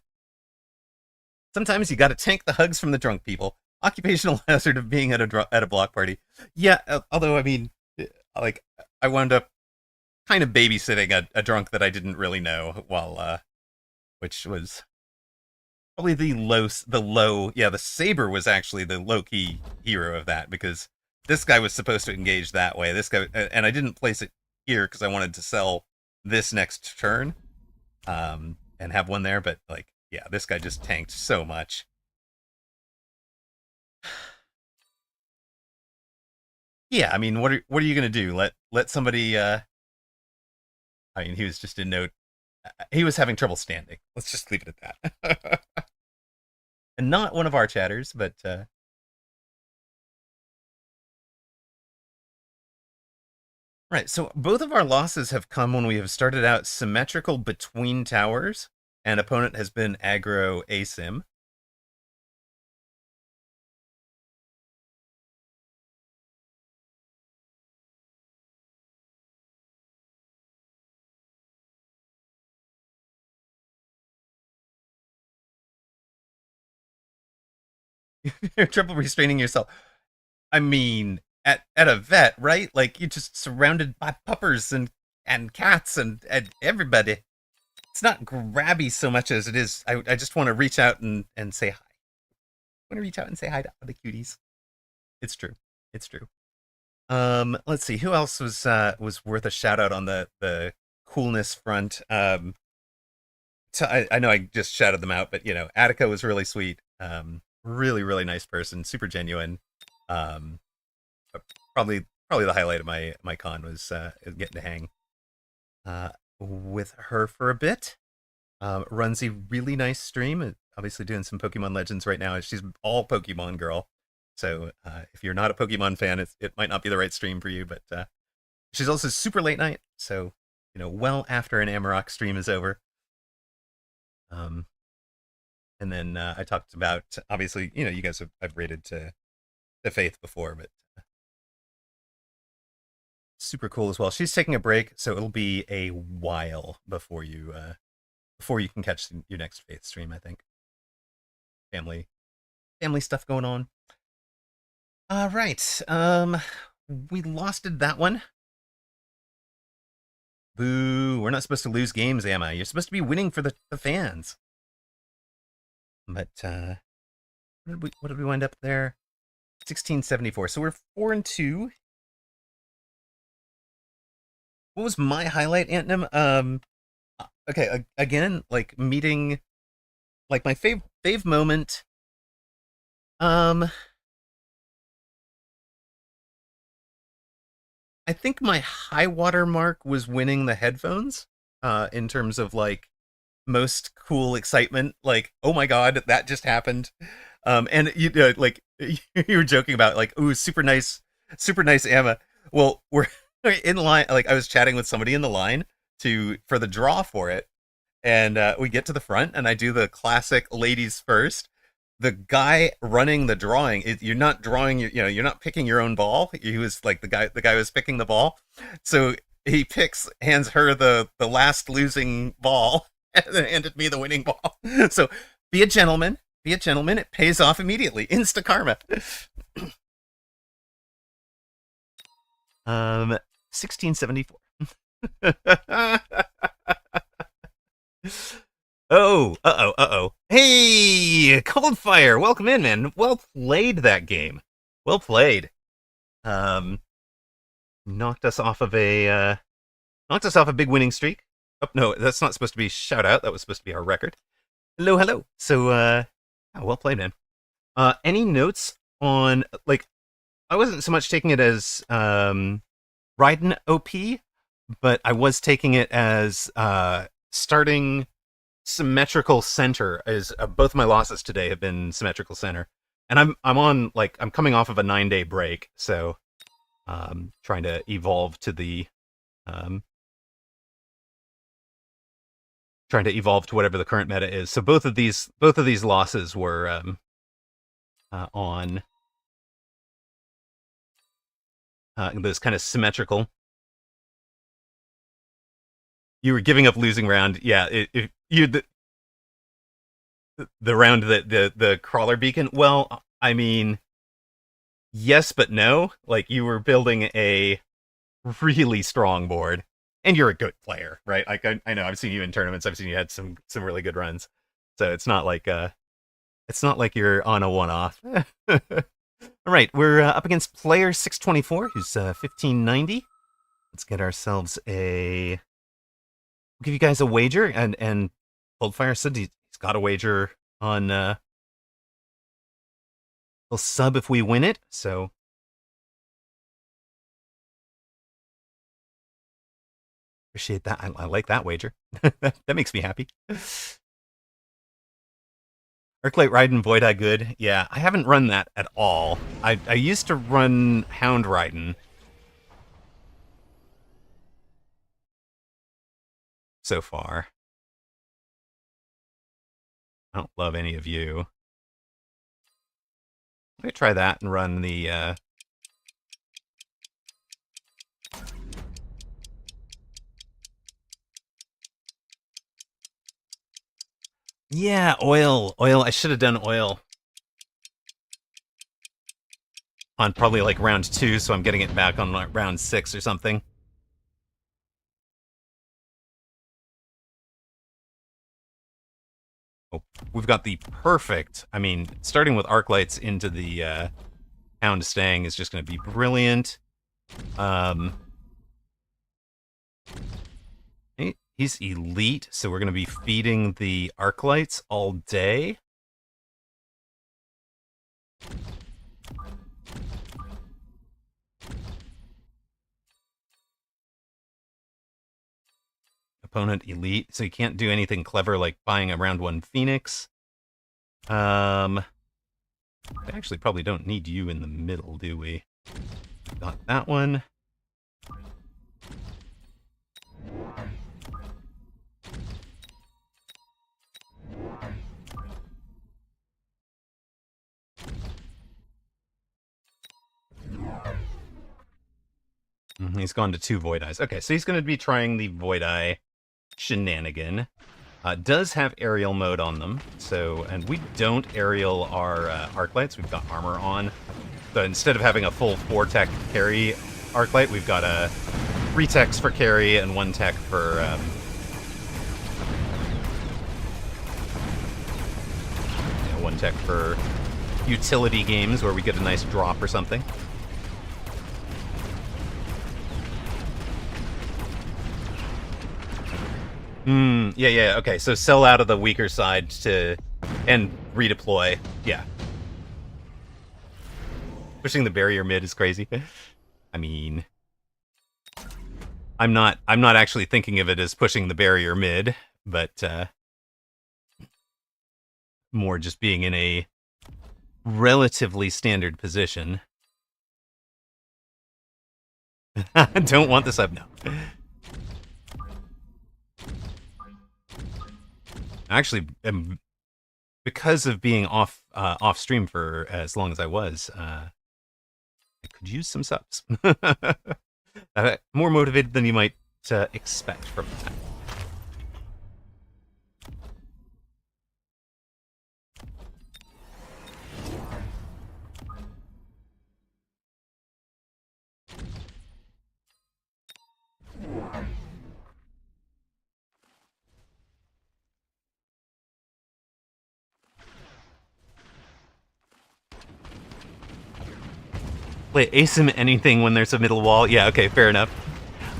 Sometimes you gotta tank the hugs from the drunk people. Occupational hazard of being at a block party. Yeah, although, I mean, like, I wound up kind of babysitting a drunk that I didn't really know while, which was probably the Saber was actually the low-key hero of that, because this guy was supposed to engage that way. This guy, and I didn't place it here because I wanted to sell this next turn, and have one there, but like, yeah, this guy just tanked so much. Yeah, I mean, what are you gonna do? Let somebody? I mean, he was just in no. He was having trouble standing. Let's just leave it at that. And not one of our chatters, but right. So both of our losses have come when we have started out symmetrical between towers, and opponent has been aggro asym. You're trouble restraining yourself. I mean, at a vet, right? Like, you're just surrounded by puppers and cats and everybody. It's not grabby so much as it is. I just want to reach out and say hi. I want to reach out and say hi to all the cuties. It's true. It's true. Let's see, who else was worth a shout out on the coolness front. So I know I just shouted them out, but Attica was really sweet. Really nice person, super genuine. Probably the highlight of my con was getting to hang with her for a bit. Runs a really nice stream. Obviously doing some Pokemon Legends right now. She's all Pokemon girl. So if you're not a Pokemon fan, it might not be the right stream for you. But she's also super late night, so well after an Amarok stream is over. And then I talked about, obviously, you guys I've rated to Faith before, but super cool as well. She's taking a break, so it'll be a while before you can catch your next Faith stream. I think family stuff going on. All right, we losted that one. Boo! We're not supposed to lose games, am I? You're supposed to be winning for the fans. But what did we wind up there? 1674. So we're 4-2. What was my highlight, Antnim? Okay, again, like meeting, like my fave moment. I think my high water mark was winning the headphones. In terms of like most cool excitement, like, oh my god, that just happened. And like you were joking about like, ooh, super nice Emma. Well, we're in line. Like I was chatting with somebody in the line for the draw for it, and we get to the front, and I do the classic ladies first. The guy running the drawing, you're not drawing, you're not picking your own ball. He was like the guy was picking the ball, so he hands her the last losing ball, and then handed me the winning ball. So be a gentleman. It pays off immediately. Insta karma. 1674. Oh. Hey, Coldfire, welcome in, man. Well played that game. Well played. Knocked us off a big winning streak. Oh no, that's not supposed to be shout out. That was supposed to be our record. Hello. So well played, man. Any notes on, like, I wasn't so much taking it as Raiden OP, but I was taking it as starting symmetrical center. As both my losses today have been symmetrical center, and I'm coming off of a 9-day break, so trying to evolve to the whatever the current meta is. So both of these losses were on those kind of symmetrical. You were giving up losing round, yeah. If you the round that the crawler beacon. Well, I mean, yes, but no. Like, you were building a really strong board, and you're a good player, right? Like I know I've seen you in tournaments. I've seen you had some really good runs. So it's not like you're on a one-off. All right, we're up against player 624, who's 1590. Let's get ourselves a. We'll give you guys a wager, and Coldfire said he's got a wager on. He'll sub if we win it. So appreciate that. I like that wager. That makes me happy. Arclight Raiden Void Eye good. Yeah, I haven't run that at all. I used to run Hound Raiden. So far. I don't love any of you. Let me try that and run the yeah, oil. I should have done oil on probably like round 2, so I'm getting it back on like round 6 or something. Oh, we've got the perfect. I mean, starting with arc lights into the Hound Stang is just going to be brilliant. He's elite, so we're going to be feeding the arc lights all day. Opponent elite, so you can't do anything clever like buying a round 1 Phoenix. We actually probably don't need you in the middle, do we? Got that one. He's gone to 2 Void Eyes. Okay, so he's going to be trying the Void Eye shenanigan. Does have aerial mode on them, so, and we don't aerial our arc lights. We've got armor on. So instead of having a full 4-tech carry arc light, we've got 3 techs for carry and 1 tech for 1 tech for utility games where we get a nice drop or something. Yeah, okay, so sell out of the weaker side and redeploy, yeah. Pushing the barrier mid is crazy. I mean, I'm not actually thinking of it as pushing the barrier mid, but more just being in a relatively standard position. Don't want the sub, no. Actually, because of being off stream for as long as I was, I could use some subs. More motivated than you might expect from that. Wait, asim anything when there's a middle wall? Yeah, okay, fair enough.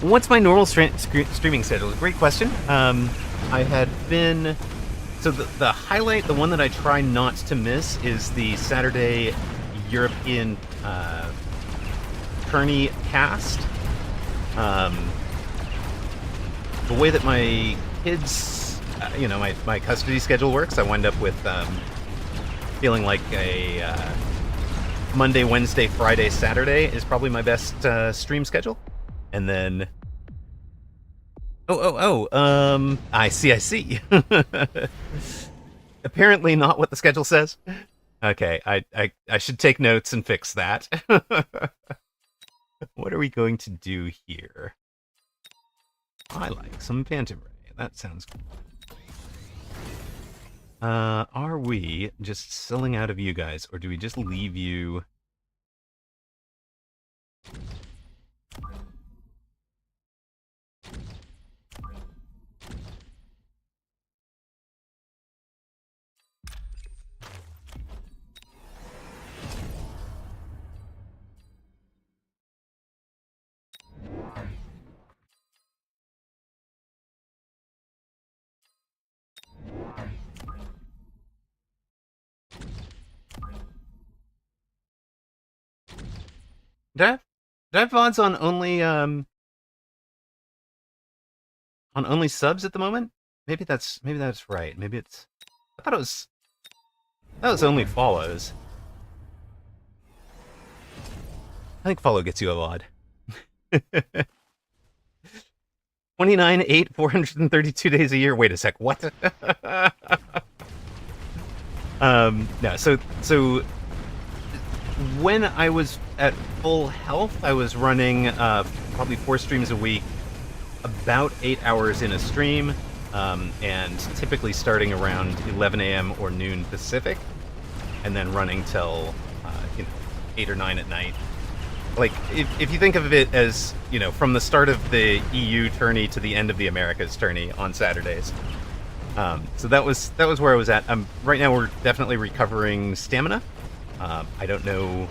What's my normal streaming schedule? Great question. I had been... So the highlight, the one that I try not to miss, is the Saturday European tourney cast. The way that my kids, my custody schedule works, I wind up with feeling like a... Monday, Wednesday, Friday, Saturday is probably my best stream schedule. And then... I see. Apparently not what the schedule says. Okay, I should take notes and fix that. What are we going to do here? I like some Phantom Ray. That sounds cool. Are we just selling out of you guys, or do we just leave you? Do I have VODs on only subs at the moment? Maybe that's right. Maybe it's... I thought it was only follows. I think follow gets you a VOD. 29/8, 432 days a year. Wait a sec, what? No, so when I was at full health, I was running probably 4 streams a week, about 8 hours in a stream, and typically starting around 11 a.m. or noon Pacific, and then running till 8 or 9 at night. Like, if you think of it as, from the start of the EU tourney to the end of the Americas tourney on Saturdays. So that was where I was at. Right now we're definitely recovering stamina. I don't know,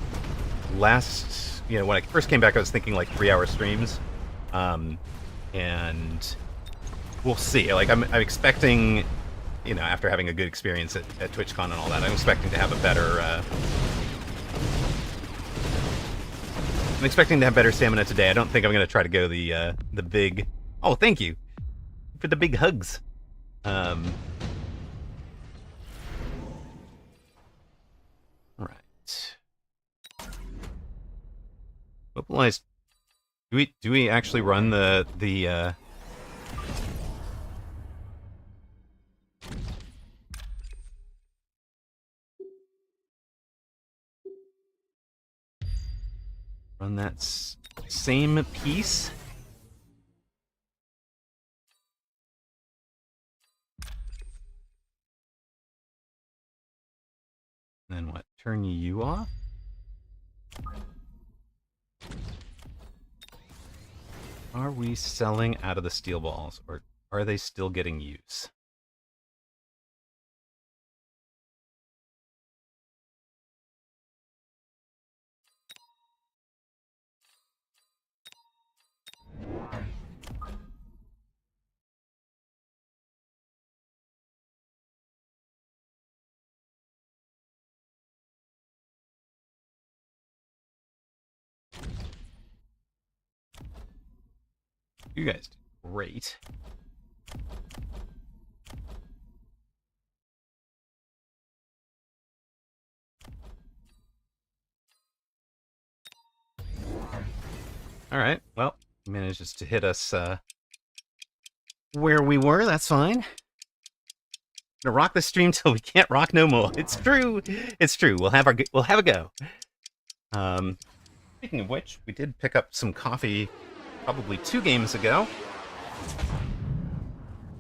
when I first came back I was thinking like 3-hour streams. And we'll see. Like, I'm expecting, after having a good experience at TwitchCon and all that, I'm expecting to have a better... I'm expecting to have better stamina today. I don't think I'm going to try to go the big... Oh, thank you for the big hugs. All right. Mobilize. Do we actually run the run that same piece? And then what? Turn you off? Are we selling out of the steel balls, or are they still getting use? You guys did great. All right. Well, manages to hit us where we were. That's fine. Gonna rock the stream till we can't rock no more. It's true. It's true. We'll have a go. Speaking of which, we did pick up some coffee probably 2 games ago.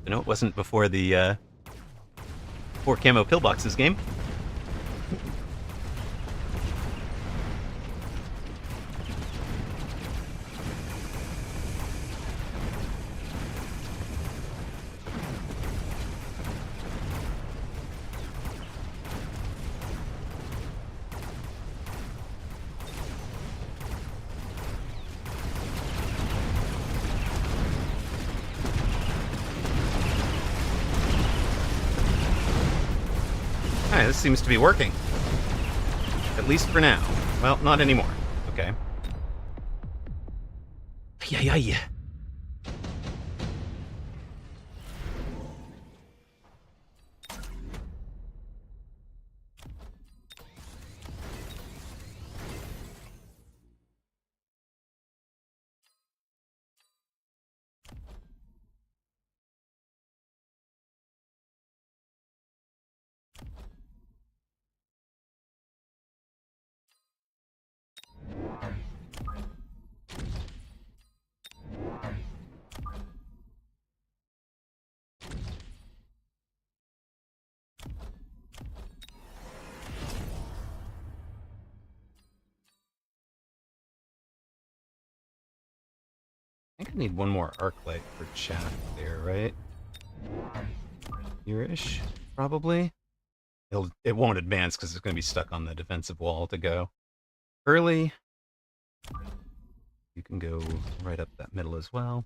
I know it wasn't before the 4 camo pillboxes game. Alright, this seems to be working. At least for now. Well, not anymore. Okay. Yeah. I think I need one more arc light for chat there, right? Here-ish, probably. It won't advance because it's going to be stuck on the defensive wall to go. Early. You can go right up that middle as well.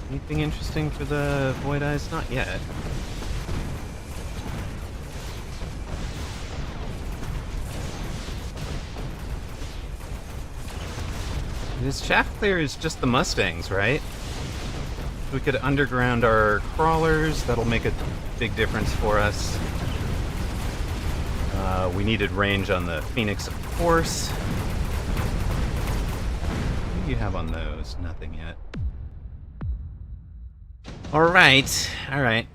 Anything interesting for the Void Eyes? Not yet. This shaft clear is just the Mustangs, right? We could underground our crawlers. That'll make a big difference for us. We needed range on the Phoenix, of course. What do you have on those? Nothing yet. All right.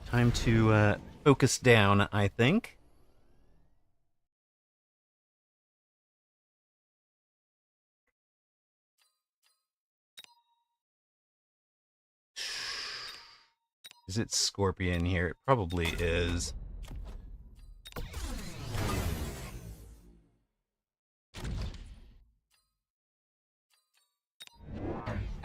Time to focus down, I think. Is it Scorpion here? It probably is.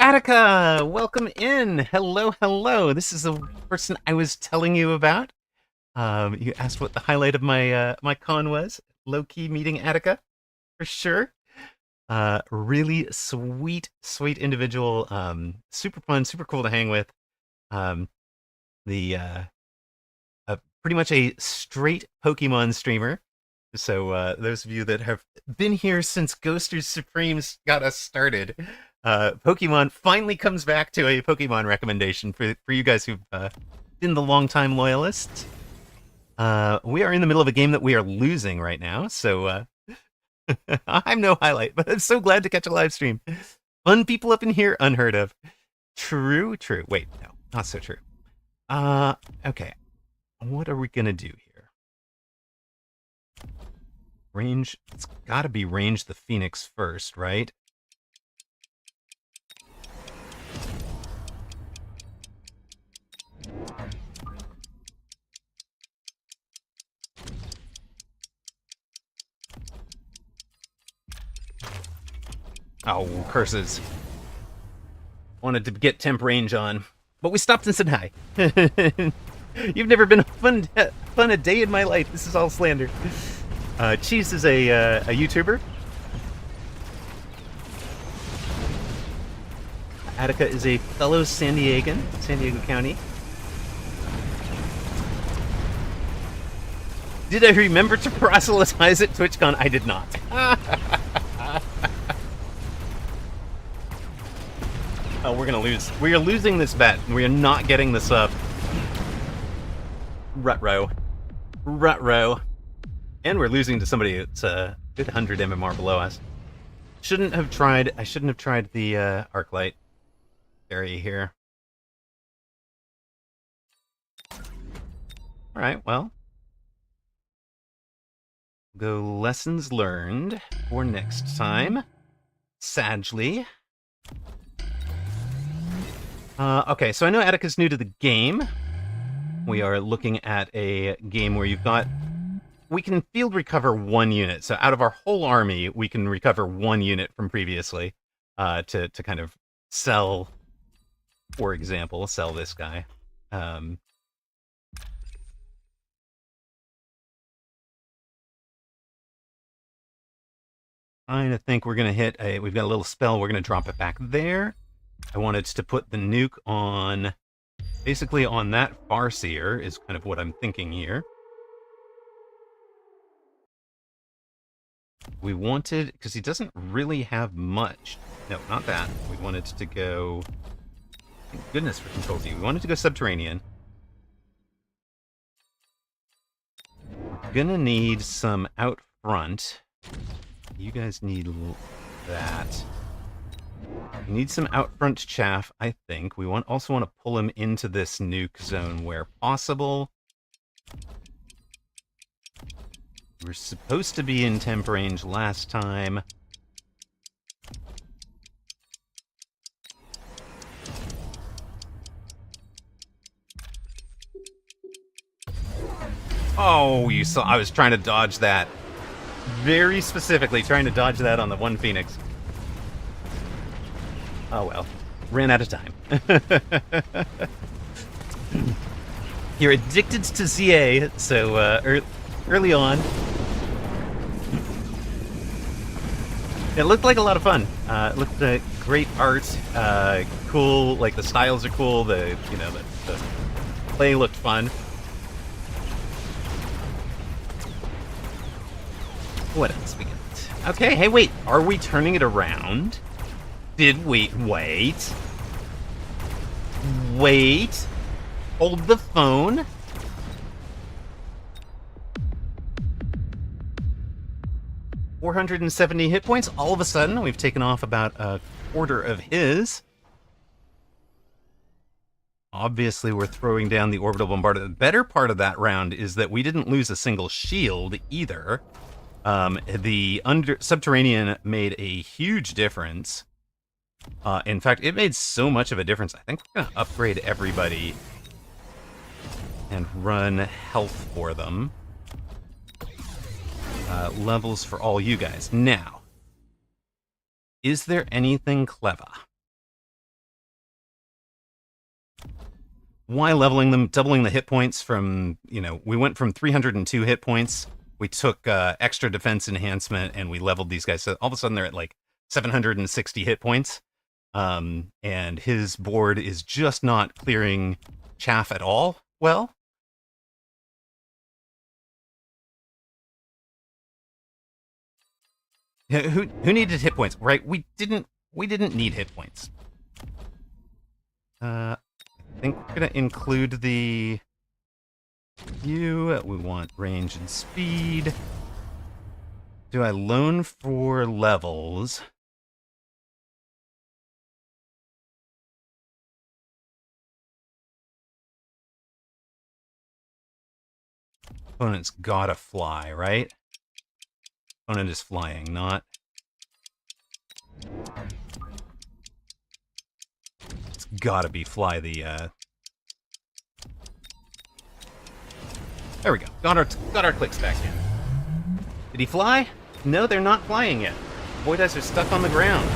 Attica, welcome in. Hello. This is the person I was telling you about. You asked what the highlight of my my con was. Low-key meeting Attica, for sure. Really sweet individual. Super fun, super cool to hang with. The pretty much a straight Pokemon streamer. So those of you that have been here since Ghosters Supremes got us started, Pokemon finally comes back to a Pokemon recommendation for you guys who've been the longtime loyalists. We are in the middle of a game that we are losing right now, so I'm no highlight, but I'm so glad to catch a live stream. Fun people up in here, unheard of. True. Wait, no, not so true. Okay. What are we gonna do here? Range, it's gotta be range the Phoenix first, right? Oh, curses. Wanted to get temp range on, but we stopped and said hi. You've never been fun a day in my life. This is all slander. Cheese is a YouTuber. Attica is a fellow San Diego County. Did I remember to proselytize at TwitchCon? I did not. Oh, we're gonna lose. We are losing this bet. We are not getting this up. Rut-row. And we're losing to somebody that's a good 100 MMR below us. I shouldn't have tried the arc light area here. Alright, well. Go lessons learned for next time. Sagely. Okay, so I know Attica's new to the game. We are looking at a game where we can field recover 1 unit. So out of our whole army, we can recover 1 unit from previously to kind of sell, for example, sell this guy. I think we're going to hit we've got a little spell, we're going to drop it back there. I wanted to put the nuke on, basically on that Farseer is kind of what I'm thinking here. We wanted, because he doesn't really have much. No, not that. We wanted to go, thank goodness for Control Z. We wanted to go Subterranean. We're gonna need some out front. You guys need that. We need some out front chaff, I think. We also want to pull him into this nuke zone where possible. We were supposed to be in temp range last time. Oh, you saw, I was trying to dodge that. Very specifically trying to dodge that on the one Phoenix. Oh well, ran out of time. You're addicted to ZA, so early on. It looked like a lot of fun. It looked great art, cool. Like the styles are cool. The play looked fun. What else we got? Okay, hey, wait. Are we turning it around? Did we wait? Hold the phone. $470 hit points. All of a sudden, we've taken off about a quarter of his. Obviously, we're throwing down the orbital bombardier. The better part of that round is that we didn't lose a single shield either. The Subterranean made a huge difference. In fact, it made so much of a difference. I think we're going to upgrade everybody and run health for them. Levels for all you guys. Now, is there anything clever? Why leveling them, doubling the hit points from, we went from 302 hit points. We took extra defense enhancement and we leveled these guys. So all of a sudden they're at like 760 hit points. And his board is just not clearing chaff at all. Well, Who needed hit points? Right, we didn't need hit points. I think we're gonna include the you. We want range and speed. Do I loan for levels? Opponent's gotta fly, right? Opponent is flying, not... It's gotta be fly the, There we go. Got our clicks back in. Did he fly? No, they're not flying yet. Boy Dice are stuck on the ground.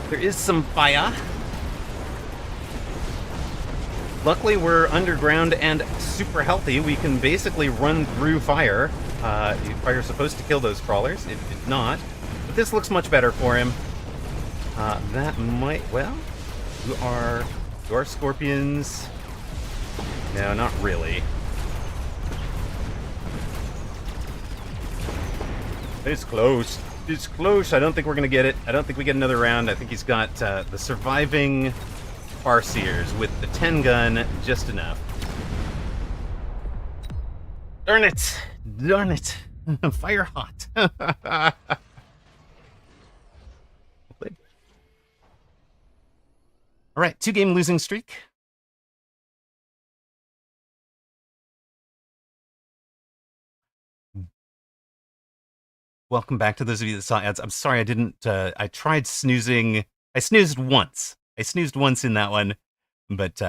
There is some fire. Luckily, we're underground and super healthy. We can basically run through fire. Fire's supposed to kill those crawlers. It did not. But this looks much better for him. That might... Well, you are scorpions. No, not really. It's close. It's close. I don't think we're going to get it. I don't think we get another round. I think he's got the surviving Farseers with the 10 gun just enough. Darn it. Darn it. Fire hot. All right, 2-game losing streak. Welcome back to those of you that saw ads. I'm sorry I didn't, I tried snoozing. I snoozed once. I snoozed once in that one, but,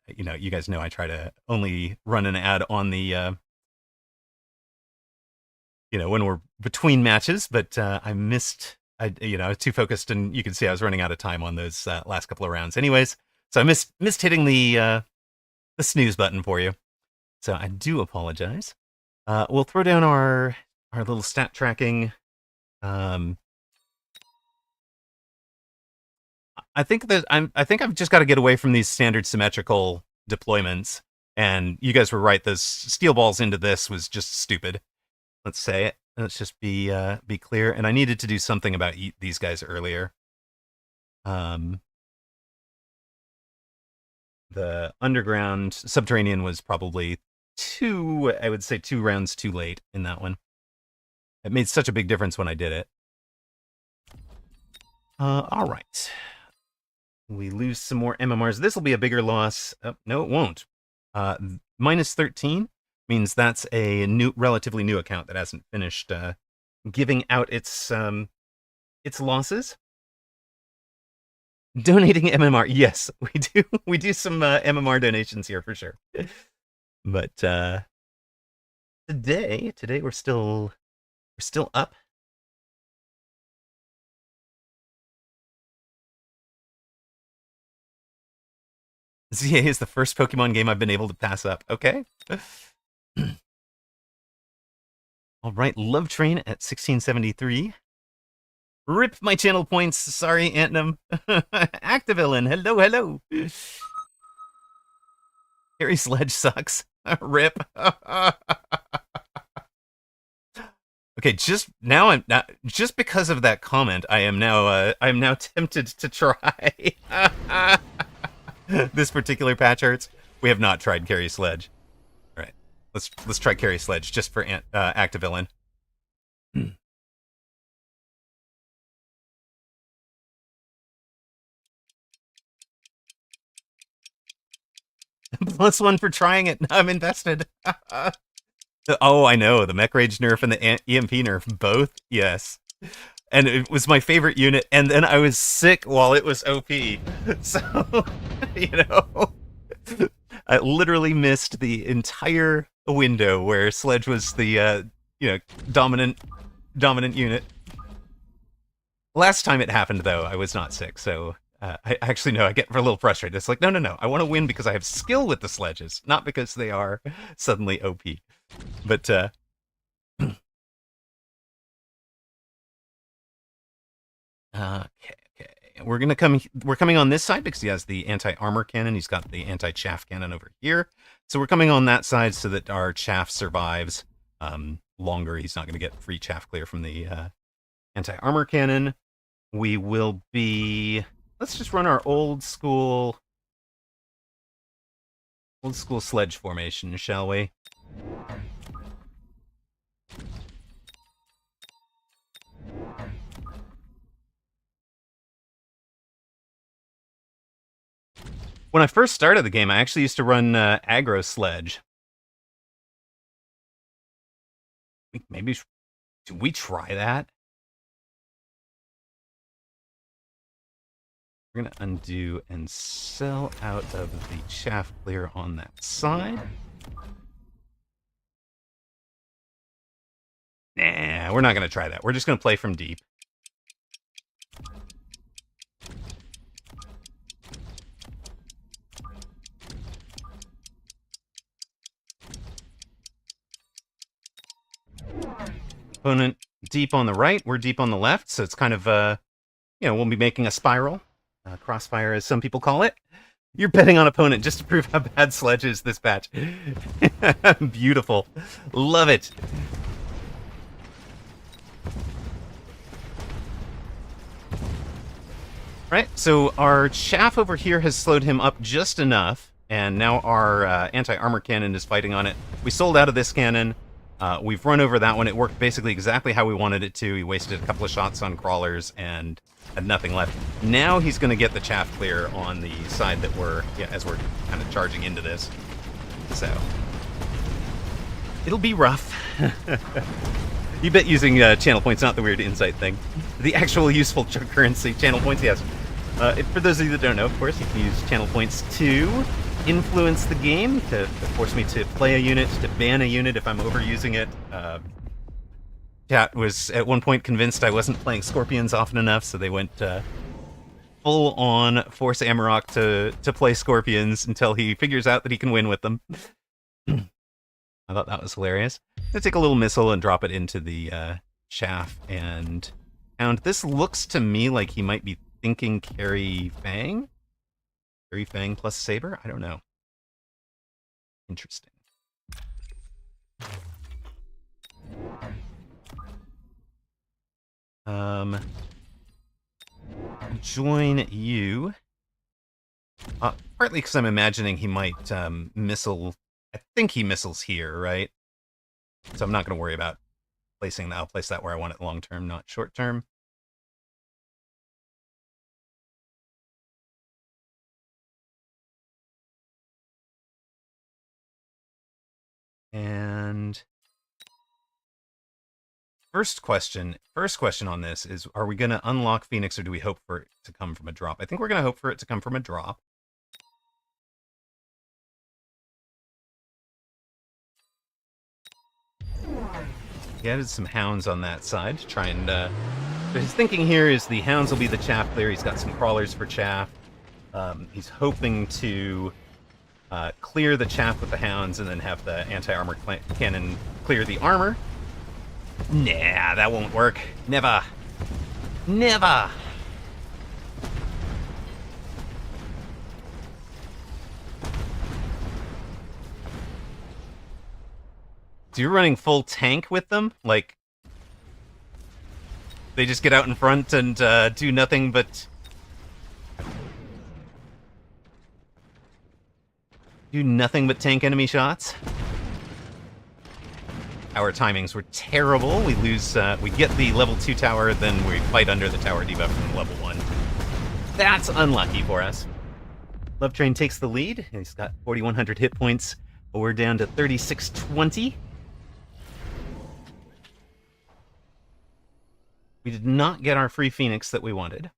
you know, you guys know I try to only run an ad on the, you know, when we're between matches, but I missed, I was too focused, and you can see I was running out of time on those last couple of rounds. Anyways, so I missed hitting the snooze button for you. So I do apologize. We'll throw down our little stat tracking. I think I've just got to get away from these standard symmetrical deployments. And you guys were right. Those steel balls into this was just stupid. Let's say it. Let's just be clear. And I needed to do something about these guys earlier. The underground subterranean was probably I would say 2 rounds too late in that one. It made such a big difference when I did it. All right. We lose some more MMRs. This will be a bigger loss. Oh, no, it won't. Minus 13 means that's a relatively new account that hasn't finished giving out its losses. Donating MMR. Yes, we do. We do some MMR donations here for sure. But today we're still up. ZA is the first Pokemon game I've been able to pass up. Okay. All right, Love Train at 1673. Rip my channel points. Sorry, Antnum. Activillain. Hello, hello. Harry Sledge sucks. Rip. Okay, just because of that comment, I am now tempted to try. This particular patch hurts. We have not tried Carry Sledge. All right, let's try Carry Sledge just for Activillain. +1 for trying it. I'm invested. Oh, I know. The Mech Rage nerf and the EMP nerf, both. Yes. And it was my favorite unit, and then I was sick while it was OP. So, you know, I literally missed the entire window where Sledge was the, dominant unit. Last time it happened, though, I was not sick, so I actually know I get a little frustrated. It's like, no, I want to win because I have skill with the Sledges, not because they are suddenly OP. But, okay. We're coming on this side because he has the anti-armor cannon. He's got the anti-chaff cannon over here. So we're coming on that side so that our chaff survives. longer. He's not going to get free chaff clear from the anti-armor cannon. We will be... Let's just run our old school sledge formation, shall we? When I first started the game, I actually used to run aggro sledge. Maybe should we try that? We're going to undo and sell out of the chaff clear on that side. Nah, we're not going to try that. We're just going to play from deep. Opponent deep on the right, we're deep on the left, so it's kind of, we'll be making a spiral. Crossfire, as some people call it. You're betting on opponent just to prove how bad Sledge is this patch. Beautiful. Love it. Right, so our chaff over here has slowed him up just enough, and now our anti-armor cannon is fighting on it. We sold out of this cannon. We've run over that one. It worked basically exactly how we wanted it to. He wasted a couple of shots on crawlers and had nothing left. Now he's going to get the chaff clear on the side that as we're kind of charging into this. So, it'll be rough. You bet using channel points, not the weird insight thing. The actual useful currency, channel points, yes. For those of you that don't know, of course, you can use channel points to influence the game, to force me to play a unit, to ban a unit if I'm overusing it. Chat was at one point convinced I wasn't playing Scorpions often enough, so they went full on force Amarok to play Scorpions until he figures out that he can win with them. I thought that was hilarious. I'm gonna take a little missile and drop it into the chaff and hound. This looks to me like he might be thinking Carry Fang. Carry Fang plus Saber? I don't know. Interesting. Join you. Partly because I'm imagining he might missile. I think he missiles here, right? So I'm not going to worry about placing that. I'll place that where I want it long term, not short term. And first question on this is, are we going to unlock Phoenix or do we hope for it to come from a drop? I think we're going to hope for it to come from a drop. He added some hounds on that side to try and... so his thinking here is the hounds will be the chaff clear. He's got some crawlers for chaff. He's hoping to clear the chaff with the hounds and then have the anti-armor cannon clear the armor. Nah, that won't work. Never. Never! So you're running full tank with them? Like, they just get out in front and do nothing but... do nothing but tank enemy shots? Our timings were terrible. We lose, we get the level 2 tower, then we fight under the tower debuff from level 1. That's unlucky for us. Love Train takes the lead. He's got 4,100 hit points. We're down to 3,620. We did not get our free Phoenix that we wanted.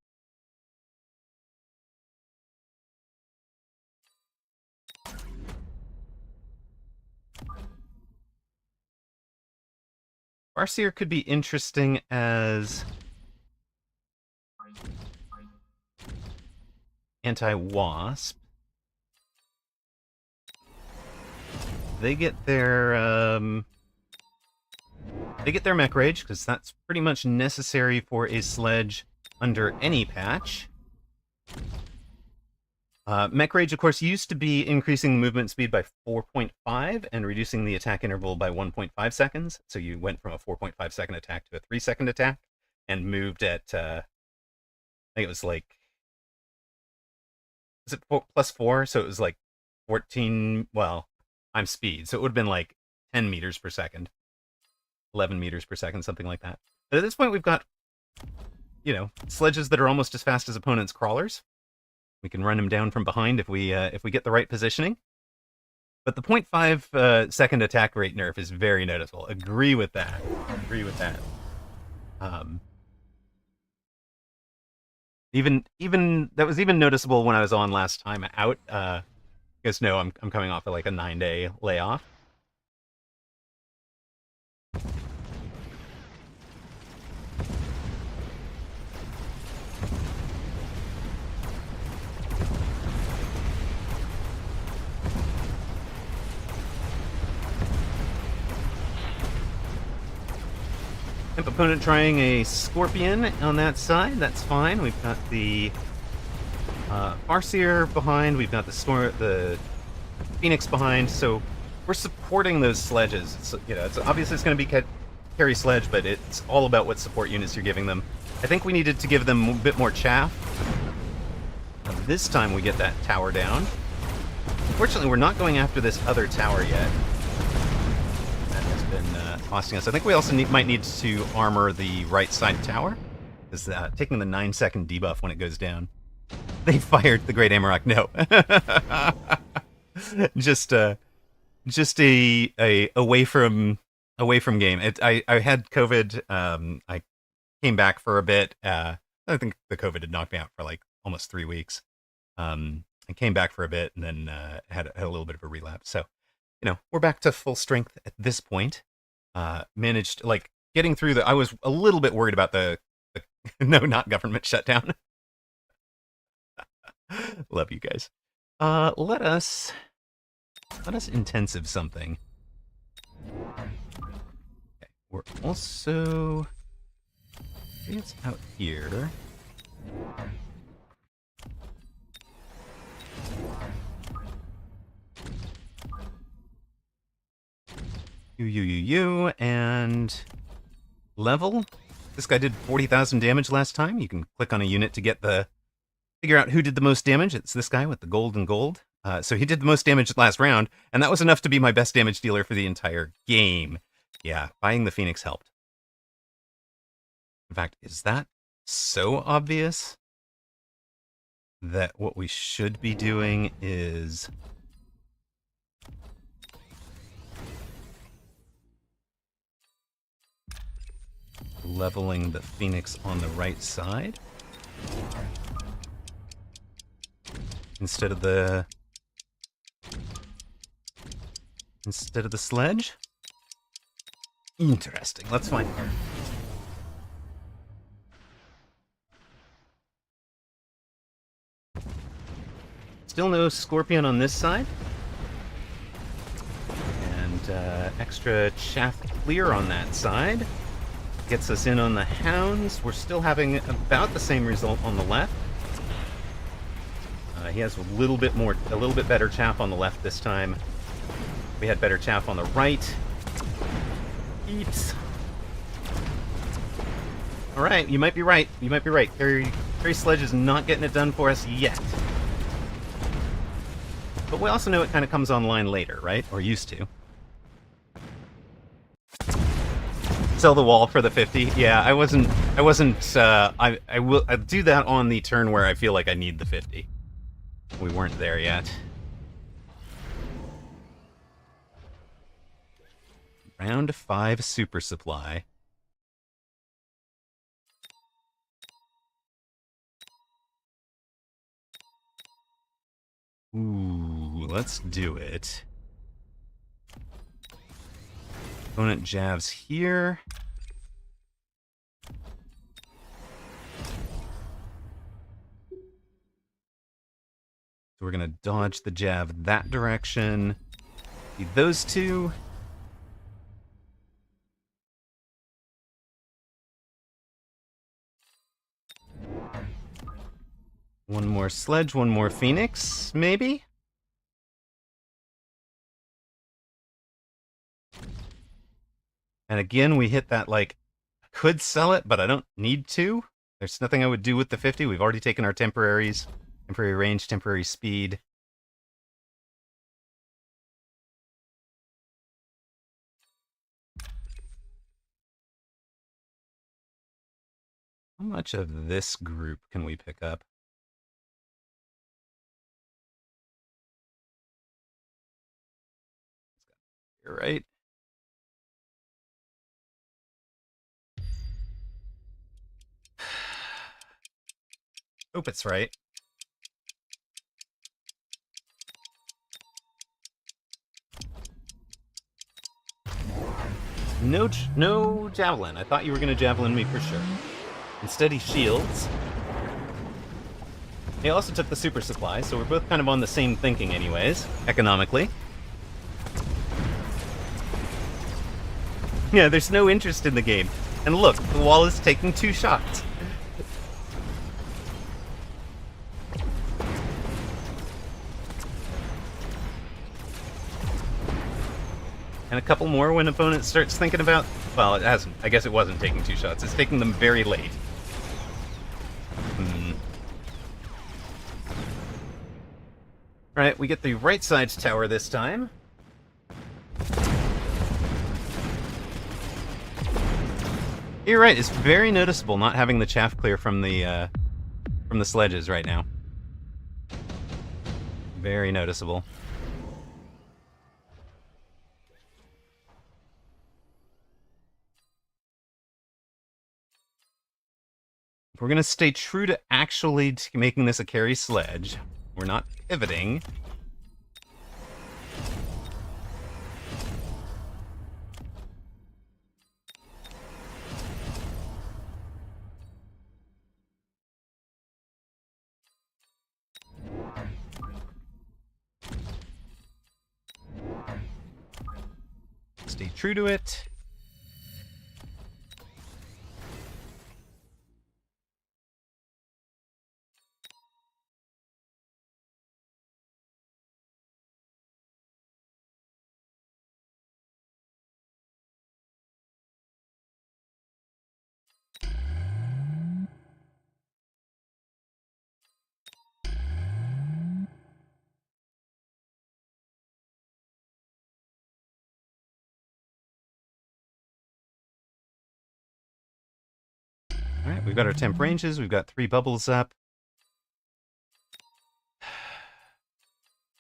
Farseer could be interesting as anti-wasp. They get their mech rage, because that's pretty much necessary for a sledge under any patch. Mech Rage, of course, used to be increasing the movement speed by 4.5 and reducing the attack interval by 1.5 seconds. So you went from a 4.5 second attack to a 3-second attack and moved at, I think it was like, was it +4? So it was like 14, well, times speed. So it would have been like 10 meters per second, 11 meters per second, something like that. But at this point, we've got, sledges that are almost as fast as opponents' crawlers. We can run him down from behind if we get the right positioning. But the 0.5 second attack rate nerf is very noticeable. Agree with that. Even that was even noticeable when I was on last time out. You guys know I'm coming off of like a 9-day layoff. Imp opponent trying a Scorpion on that side. That's fine. We've got the Farseer behind. We've got the Phoenix behind. So we're supporting those sledges. It's obviously it's going to be carry sledge, but it's all about what support units you're giving them. I think we needed to give them a bit more chaff. This time we get that tower down. Fortunately, we're not going after this other tower yet. That has been costing us. I think we also might need to armor the right side tower. Because taking the 9-second debuff when it goes down. They fired the Great Amarok. No. just a away from game. I had COVID. I came back for a bit. I think the COVID had knocked me out for like almost 3 weeks. I came back for a bit and then had a little bit of a relapse. So, we're back to full strength at this point. Managed, like, getting through I was a little bit worried about the no, not government shutdown. Love you guys. Let us intensive something. Okay, we're also, maybe it's out here. And level. This guy did 40,000 damage last time. You can click on a unit to figure out who did the most damage. It's this guy with the gold and gold. So he did the most damage last round, and that was enough to be my best damage dealer for the entire game. Yeah, buying the Phoenix helped. In fact, is that so obvious that what we should be doing is leveling the Phoenix on the right side instead of the sledge? Interesting. Let's find out. Still no Scorpion on this side. And extra chaff clear on that side. Gets us in on the Hounds. We're still having about the same result on the left. He has a little bit better chaff on the left this time. We had better chaff on the right. Eeps. All right, you might be right. Carry Sledge is not getting it done for us yet. But we also know it kind of comes online later, right? Or used to. Sell the wall for the 50. Yeah, I will do that on the turn where I feel like I need the 50. We weren't there yet. Round 5 super supply. Ooh, let's do it. Opponent jabs here. So we're going to dodge the jab that direction. Need those two. One more sledge, one more phoenix, maybe? And again, we hit that, like, I could sell it, but I don't need to. There's nothing I would do with the 50. We've already taken our temporaries. Temporary range, temporary speed. How much of this group can we pick up? You're right. Hope it's right. No javelin. I thought you were going to javelin me for sure. Instead, he shields. He also took the super supply, so we're both kind of on the same thinking anyways, economically. Yeah, there's no interest in the game. And look, the wall is taking 2 shots. And a couple more when opponent starts thinking about... Well, it hasn't. I guess it wasn't taking 2 shots. It's taking them very late. Alright, we get the right side's tower this time. You're right, it's very noticeable not having the chaff clear from the sledges right now. Very noticeable. If we're going to stay true to actually making this a carry sledge, we're not pivoting. Stay true to it. Alright, we've got our temp ranges, we've got 3 bubbles up.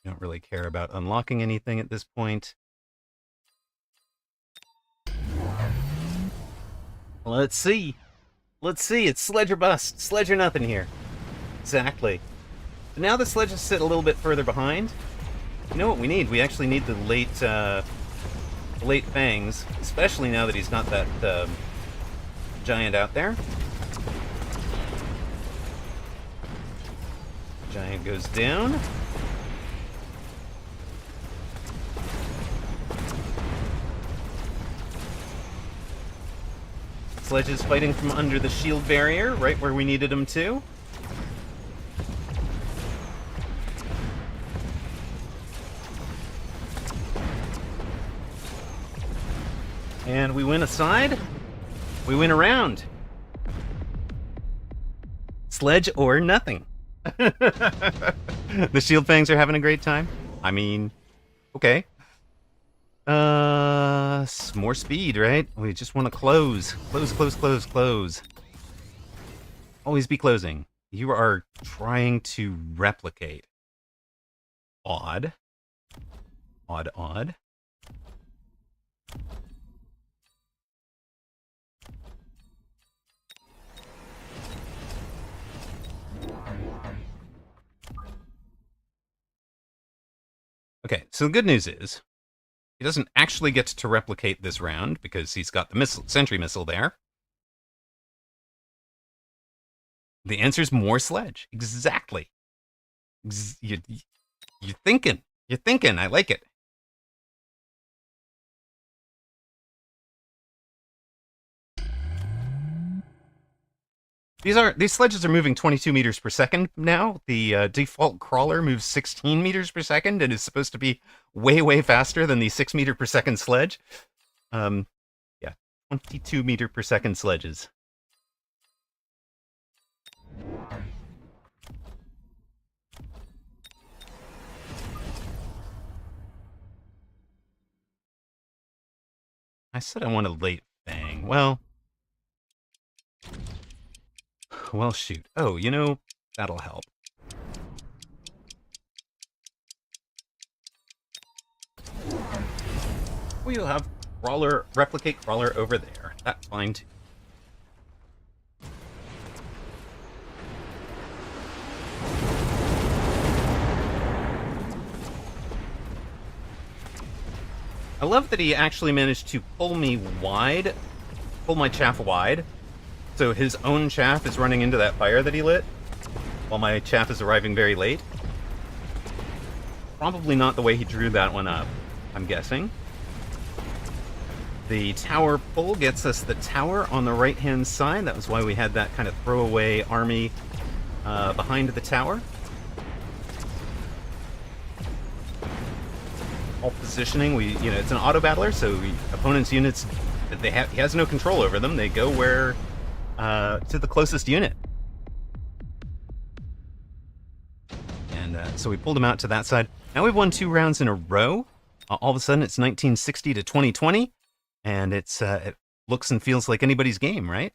Don't really care about unlocking anything at this point. Let's see. Let's see, it's sledge or bust. Sledge or nothing here. Exactly. But now the sledges sit a little bit further behind. You know what we need? We actually need the late fangs, especially now that he's not that giant out there. Giant goes down. Sledges fighting from under the shield barrier, right where we needed him to. And we win a side. We win a round. Sledge or nothing. The shield fangs are having a great time. I mean, okay. More speed, right? We just want to close. Close. Always be closing. You are trying to replicate. Odd. Okay, so the good news is, he doesn't actually get to replicate this round, because he's got the sentry missile there. The answer's more sledge. Exactly. You're thinking. You're thinking. I like it. These sledges are moving 22 meters per second now. The default crawler moves 16 meters per second and is supposed to be way, way faster than the 6 meter per second sledge. Yeah, 22 meter per second sledges. I said I wanted late Fang. Well, shoot. Oh, you know, that'll help. We'll have replicate crawler over there. That's fine too. I love that he actually managed to pull my chaff wide, so his own chaff is running into that fire that he lit, while my chaff is arriving very late. Probably not the way he drew that one up, I'm guessing. The tower pull gets us the tower on the right-hand side. That was why we had that kind of throwaway army behind the tower. All positioning, it's an auto battler, so opponent's units, he has no control over them. They go where to the closest unit. And so we pulled him out to that side. Now we've won 2 rounds in a row. All of a sudden, it's 1960 to 2020, and it looks and feels like anybody's game, right?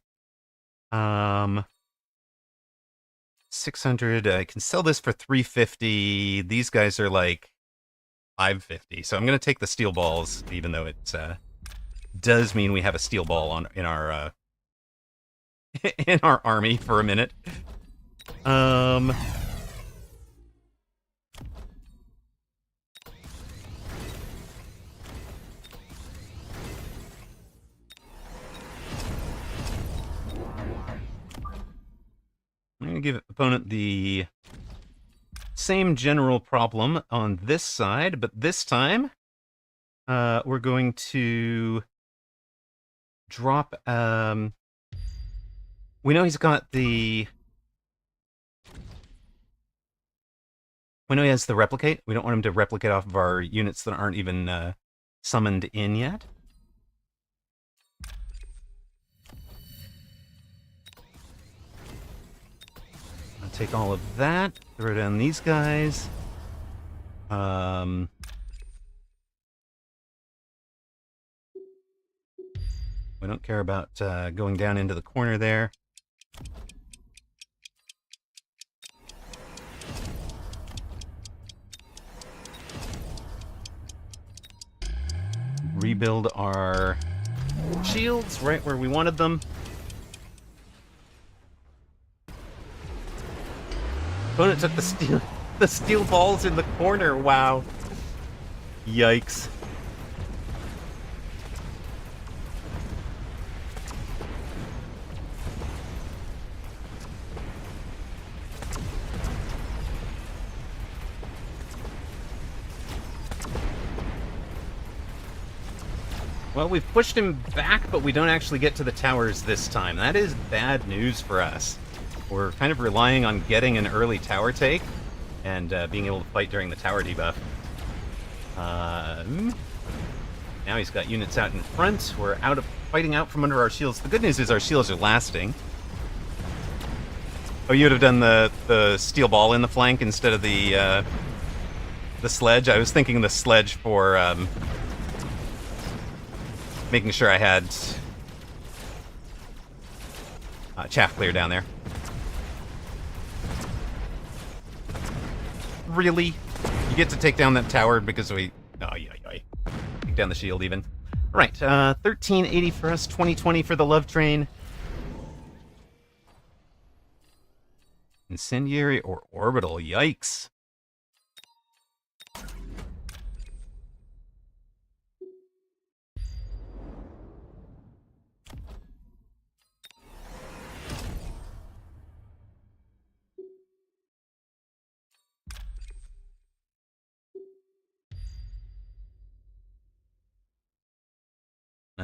600. I can sell this for 350. These guys are like 550. So I'm going to take the steel balls, even though it does mean we have a steel ball in our in our army for a minute. I'm going to give opponent the same general problem on this side, but this time we're going to drop... we know he's got the... We know he has the replicate. We don't want him to replicate off of our units that aren't even summoned in yet. Take all of that, throw down these guys. We don't care about going down into the corner there. Rebuild our shields right where we wanted them. Opponent took the steel balls in the corner. Wow. Yikes. Well, we've pushed him back, but we don't actually get to the towers this time. That is bad news for us. We're kind of relying on getting an early tower take and being able to fight during the tower debuff. Now he's got units out in front. We're fighting out from under our shields. The good news is our shields are lasting. Oh, you would have done the steel ball in the flank instead of the sledge? I was thinking the sledge for making sure I had chaff clear down there. Really? You get to take down that tower because we... Oh, yeah. Take down the shield, even. All right, 1380 for us, 2020 for the love train. Incendiary or orbital, yikes.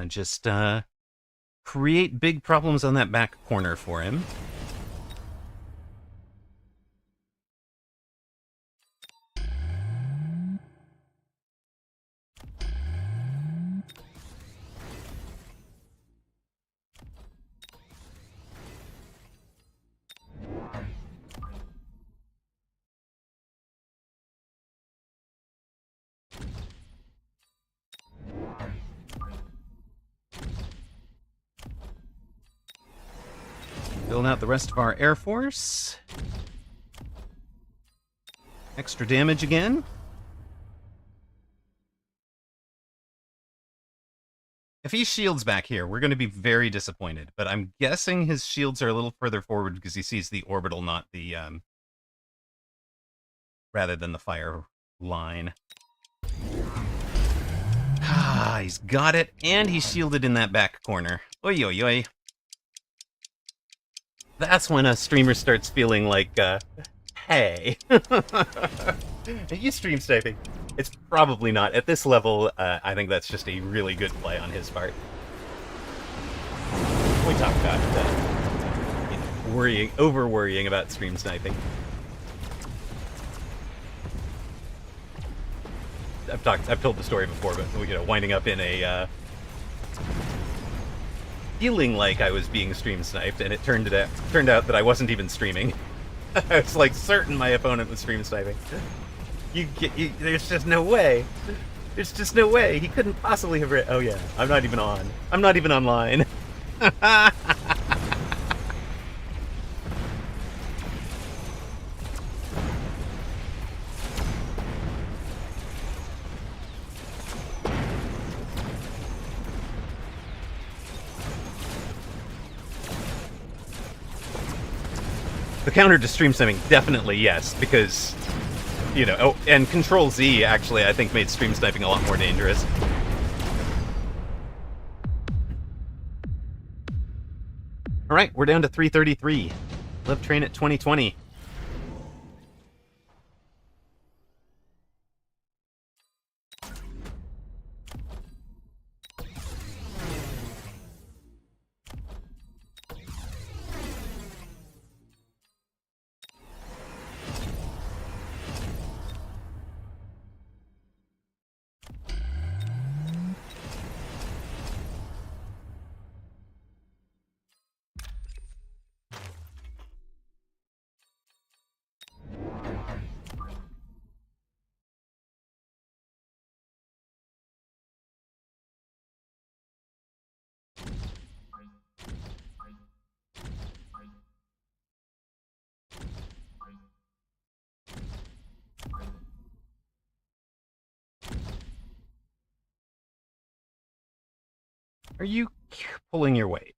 Just create big problems on that back corner for him. Build out the rest of our Air Force. Extra damage again. If he shields back here, we're going to be very disappointed. But I'm guessing his shields are a little further forward because he sees the orbital, not the, rather than the fire line. Ah, he's got it, and he's shielded in that back corner. Oi, oi, oi. That's when a streamer starts feeling like, hey. Are you stream sniping? It's probably not. At this level, I think that's just a really good play on his part. We talk about over-worrying about stream sniping. I've told the story before, but winding up in a feeling like I was being stream sniped, and it turned out that I wasn't even streaming. I was like certain my opponent was stream sniping. There's just no way. There's just no way. He couldn't possibly have oh yeah, I'm not even on. I'm not even online. The counter to stream sniping, definitely yes, because, and Control Z actually, I think, made stream sniping a lot more dangerous. Alright, we're down to 333. Love Train at 2020. Are you pulling your weight?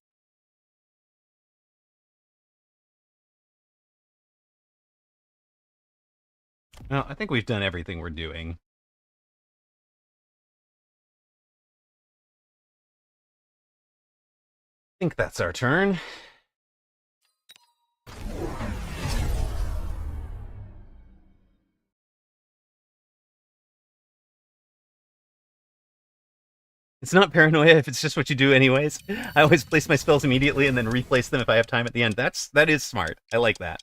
No, I think we've done everything we're doing. I think that's our turn. It's not paranoia if it's just what you do anyways. I always place my spells immediately and then replace them if I have time at the end. That is smart. I like that.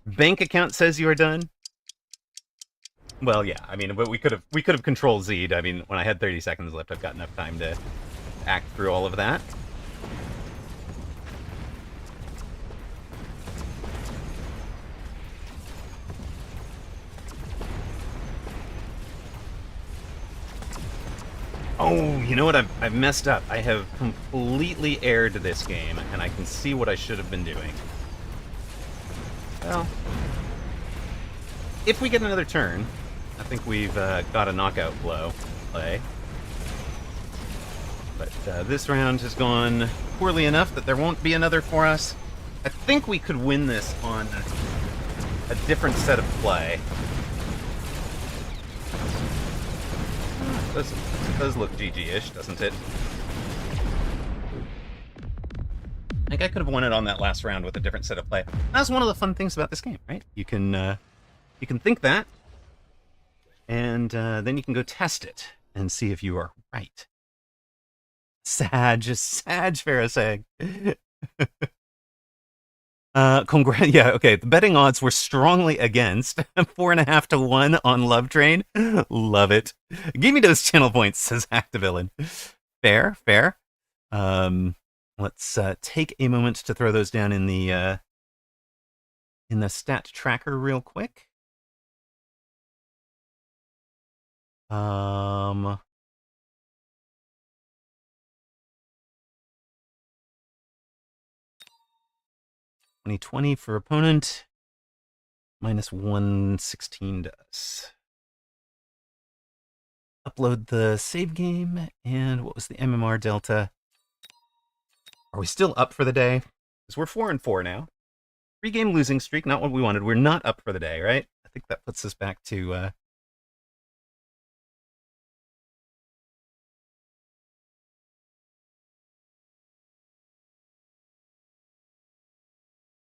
Bank account says you are done. Well, yeah. I mean, but we could have Control Z'd. I mean, when I had 30 seconds left, I've got enough time to act through all of that. Oh, you know what? I've messed up. I have completely aired this game, and I can see what I should have been doing. Well, if we get another turn, I think we've got a knockout play. But this round has gone poorly enough that there won't be another for us. I think we could win this on a different set of play. It does look GG-ish, doesn't it? I think I could have won it on that last round with a different set of play. That's one of the fun things about this game, right? You can think that, and then you can go test it and see if you are right. Sag Pharisee. Yeah, okay. The betting odds were strongly against 4.5 to 1 on Love Train. Love it. Give me those channel points, says Actavillain. Fair. Let's take a moment to throw those down in the stat tracker real quick. 2020 for opponent. Minus 116 to us. Upload the save game, and what was the MMR delta? Are we still up for the day? Because we're 4-4 now. 3-game losing streak, not what we wanted. We're not up for the day, right? I think that puts us back to...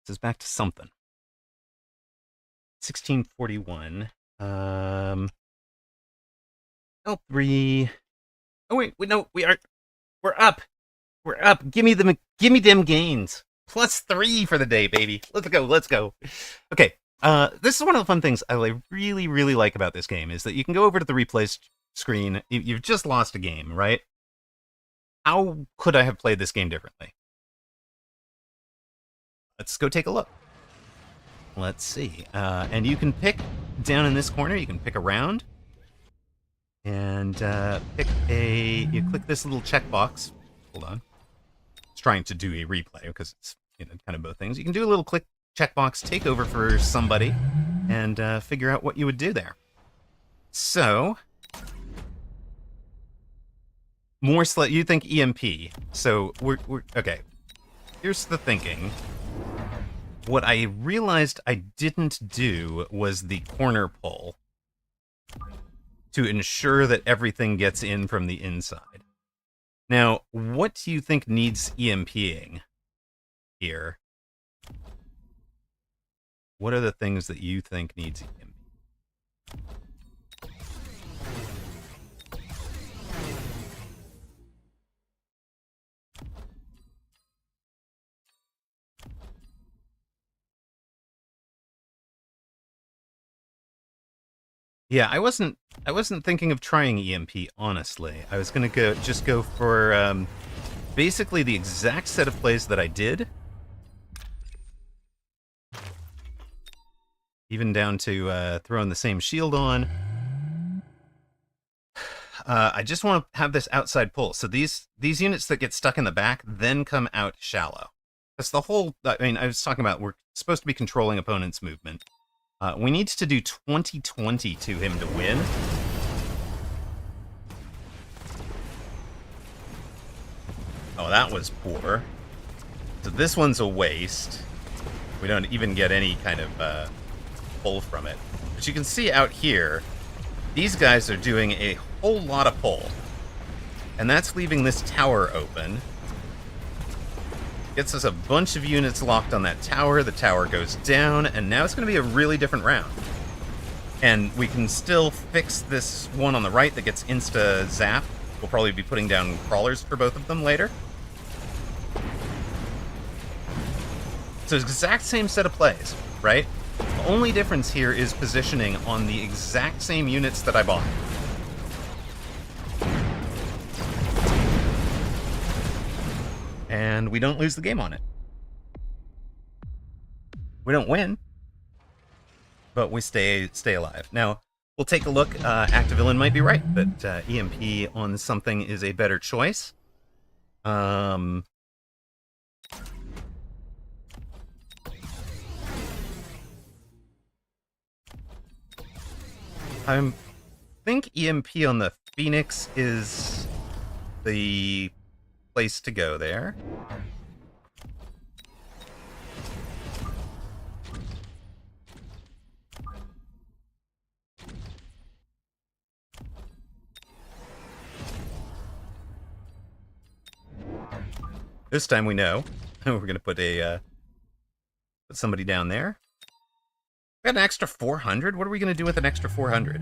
This is back to something. 1641. L3. Oh wait, no, we're up. We're up. Give me them gains. +3 for the day, baby. Let's go. Okay. This is one of the fun things I really, really like about this game is that you can go over to the replay screen. You've just lost a game, right? How could I have played this game differently? Let's go take a look. Let's see. And you can pick down in this corner, you can pick a round. And you click this little checkbox. Hold on. It's trying to do a replay because it's kind of both things. You can do a little click checkbox takeover for somebody and figure out what you would do there. So, you think EMP. So, we're okay. Here's the thinking. What I realized I didn't do was the corner pull to ensure that everything gets in from the inside. Now, what do you think needs EMPing here? What are the things that you think needs EMP? Yeah, I wasn't thinking of trying EMP, honestly. I was gonna just go for basically the exact set of plays that I did. Even down to throwing the same shield on. I just want to have this outside pull. So these units that get stuck in the back then come out shallow. That's the whole... I mean, I was talking about we're supposed to be controlling opponent's movement. We need to do 20-20 to him to win. Oh, that was poor. So this one's a waste. We don't even get any kind of pull from it. But you can see out here, these guys are doing a whole lot of pull. And that's leaving this tower open. Gets us a bunch of units locked on that tower. The tower goes down, and now it's going to be a really different round. And we can still fix this one on the right that gets insta-zap. We'll probably be putting down crawlers for both of them later. So it's the exact same set of plays, right? The only difference here is positioning on the exact same units that I bought. And we don't lose the game on it. We don't win, but we stay alive. Now, we'll take a look. Activillain might be right, that EMP on something is a better choice. I think EMP on the Phoenix is the place to go there. This time we know. We're gonna put somebody down there. We got an extra 400. What are we gonna do with an extra 400?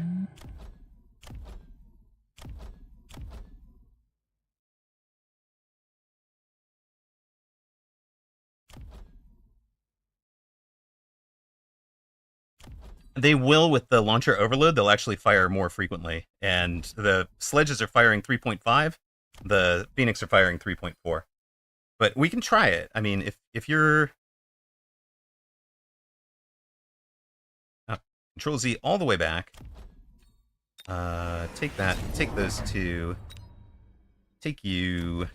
They will with the launcher overload. They'll actually fire more frequently. And the sledges are firing 3.5. The Phoenix are firing 3.4. But we can try it. I mean, if you're... Control Z all the way back. Take that. Take those two. Take you.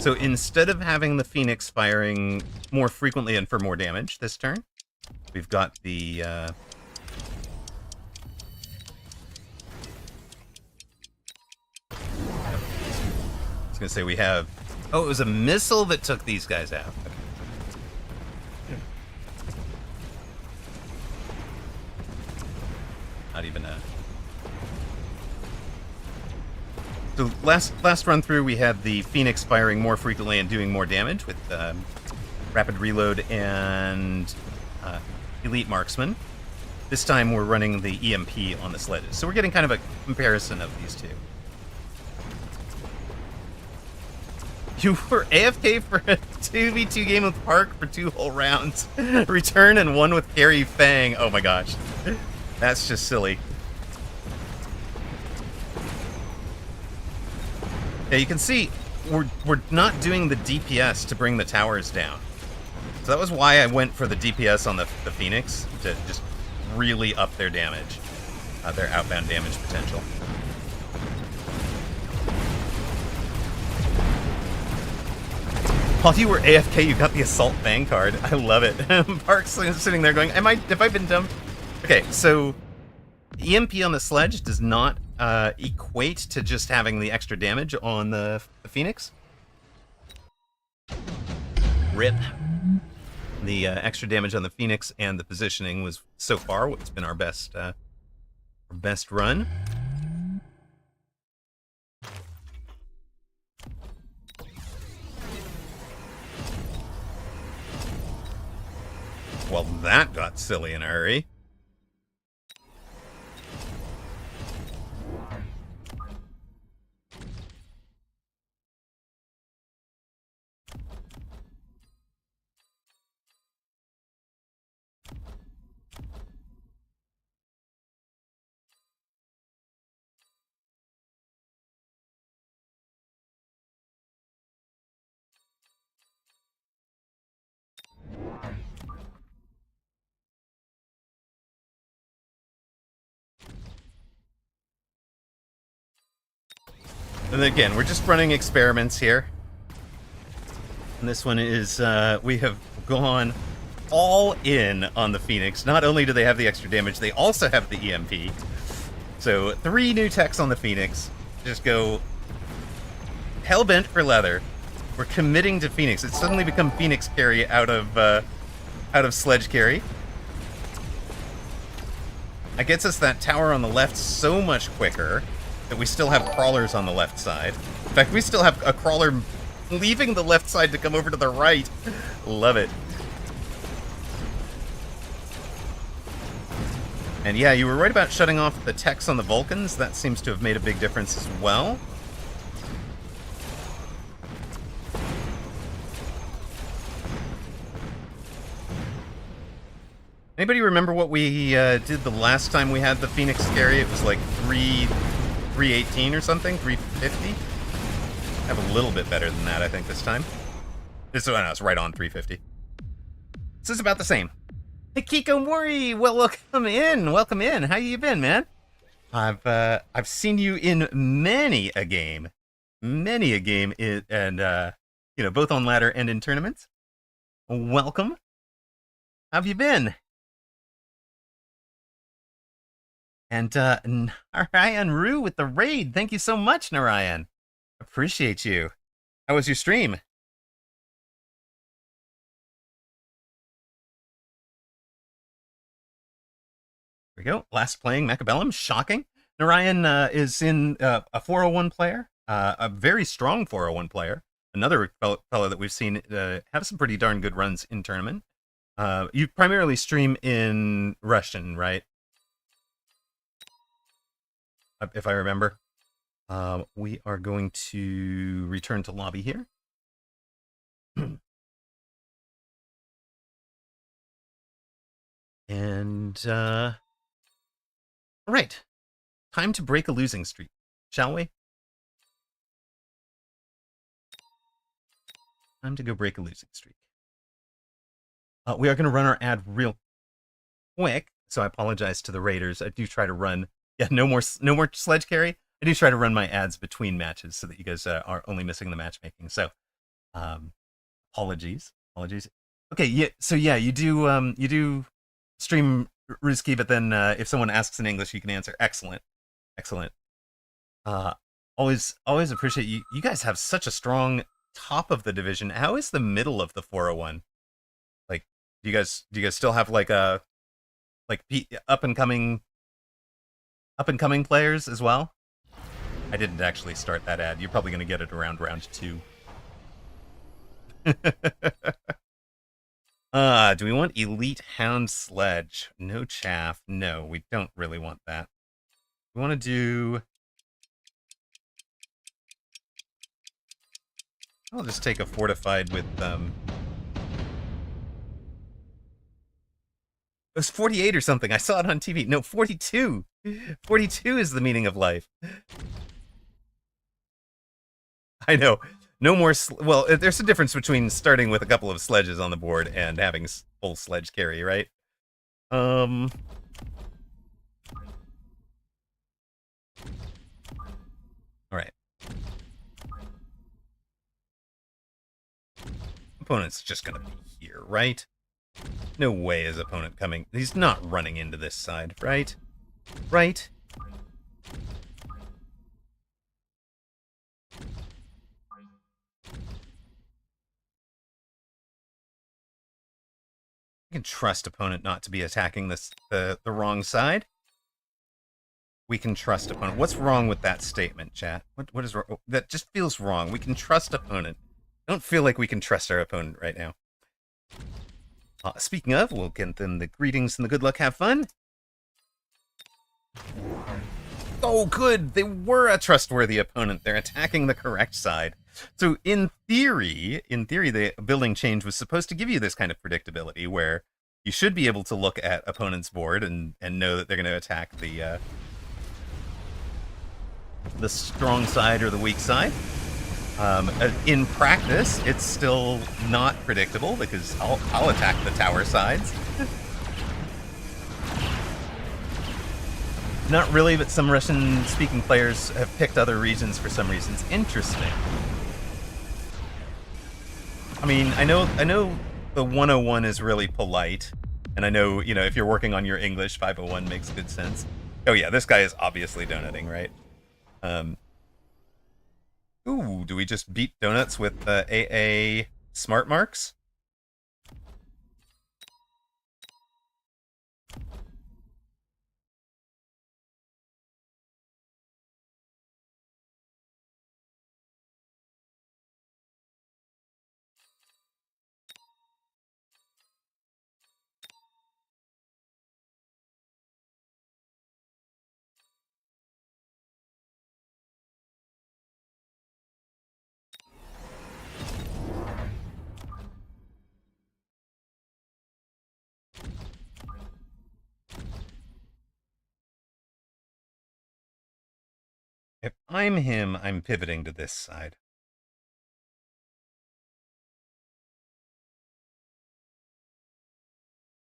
So instead of having the Phoenix firing more frequently and for more damage this turn, we've got the... I was going to say we have... Oh, it was a missile that took these guys out. Okay. Not even a... So last run through, we had the Phoenix firing more frequently and doing more damage with Rapid Reload and Elite Marksman. This time we're running the EMP on the sledges. So we're getting kind of a comparison of these two. You were AFK for a 2v2 game with Park for 2 whole rounds. Return and 1 with Carry Fang. Oh my gosh. That's just silly. Yeah, you can see we're not doing the DPS to bring the towers down. So that was why I went for the DPS on the Phoenix, to just really up their damage, their outbound damage potential. While you were AFK, you got the Assault Fang card. I love it. Park's sitting there going, have I been dumped? Okay, so EMP on the sledge does not equate to just having the extra damage on the Phoenix. RIP. The extra damage on the Phoenix and the positioning was so far what's been our best run. Well, that got silly in a hurry. And again, we're just running experiments here. And this one is, we have gone all in on the Phoenix. Not only do they have the extra damage, they also have the EMP. So 3 new techs on the Phoenix. Just go hell-bent for leather. We're committing to Phoenix. It's suddenly become Phoenix carry out of sledge carry. That gets us that tower on the left so much quicker that we still have crawlers on the left side. In fact, we still have a crawler leaving the left side to come over to the right. Love it. And yeah, you were right about shutting off the techs on the Vulcans. That seems to have made a big difference as well. Anybody remember what we did the last time we had the Phoenix carry? It was like 318 or something? 350? I have a little bit better than that, I think, this time. This one, it's right on 350. This is about the same. Hey, Kiko Mori! Well, welcome in. Welcome in. How you been, man? I've seen you in many a game. Many a game, and, you know, both on ladder and in tournaments. Welcome. How have you been? And Narayan Rue with the raid. Thank you so much, Narayan. Appreciate you. How was your stream? Here we go. Last playing Mechabellum. Shocking. Narayan is in a 401 player. A very strong 401 player. Another fellow that we've seen have some pretty darn good runs in tournament. You primarily stream in Russian, right? If I remember. We are going to return to lobby here. And, all right. Time to break a losing streak, shall we? Time to go break a losing streak. We are going to run our ad real quick, so I apologize to the Raiders. I do try to run... Yeah, no more sledge carry. I do try to run my ads between matches so that you guys are only missing the matchmaking. So Um, apologies. Okay, yeah. So yeah, you do stream Ruski, but then if someone asks in English, you can answer. Excellent. Uh, always appreciate you. You guys have such a strong top of the division. How is the middle of the 401? Like, do you guys still have like a up and coming players as well? I didn't actually start that ad. You're probably going to get it around round 2. Do we want Elite Hound Sledge? No chaff. No, we don't really want that. We want to do... I'll just take a fortified with... It was 48 or something. I saw it on TV. No, 42. 42 is the meaning of life. I know. No more... Well, there's a difference between starting with a couple of sledges on the board and having full sledge carry, right? All right. Opponent's just gonna be here, right? No way is opponent coming. He's not running into this side, right? Right? We can trust opponent not to be attacking the wrong side. We can trust opponent. What's wrong with that statement, chat? What is wrong? That just feels wrong. We can trust opponent. I don't feel like we can trust our opponent right now. Speaking of, we'll get them the greetings and the good luck, have fun. Oh, good. They were a trustworthy opponent. They're attacking the correct side. So in theory, the building change was supposed to give you this kind of predictability where you should be able to look at opponent's board and know that they're going to attack the strong side or the weak side. In practice, it's still not predictable because I'll attack the tower sides. Not really, but some Russian-speaking players have picked other regions for some reasons. Interesting. I mean, I know the 101 is really polite, and I know, if you're working on your English, 501 makes good sense. Oh yeah, this guy is obviously donuting, right? Ooh, do we just beat donuts with AA smart marks? If I'm him, I'm pivoting to this side.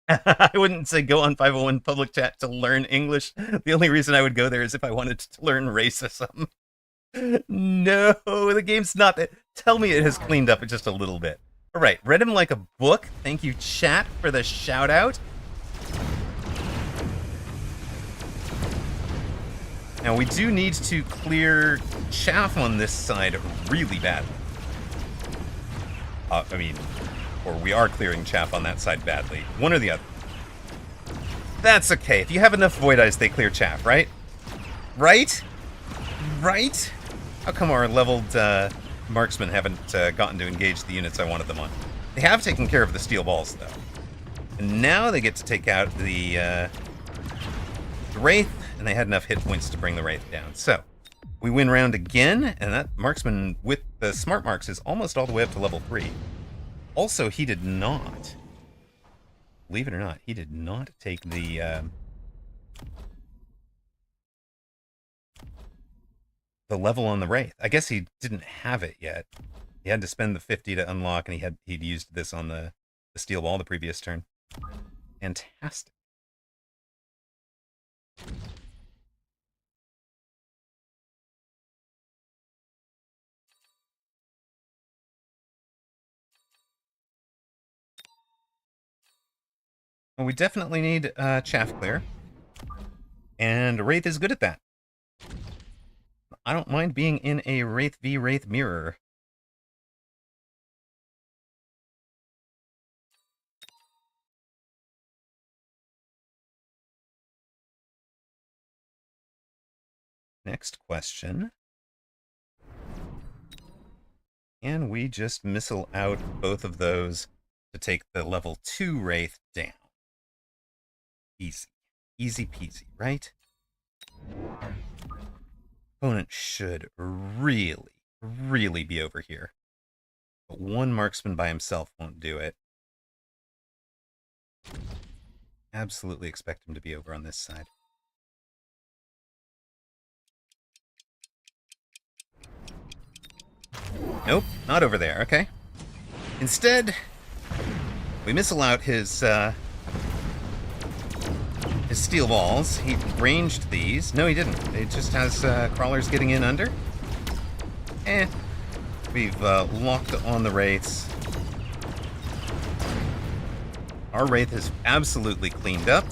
I wouldn't say go on 501 public chat to learn English. The only reason I would go there is if I wanted to learn racism. No, the game's not that. Tell me it has cleaned up just a little bit. All right, read him like a book. Thank you, chat, for the shout out. Now, we do need to clear chaff on this side really badly. Or we are clearing chaff on that side badly. One or the other. That's okay. If you have enough Void Eyes, they clear chaff, right? Right? Right? How come our leveled marksmen haven't gotten to engage the units I wanted them on? They have taken care of the steel balls, though. And now they get to take out the Wraith, and they had enough hit points to bring the Wraith down. So, we win round again, and that marksman with the smart marks is almost all the way up to level 3. Also, he did not, believe it or not, he did not take the level on the Wraith. I guess he didn't have it yet. He had to spend the 50 to unlock, and he'd used this on the steel ball the previous turn. Fantastic. Well, we definitely need chaff clear. And Wraith is good at that. I don't mind being in a Wraith v Wraith mirror. Next question. Can we just missile out both of those to take the level 2 Wraith down? Easy. Easy peasy, right? Opponent should really, really be over here. But one marksman by himself won't do it. Absolutely expect him to be over on this side. Nope, not over there, okay. Instead, we missile out his steel balls. He ranged these. No, he didn't. It just has crawlers getting in under. We've locked on the Wraiths. Our Wraith is absolutely cleaned up.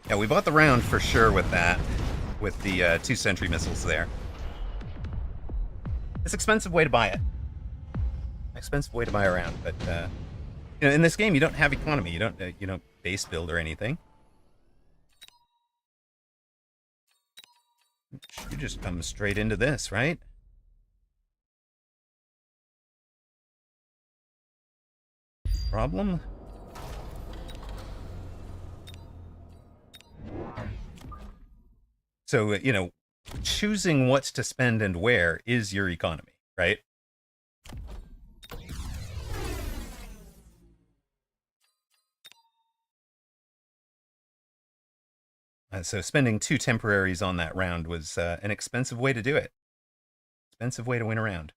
Yeah, we bought the round for sure with that. With the 2 sentry missiles there. It's an expensive way to buy it. Expensive way to buy a round, but you know, in this game you don't have economy. You don't base build or anything. You just come straight into this, right? Problem? So, you know, choosing what to spend and where is your economy, right? So spending 2 temporaries on that round was an expensive way to do it. Expensive way to win a round.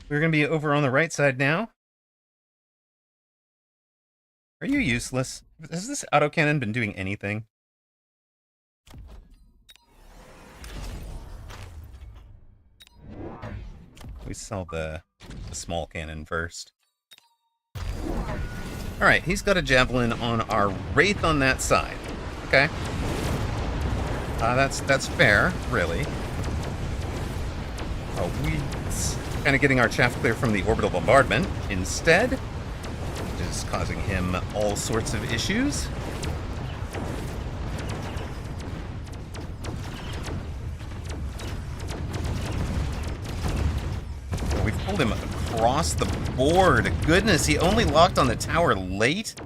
We're going to be over on the right side now. Are you useless? Has this autocannon been doing anything? We sell the small cannon first. Alright, he's got a javelin on our Wraith on that side. Okay. That's fair, really. Oh, we kind of getting our chaff clear from the orbital bombardment instead, which is causing him all sorts of issues. We've pulled him across the board. Goodness, he only locked on the tower late.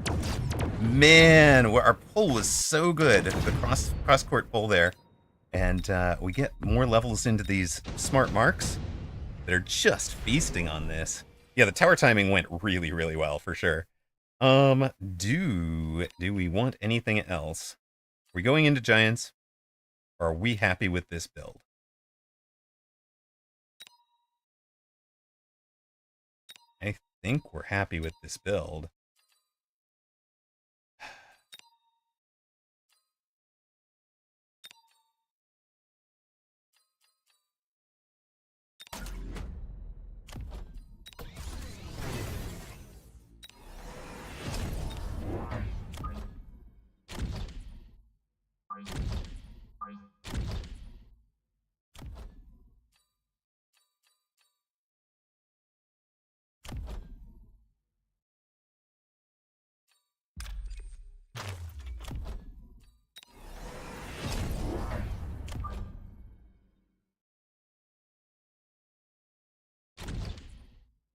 Man, our pull was so good. The cross-court pull there. And we get more levels into these smart marks. They're just feasting on this. Yeah, the tower timing went really, really well, for sure. Do we want anything else? Are we going into Giants? Or are we happy with this build? I think we're happy with this build.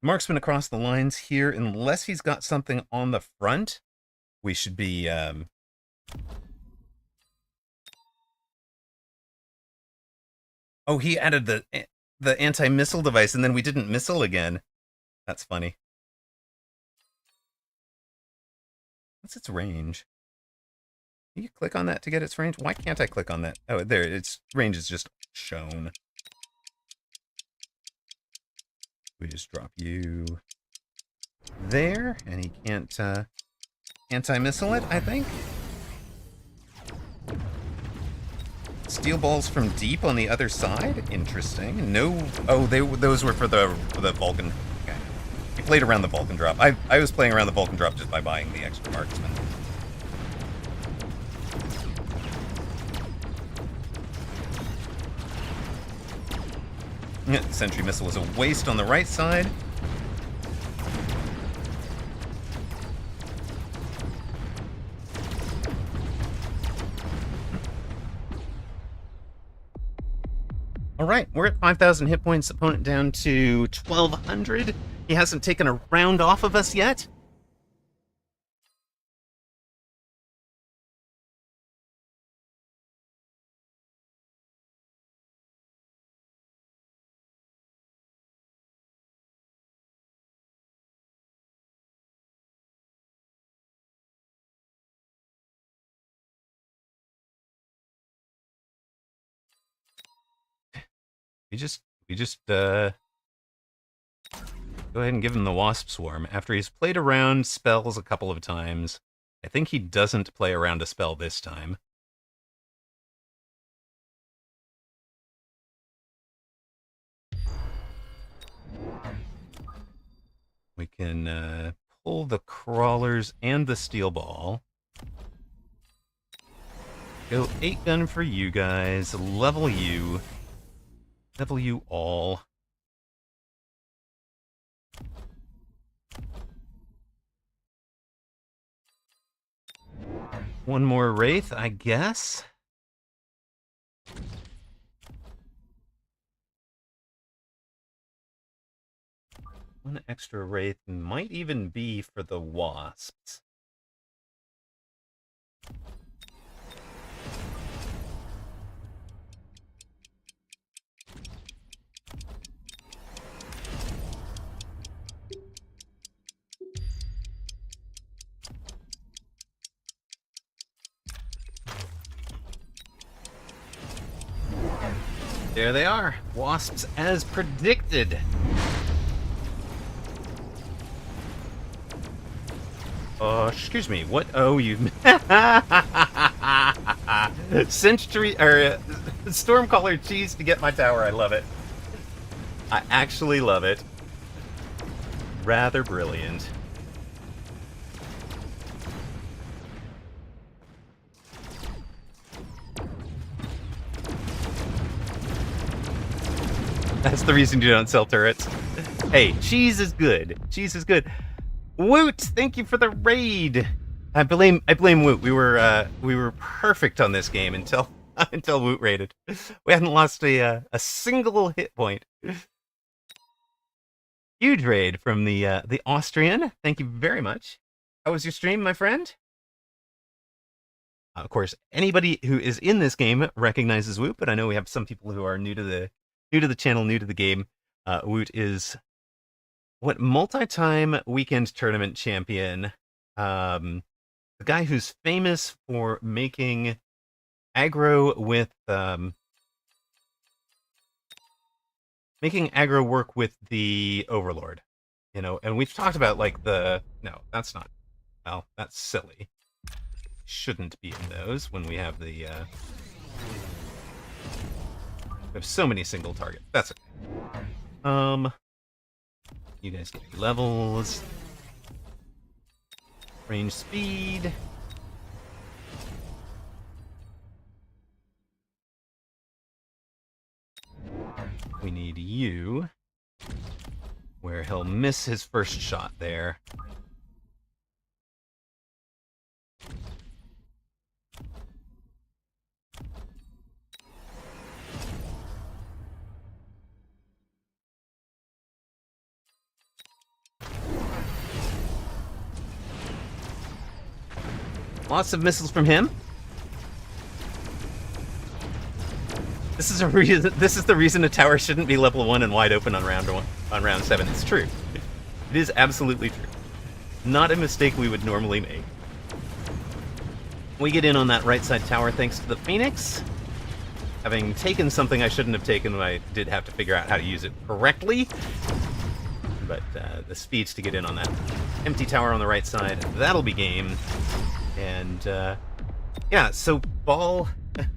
Marksman across the lines here, unless he's got something on the front, we should be, Oh, he added the anti-missile device, and then we didn't missile again. That's funny. What's its range? Can you click on that to get its range? Why can't I click on that? Oh, there, its range is just shown. We just drop you there, and he can't anti-missile it, I think. Steel balls from deep on the other side? Interesting. No... Oh, those were for the Vulcan. Okay. He played around the Vulcan drop. I was playing around the Vulcan drop just by buying the extra marksman. Sentry missile was a waste on the right side. Alright, we're at 5,000 hit points, opponent down to 1,200. He hasn't taken a round off of us yet. We just go ahead and give him the Wasp Swarm. After he's played around spells a couple of times, I think he doesn't play around a spell this time. We can pull the crawlers and the steel ball. Go 8-gun for you guys. Level you. Level you all. One more Wraith, I guess. One extra Wraith might even be for the Wasps. There they are. Wasps as predicted. Excuse me. What? Oh, you... Sentry... or Stormcaller cheese to get my tower. I love it. I actually love it. Rather brilliant. That's the reason you don't sell turrets. Hey, cheese is good. Cheese is good. Woot, thank you for the raid. I blame Woot. We were perfect on this game until Woot raided. We hadn't lost a single hit point. Huge raid from the Austrian. Thank you very much. How was your stream, my friend? Of course, anybody who is in this game recognizes Woot, but I know we have some people who are new to the channel, new to the game. Woot is what, multi-time weekend tournament champion. The guy who's famous for making aggro with making aggro work with the Overlord. You know, and we've talked about like no, that's not, well, that's silly. Shouldn't be in those when we have the we have so many single targets. That's okay. You guys get your levels. Range speed. We need you. Where he'll miss his first shot there. Lots of missiles from him. This is the reason a tower shouldn't be level 1 and wide open on round 7. It's true. It is absolutely true. Not a mistake we would normally make. We get in on that right side tower thanks to the Phoenix. Having taken something I shouldn't have taken, I did have to figure out how to use it correctly. but the speeds to get in on that empty tower on the right side, that'll be game. And yeah, so Ball,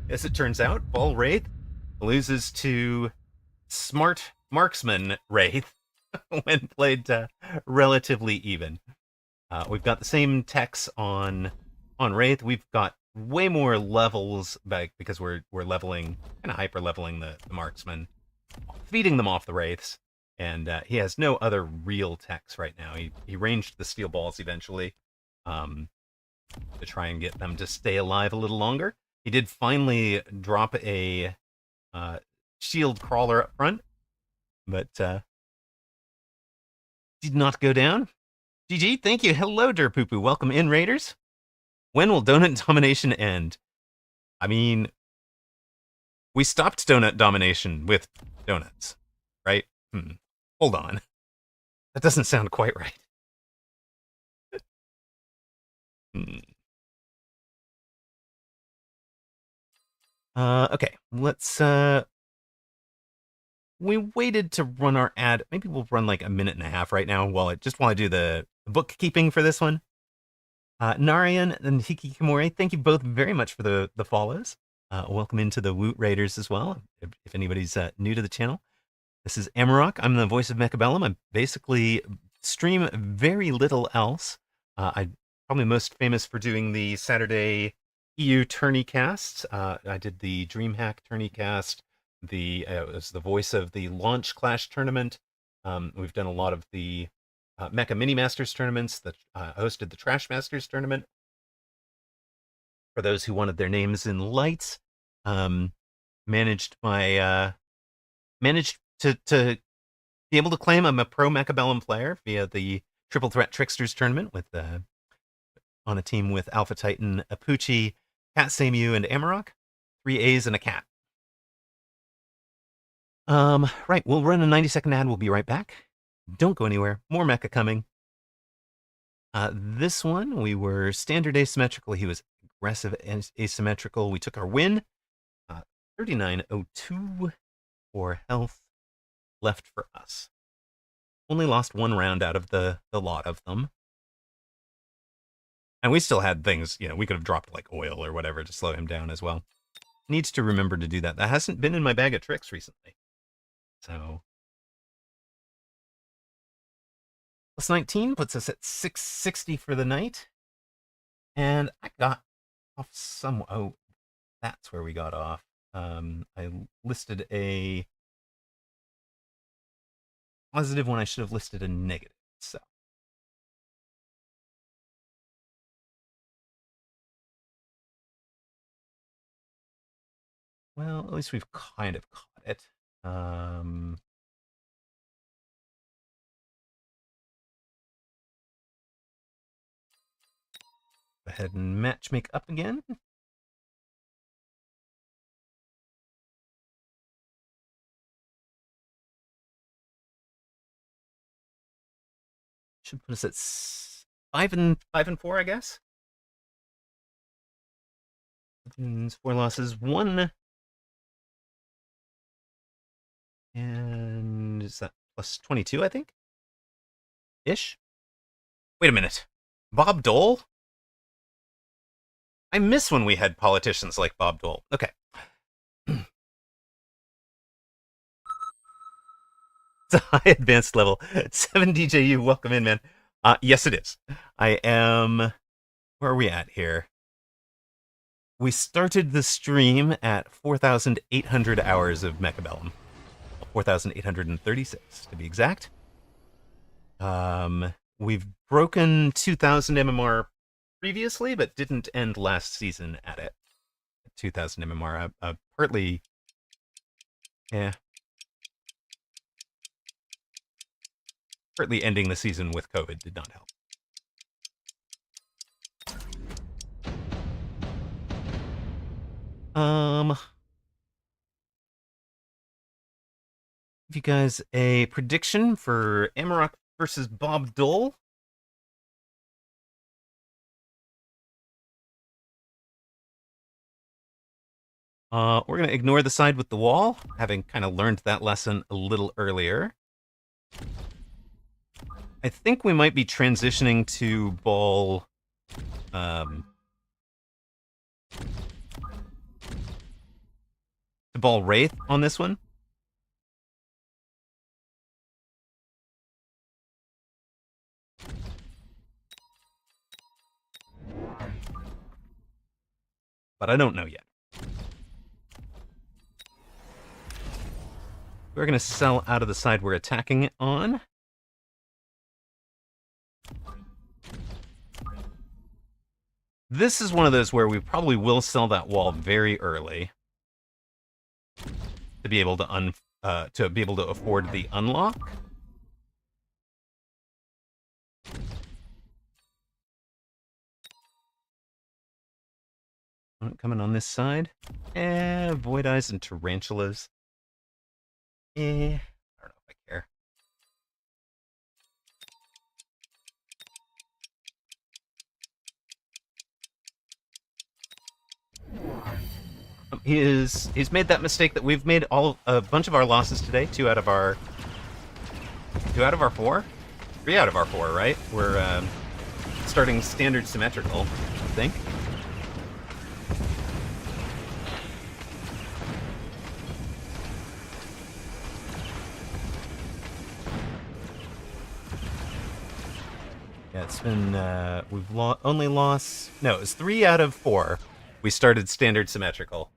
as it turns out, Ball Wraith loses to Smart Marksman Wraith when played relatively even. We've got the same techs on Wraith. We've got way more levels back because we're leveling, kind of hyper leveling the Marksman, feeding them off the Wraiths, and he has no other real techs right now. He ranged the steel balls eventually to try and get them to stay alive a little longer. He did finally drop a shield crawler up front, but did not go down. GG, thank you. Hello, Derpoopoo. Welcome in, Raiders. When will Donut Domination end? I mean, we stopped Donut Domination with donuts, right? Hold on. That doesn't sound quite right. Okay, let's, we waited to run our ad. Maybe we'll run like a minute and a half right now while I do the bookkeeping for this one. Narayan and Hikikomori, thank you both very much for the follows. Welcome into the Woot Raiders as well, if anybody's new to the channel. This is Amarok. I'm the voice of Mechabellum. I basically stream very little else. I'm probably most famous for doing the Saturday EU tourney casts. I did the DreamHack tourney cast. It was the voice of the Launch Clash tournament. We've done a lot of the Mecha Mini Masters tournaments. That hosted the Trash Masters tournament. For those who wanted their names in lights, managed to be able to claim I'm a pro Mechabellum player via the Triple Threat Tricksters tournament with on a team with Alpha Titan, Apuchi, Cat Samu, and Amarok. 3 A's and a cat. Right, we'll run a 90-second ad. We'll be right back. Don't go anywhere. More mecha coming. This one, we were standard asymmetrical. He was aggressive and asymmetrical. We took our win. 3902 for health left for us. Only lost one round out of the lot of them. And we still had things, we could have dropped like oil or whatever to slow him down as well. Needs to remember to do that. That hasn't been in my bag of tricks recently. So plus 19 puts us at 660 for the night. And I got off some. Oh, that's where we got off. I listed a positive when I should have listed a negative. So well, at least we've kind of caught it. Go ahead and match make up again. Should put us at 5 and 4, I guess. 4 losses, 1. And is that plus 22, I think? Ish? Wait a minute. Bob Dole? I miss when we had politicians like Bob Dole. Okay. It's a high advanced level. 7 DJU, welcome in, man. Yes, it is. I am... Where are we at here? We started the stream at 4,800 hours of Mechabellum. 4,836, to be exact. We've broken 2,000 MMR previously, but didn't end last season at it. 2,000 MMR. Partly... Yeah. Partly ending the season with COVID did not help. Give you guys a prediction for Amarok versus Bob Dole. We're going to ignore the side with the wall, having kind of learned that lesson a little earlier. I think we might be transitioning to ball Wraith on this one. But I don't know yet. We're going to sell out of the side we're attacking it on. This is one of those where we probably will sell that wall very early to be able to afford the unlock. Coming on this side. Void Eyes and Tarantulas. I don't know if I care. He's made that mistake that we've made a bunch of our losses today. 2 out of our 4, 3 out of our 4, right? We're starting standard symmetrical, I think. Yeah, it's been we've only lost. No, it was 3 out of 4. We started standard symmetrical,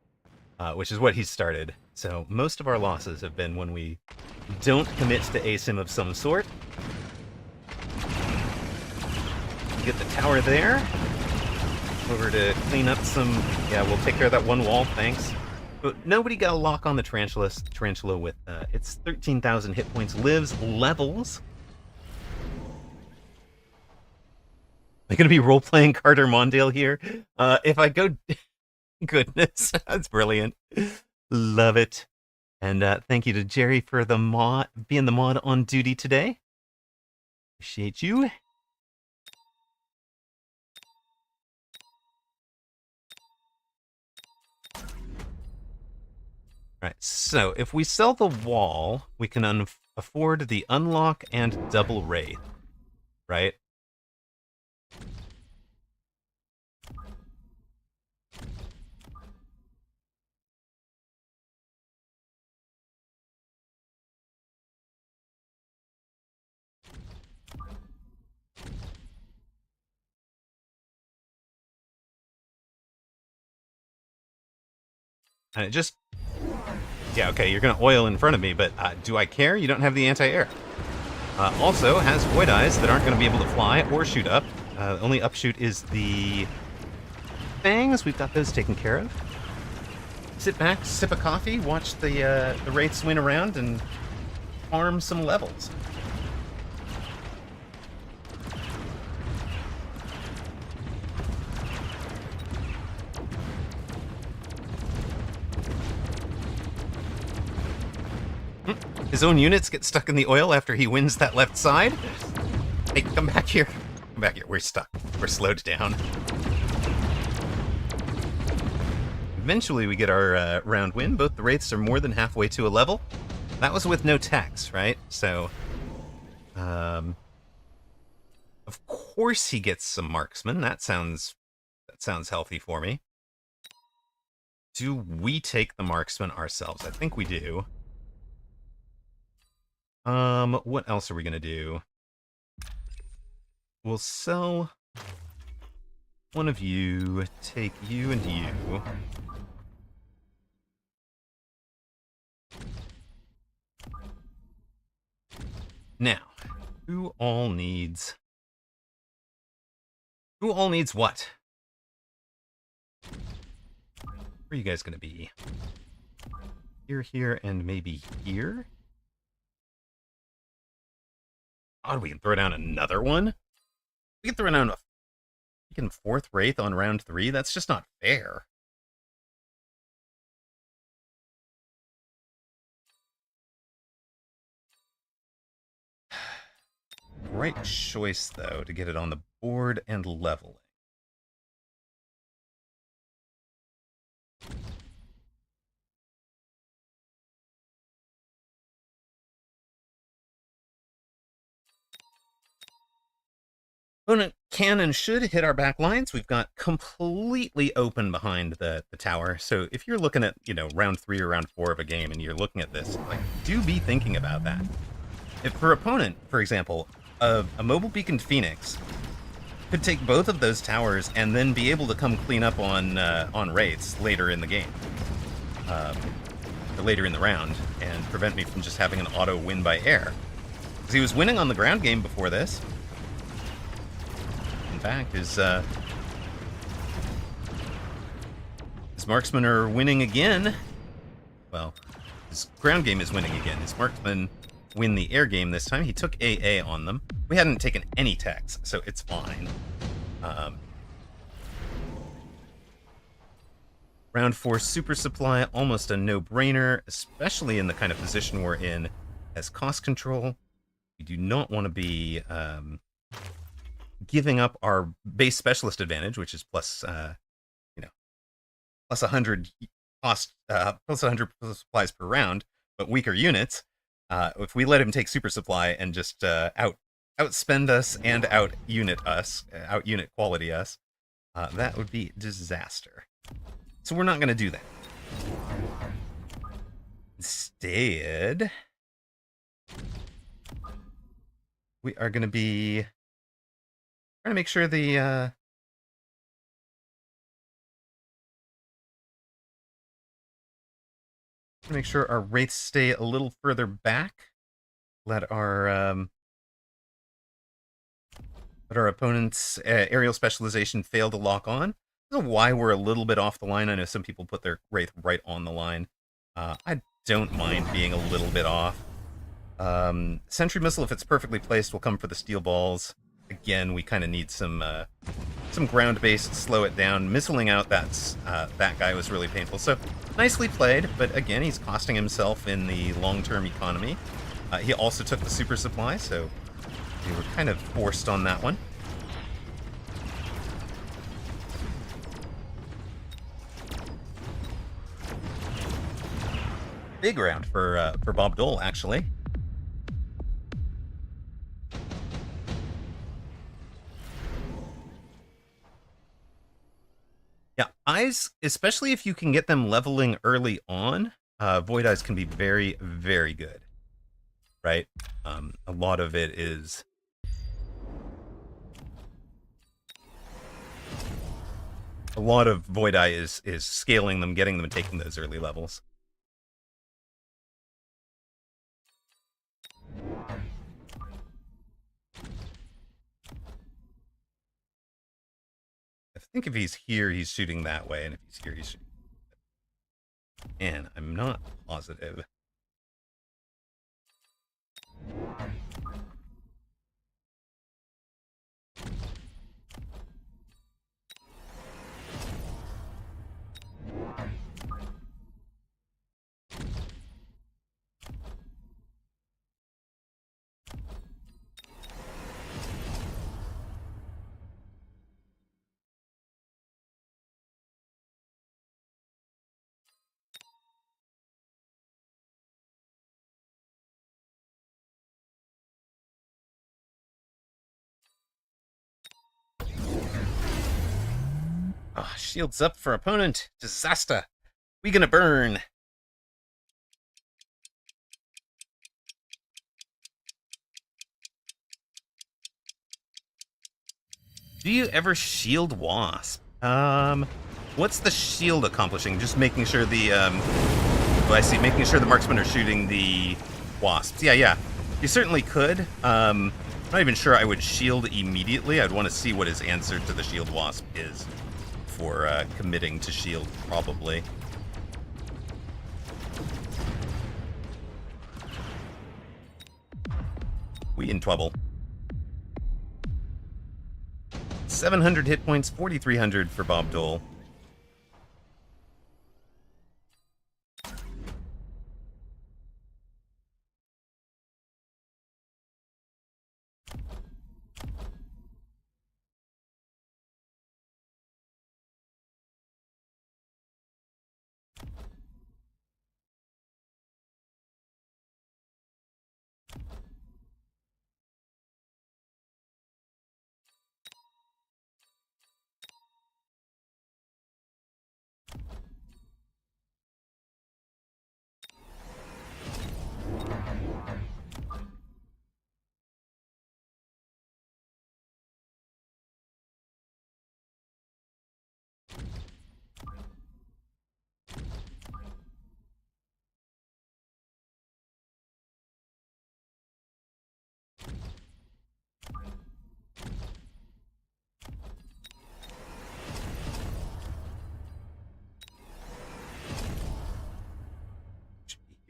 which is what he started. So most of our losses have been when we don't commit to asim of some sort. Get the tower there. Over to clean up some. Yeah, we'll take care of that one wall. Thanks. But nobody got a lock on the tarantula with its 13,000 hit points, lives, levels. Am I going to be role-playing Carter Mondale here? If I go... Goodness, that's brilliant. Love it. And thank you to Jerry for the being the mod on duty today. Appreciate you. Alright, so if we sell the wall, we can afford the unlock and double wraith, right? And it just... Yeah, okay, you're going to oil in front of me, but do I care? You don't have the anti-air. Also, has Void Eyes that aren't going to be able to fly or shoot up. The only upshoot is the Fangs. We've got those taken care of. Sit back, sip a coffee, watch the Wraith swing around, and farm some levels. His own units get stuck in the oil after he wins that left side. Hey, come back here. Come back here. We're stuck. We're slowed down. Eventually we get our round win. Both the Wraiths are more than halfway to a level. That was with no tax, right? So, of course he gets some marksman. That sounds healthy for me. Do we take the marksman ourselves? I think we do. What else are we gonna do? We'll sell one of you, take you and you. Now, who all needs what? Where are you guys gonna be? Here, and maybe here? Oh, we can throw down another one? We can throw down a freaking 4th Wraith on round 3? That's just not fair. Great choice, though, to get it on the board and leveling. Opponent can and should hit our back lines. We've got completely open behind the tower. So if you're looking at, round 3 or round 4 of a game and you're looking at this, do be thinking about that. If for opponent, for example, a mobile beaconed Phoenix could take both of those towers and then be able to come clean up on Wraiths later in the game. Or later in the round, and prevent me from just having an auto win by air. Because he was winning on the ground game before this. In fact, his marksmen are winning again. Well, his ground game is winning again. His marksmen win the air game this time. He took AA on them. We hadn't taken any techs, so it's fine. Round 4 super supply, almost a no-brainer, especially in the kind of position we're in as cost control. We do not want to be giving up our base specialist advantage, which is plus 100 cost, plus 100 supplies per round, but weaker units. If we let him take super supply and just outspend us and out-unit quality us, that would be disaster. So we're not going to do that. Instead, we are going to be trying to make sure our wraiths stay a little further back. Let our opponent's aerial specialization fail to lock on. I don't know why we're a little bit off the line. I know some people put their Wraith right on the line. I don't mind being a little bit off. Sentry Missile, if it's perfectly placed, will come for the steel balls. Again, we kind of need some ground base to slow it down. Missiling out that guy was really painful. So, nicely played, but again, he's costing himself in the long-term economy. He also took the super supply, so we were kind of forced on that one. Big round for Bob Dole, actually. Yeah, eyes, especially if you can get them leveling early on, Void Eyes can be very, very good, right? A lot of it is... A lot of Void Eye is scaling them, getting them, and taking those early levels. I think if he's here, he's shooting that way, and if he's here, he's shooting... And I'm not positive. Oh, shields up for opponent. Disaster. We gonna burn. Do you ever shield Wasp? What's the shield accomplishing? Just making sure the, I see, making sure the marksmen are shooting the wasps. Yeah. You certainly could. Not even sure I would shield immediately. I'd want to see what his answer to the shield wasp is for committing to shield, probably. We in trouble. 700 hit points, 4,300 for Bob Dole.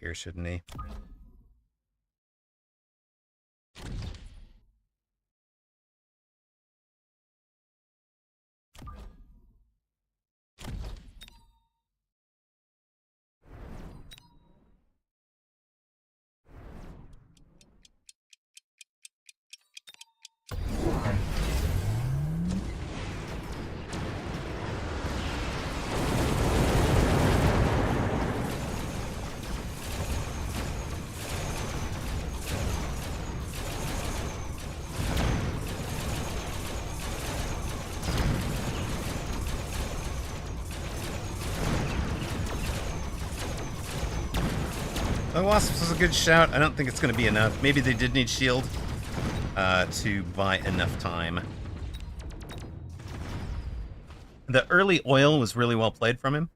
here, shouldn't he? The Wasps was a good shout. I don't think it's going to be enough. Maybe they did need shield to buy enough time. The early oil was really well played from him.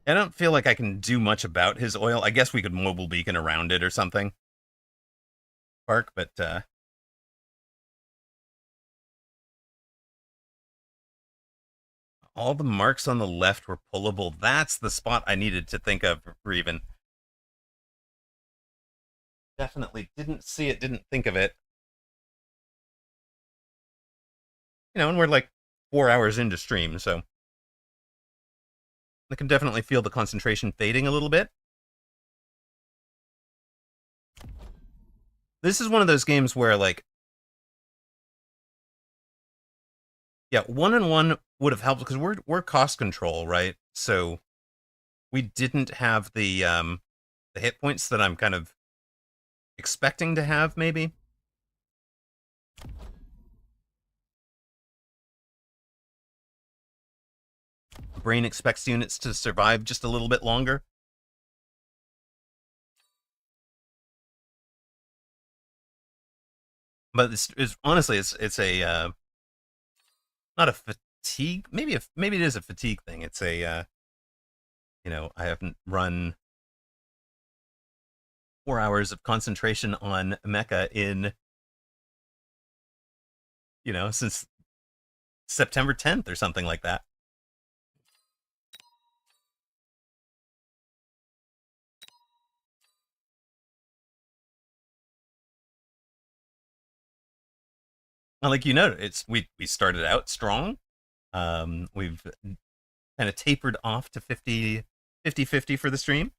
I don't feel like I can do much about his oil. I guess we could mobile beacon around it or something. Park, but all the marks on the left were pullable. That's the spot I needed to think of, Reven. Definitely didn't see it, didn't think of it. You know, and we're like 4 hours into stream, so I can definitely feel the concentration fading a little bit. This is one of those games where, like, yeah, 1-1 would have helped because we're cost control, right? So we didn't have the hit points that I'm kind of expecting to have, maybe. Brain expects units to survive just a little bit longer. But it's honestly, it's a not a fatigue. Maybe it is a fatigue thing. It's a you know, I haven't run 4 hours of concentration on Mecha in, you know, since September 10th or something like that. Well, like, you know, we started out strong. We've kind of tapered off to 50-50 for the stream.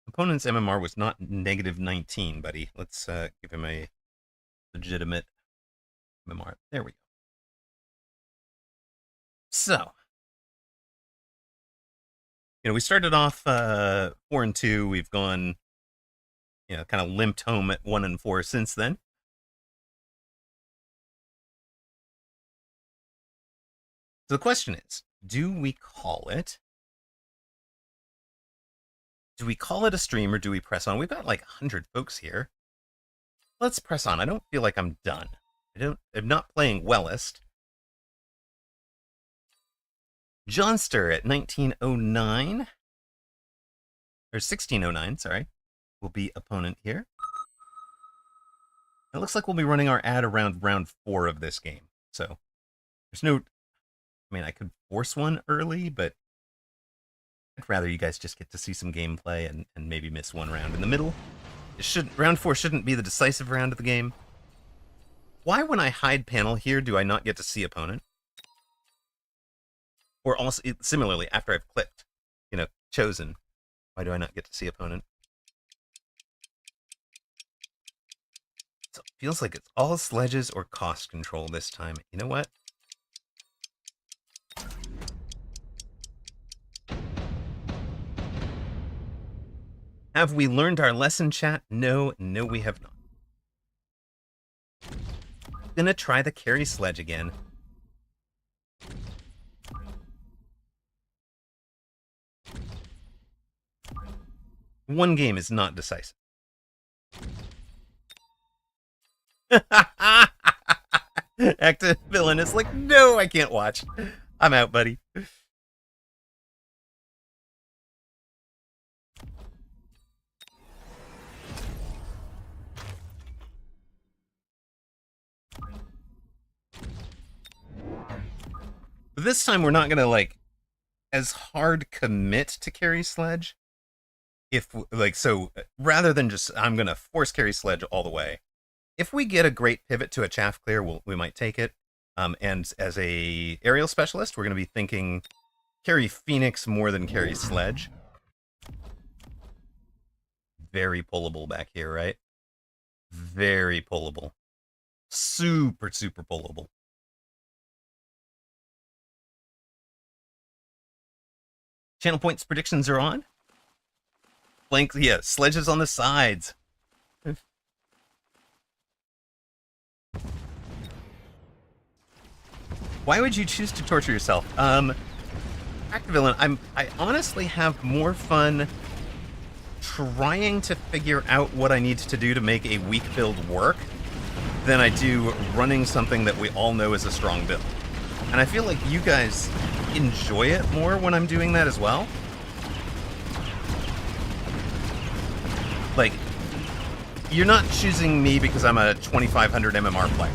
Opponent's MMR was not -19, buddy. Let's give him a legitimate MMR. There we go. So, you know, we started off 4-2. We've gone, you know, kind of limped home at 1-4 since then. So the question is, do we call it? Do we call it a stream or do we press on? We've got like 100 folks here. Let's press on. I don't feel like I'm done. I'm not playing wellest. Johnster at 1909, or 1609, sorry, will be opponent here. It looks like we'll be running our ad around round 4 of this game. So there's no, I mean, I could force one early, but I'd rather you guys just get to see some gameplay and maybe miss one round in the middle. Round 4 shouldn't be the decisive round of the game. Why, when I hide panel here, do I not get to see opponent? Or also, similarly, after I've clicked, you know, chosen, why do I not get to see opponent? So it feels like it's all sledges or cost control this time. You know what? Have we learned our lesson, chat? No, we have not. Gonna try the carry sledge again. One game is not decisive. Active villain is like, no, I can't watch. I'm out, buddy. But this time we're not gonna like as hard commit to carry sledge. If like so, rather than just I'm gonna force carry sledge all the way. If we get a great pivot to a chaff clear, we might take it. And as a aerial specialist, we're gonna be thinking carry Phoenix more than carry sledge. Very pullable back here, right? Very pullable. Super, super pullable. Channel points predictions are on. Blank, yeah, sledges on the sides. Why would you choose to torture yourself? Mechabellum, I honestly have more fun trying to figure out what I need to do to make a weak build work than I do running something that we all know is a strong build. And I feel like you guys enjoy it more when I'm doing that as well. Like, you're not choosing me because I'm a 2500 MMR player,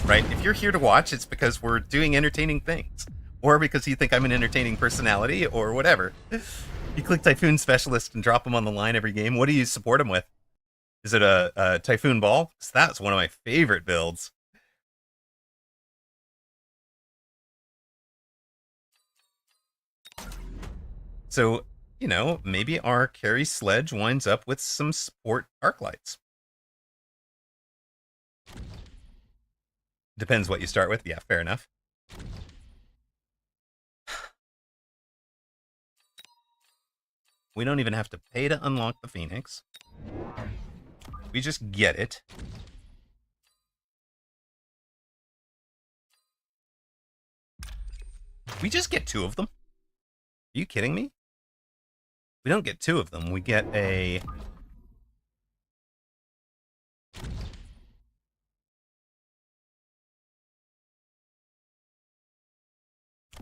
right? If you're here to watch, it's because we're doing entertaining things. Or because you think I'm an entertaining personality, or whatever. You click Typhoon Specialist and drop him on the line every game. What do you support him with? Is it a Typhoon Ball? Because that's one of my favorite builds. So, you know, maybe our carry sledge winds up with some support arc lights. Depends what you start with. Yeah, fair enough. We don't even have to pay to unlock the Phoenix. We just get it. We just get 2 of them. Are you kidding me? We don't get 2 of them. We get a...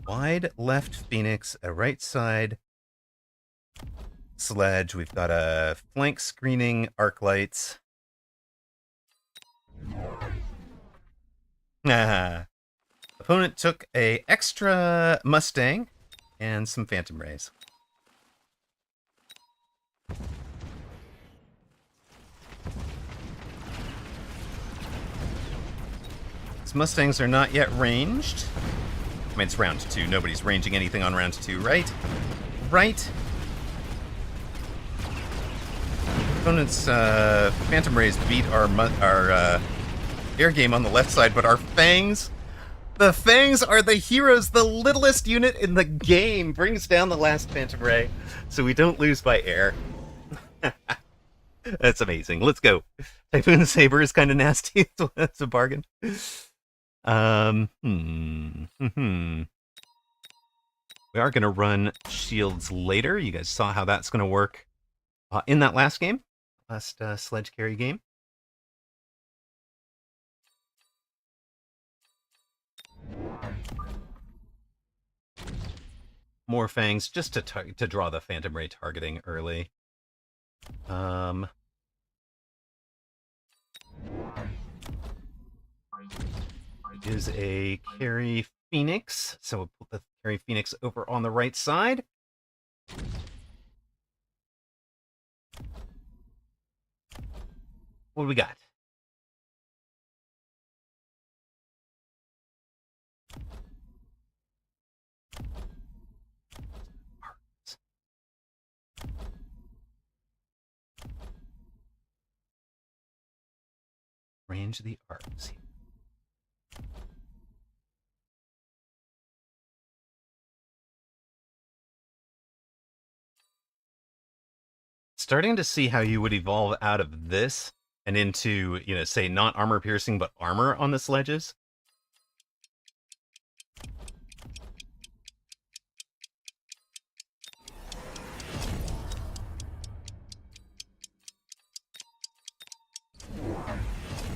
wide left Phoenix, a right side sledge. We've got a flank screening arc lights. Opponent took a extra Mustang and some Phantom Rays. These Mustangs are not yet ranged. I mean, it's round 2. Nobody's ranging anything on round 2, right? Right. Opponent's Phantom Rays beat our air game on the left side, but our Fangs... the Fangs are the heroes. The littlest unit in the game brings down the last Phantom Ray, so we don't lose by air. That's amazing. Let's go. Typhoon Saber is kind of nasty. That's a bargain. We are going to run shields later. You guys saw how that's going to work in that last game. Last sledge carry game. More Fangs, just to draw the Phantom Ray targeting early. Is a carry Phoenix, so we'll put the carry Phoenix over on the right side. What do we got? Range the arcs. Starting to see how you would evolve out of this and into, you know, say not armor piercing, but armor on the sledges.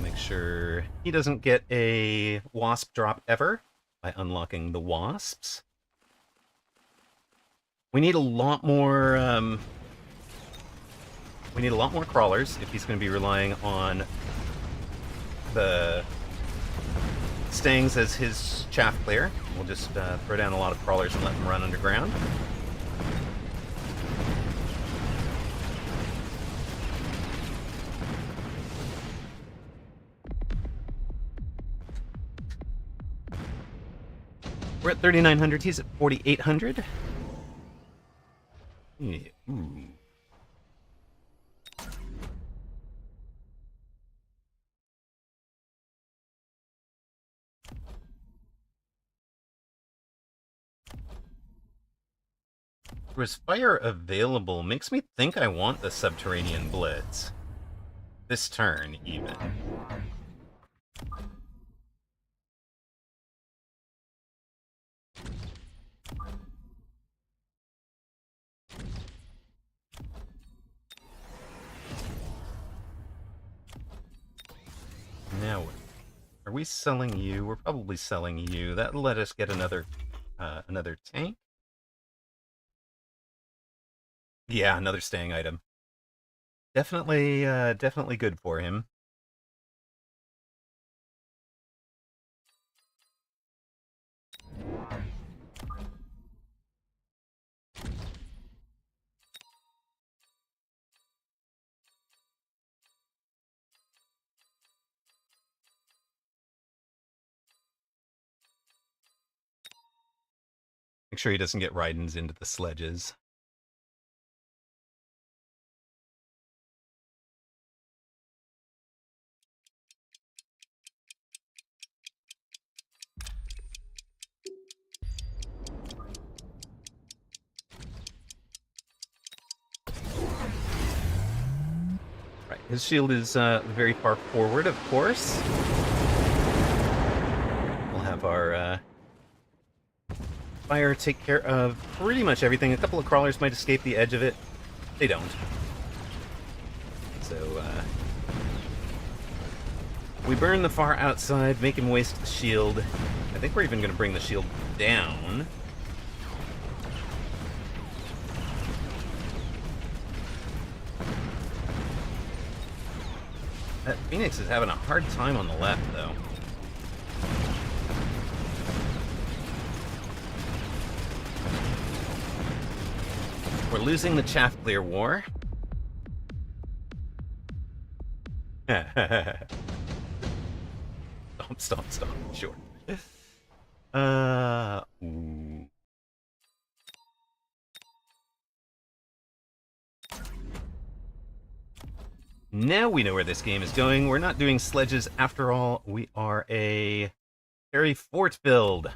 Make sure he doesn't get a wasp drop ever by unlocking the wasps. We need a lot more crawlers if he's going to be relying on the Stangs as his chaff clear. We'll just throw down a lot of crawlers and let them run underground. We're at 3,900. He's at 4,800. Yeah. Ooh. Was fire available? Makes me think I want the subterranean blitz. This turn, even. Now, are we selling you? We're probably selling you. That'll let us get another tank. Yeah, another staying item. Definitely good for him. Make sure he doesn't get Raidens into the sledges. Right, his shield is very far forward, of course. We'll have our fire take care of pretty much everything. A couple of crawlers might escape the edge of it. They don't. So, we burn the far outside, make him waste the shield. I think we're even going to bring the shield down. That Phoenix is having a hard time on the left, though. We're losing the chaff clear war. Stomp, sure. Ooh. Now we know where this game is going. We're not doing sledges after all. We are a very fort build.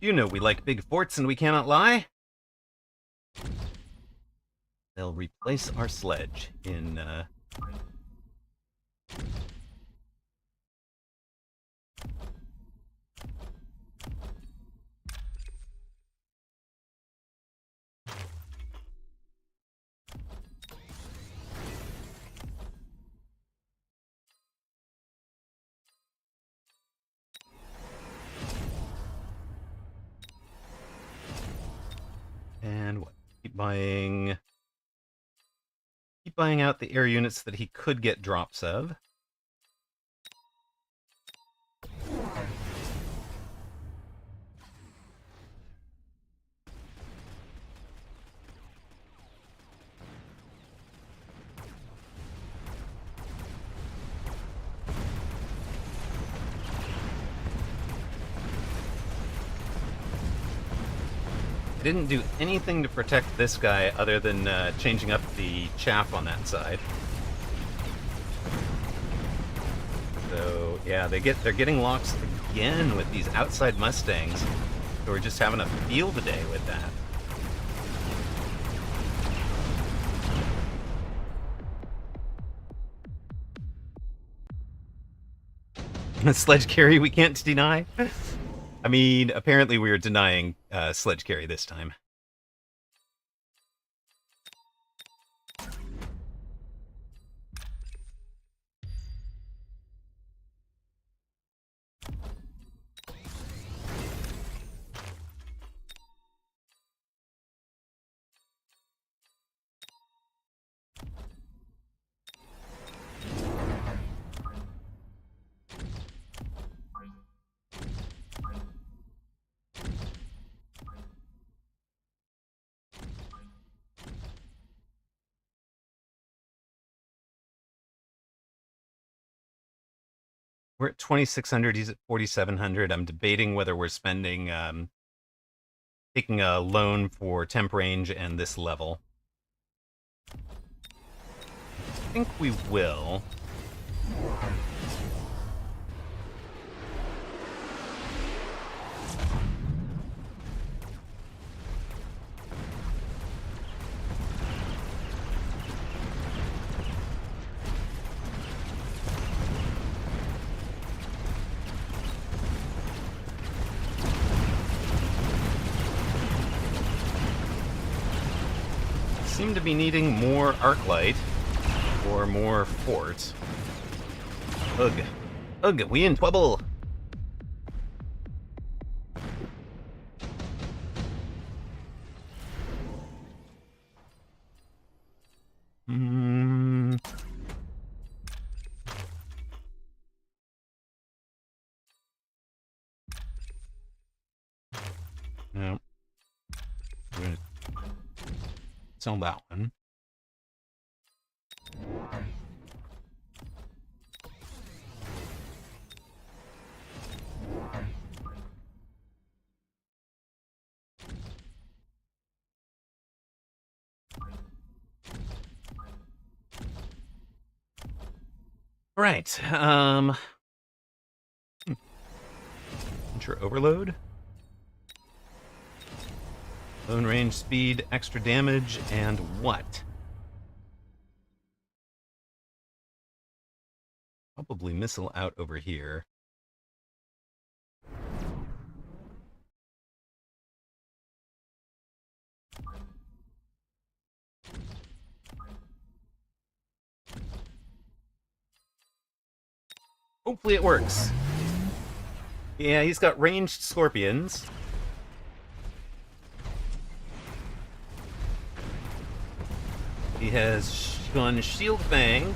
You know we like big forts and we cannot lie. They'll replace our sledge in, and what? Keep buying out the air units that he could get drops of. I didn't do anything to protect this guy other than changing up the chaff on that side. So yeah, they're getting locks again with these outside Mustangs. So we're just having a field day with that. Sledge carry we can't deny. I mean, apparently we are denying sledge carry this time. We're at 2,600. He's at 4,700. I'm debating whether we're spending, taking a loan for temp range and this level. I think we will. Seem to be needing more arc light or more fort. Ugh. Ugh, we in trouble. No. We're gonna sell that one. Right. Enter overload. Lone range, speed, extra damage, and what? Probably missile out over here. Hopefully it works. Yeah, he's got ranged scorpions. He has gone Shield Fang.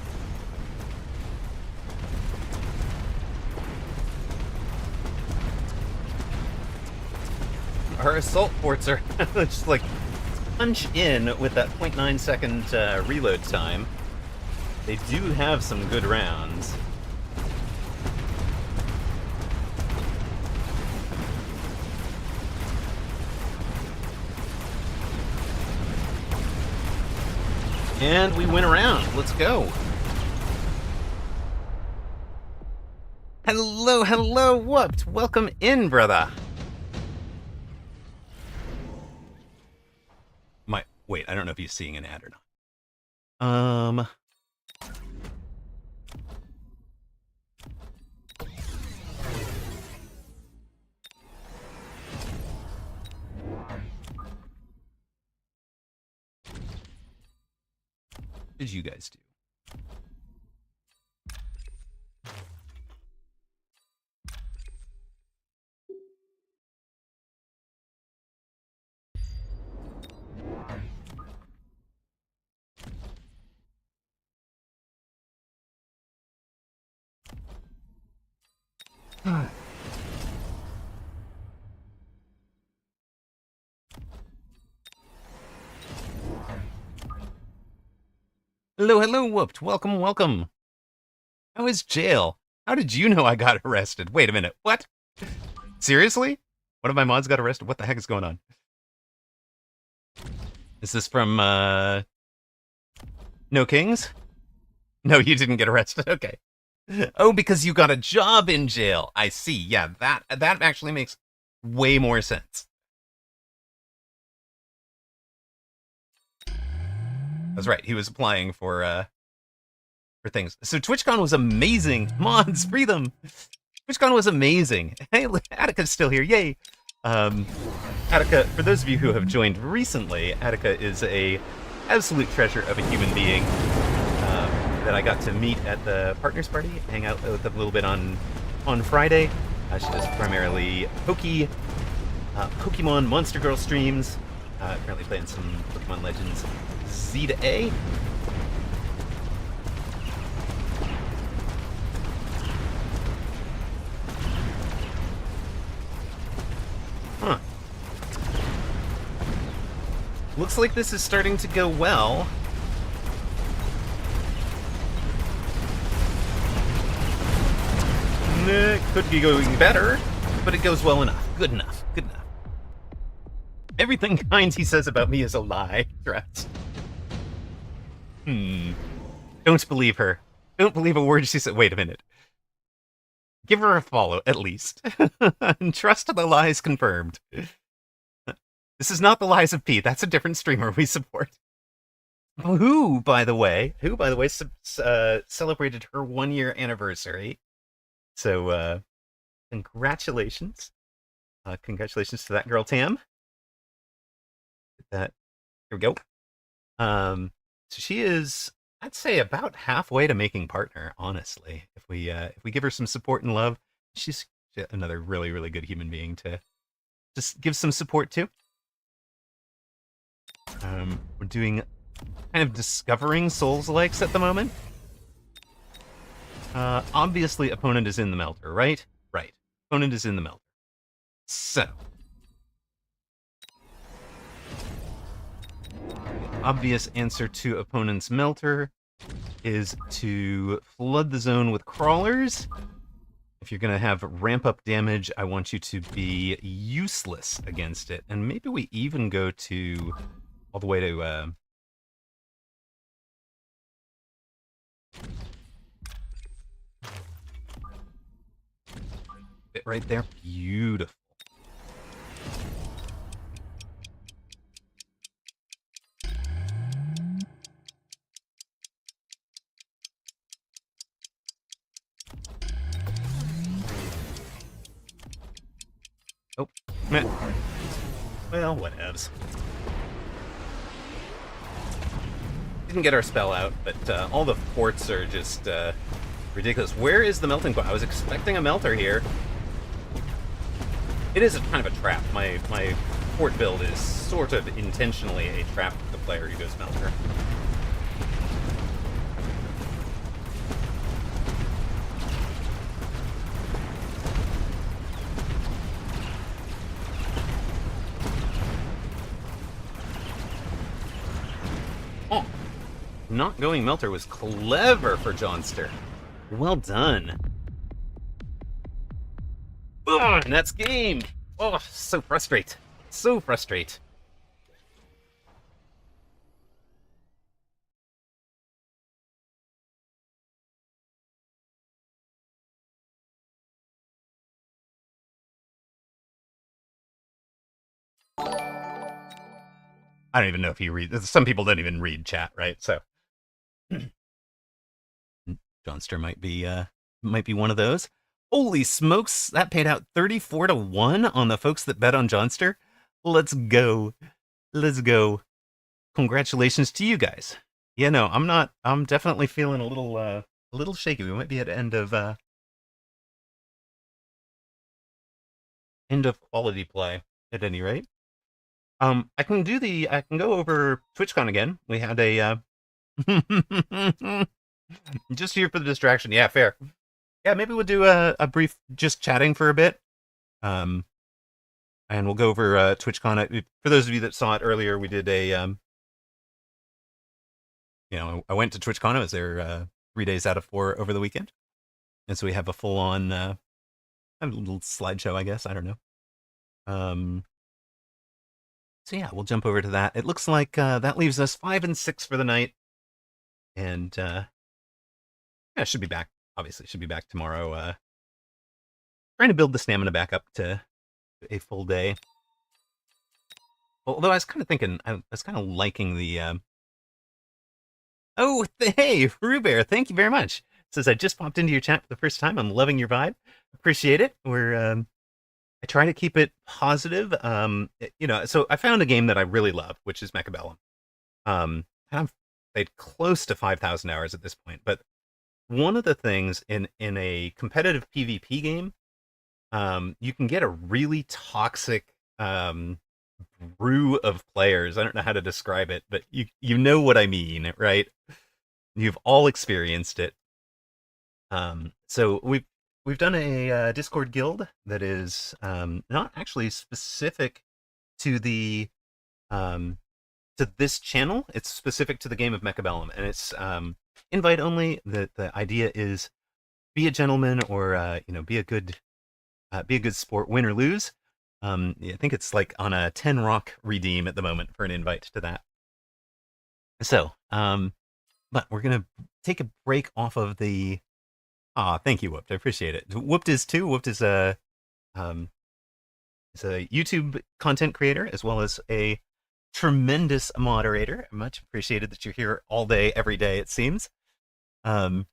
Our assault forts are just like punch in with that 0.9 second reload time. They do have some good rounds. And we win around. Let's go. Hello, hello, whooped. Welcome in, brother. Wait, I don't know if he's seeing an ad or not. What did you guys do? Hello, hello, whooped. Welcome, welcome. How is jail? How did you know I got arrested? Wait a minute. What? Seriously? One of my mods got arrested? What the heck is going on? Is this from, No Kings? No, you didn't get arrested. Okay. Oh, because you got a job in jail. I see. Yeah, that actually makes way more sense. That's right. He was applying for things. So TwitchCon was amazing. Mods, free them. TwitchCon was amazing. Hey, Attica's still here. Yay. Attica, for those of you who have joined recently, Attica is a absolute treasure of a human being that I got to meet at the partners party, hang out with a little bit on Friday. She does primarily Pokemon Monster Girl streams. Currently playing some Pokemon Legends Z to A. Huh. Looks like this is starting to go well. Could be going better, but it goes well enough. Good enough. Good enough. Everything kind he says about me is a lie, Dress. Don't believe her. Don't believe a word she said. Wait a minute. Give her a follow, at least. And trust the lies confirmed. This is not the lies of Pete. That's a different streamer we support. Who, by the way, celebrated her 1-year anniversary. So, congratulations. Congratulations to that girl, Tam. Here we go. So she is, I'd say, about halfway to making partner, honestly. If we give her some support and love, she's another really, really good human being to just give some support to. We're doing kind of discovering Souls-likes at the moment. Obviously, opponent is in the melter, right? Right. Opponent is in the melter. So, obvious answer to opponent's melter is to flood the zone with crawlers. If you're going to have ramp-up damage, I want you to be useless against it. And maybe we even go to all the way to... bit right there. Beautiful. Oh, meh. Well, whatevs. Didn't get our spell out, but all the forts are just ridiculous. Where is the melting point? I was expecting a melter here. It is kind of a trap. My fort build is sort of intentionally a trap for the player who goes melter. Oh, not going melter was clever for Johnster. Well done. Oh, and that's game. Oh, so frustrate. So frustrate. I don't even know if he reads. Some people don't even read chat, right? So Johnster might be one of those. Holy smokes, that paid out 34-1 on the folks that bet on Johnster. Let's go. Let's go. Congratulations to you guys. Yeah, no, I'm definitely feeling a little shaky. We might be at end of quality play at any rate. I can go over TwitchCon again. We had a just here for the distraction. Yeah, fair. Yeah, maybe we'll do a brief just chatting for a bit. And we'll go over TwitchCon. For those of you that saw it earlier, we did a I went to TwitchCon. I was there 3 days out of 4 over the weekend. And so we have a full-on a little slideshow, I guess. I don't know. So yeah, we'll jump over to that. It looks like that leaves us 5 and 6 for the night. And yeah, should be back. Obviously, should be back tomorrow. Trying to build the stamina back up to a full day. Although I was kind of thinking, I was kind of liking the... Oh, hey, Rubear, thank you very much. Says, I just popped into your chat for the first time. I'm loving your vibe. Appreciate it. I try to keep it positive. So I found a game that I really love, which is Mechabellum. I've played close to 5,000 hours at this point, but one of the things in a competitive PvP game, you can get a really toxic brew of players. I don't know how to describe it, but you know what I mean, right? You've all experienced it. So we've done a Discord guild that is not actually specific to the to this channel. It's specific to the game of Mechabellum, and it's invite only. The idea is be a gentleman, or be a good sport, win or lose. I think it's like on a 10 rock redeem at the moment for an invite to that. So, but we're gonna take a break off of the. Ah, thank you, Whooped. I appreciate it. Whooped is too. Whooped um, is a YouTube content creator as well as a tremendous moderator. Much appreciated that you're here all day, every day. It seems. Um,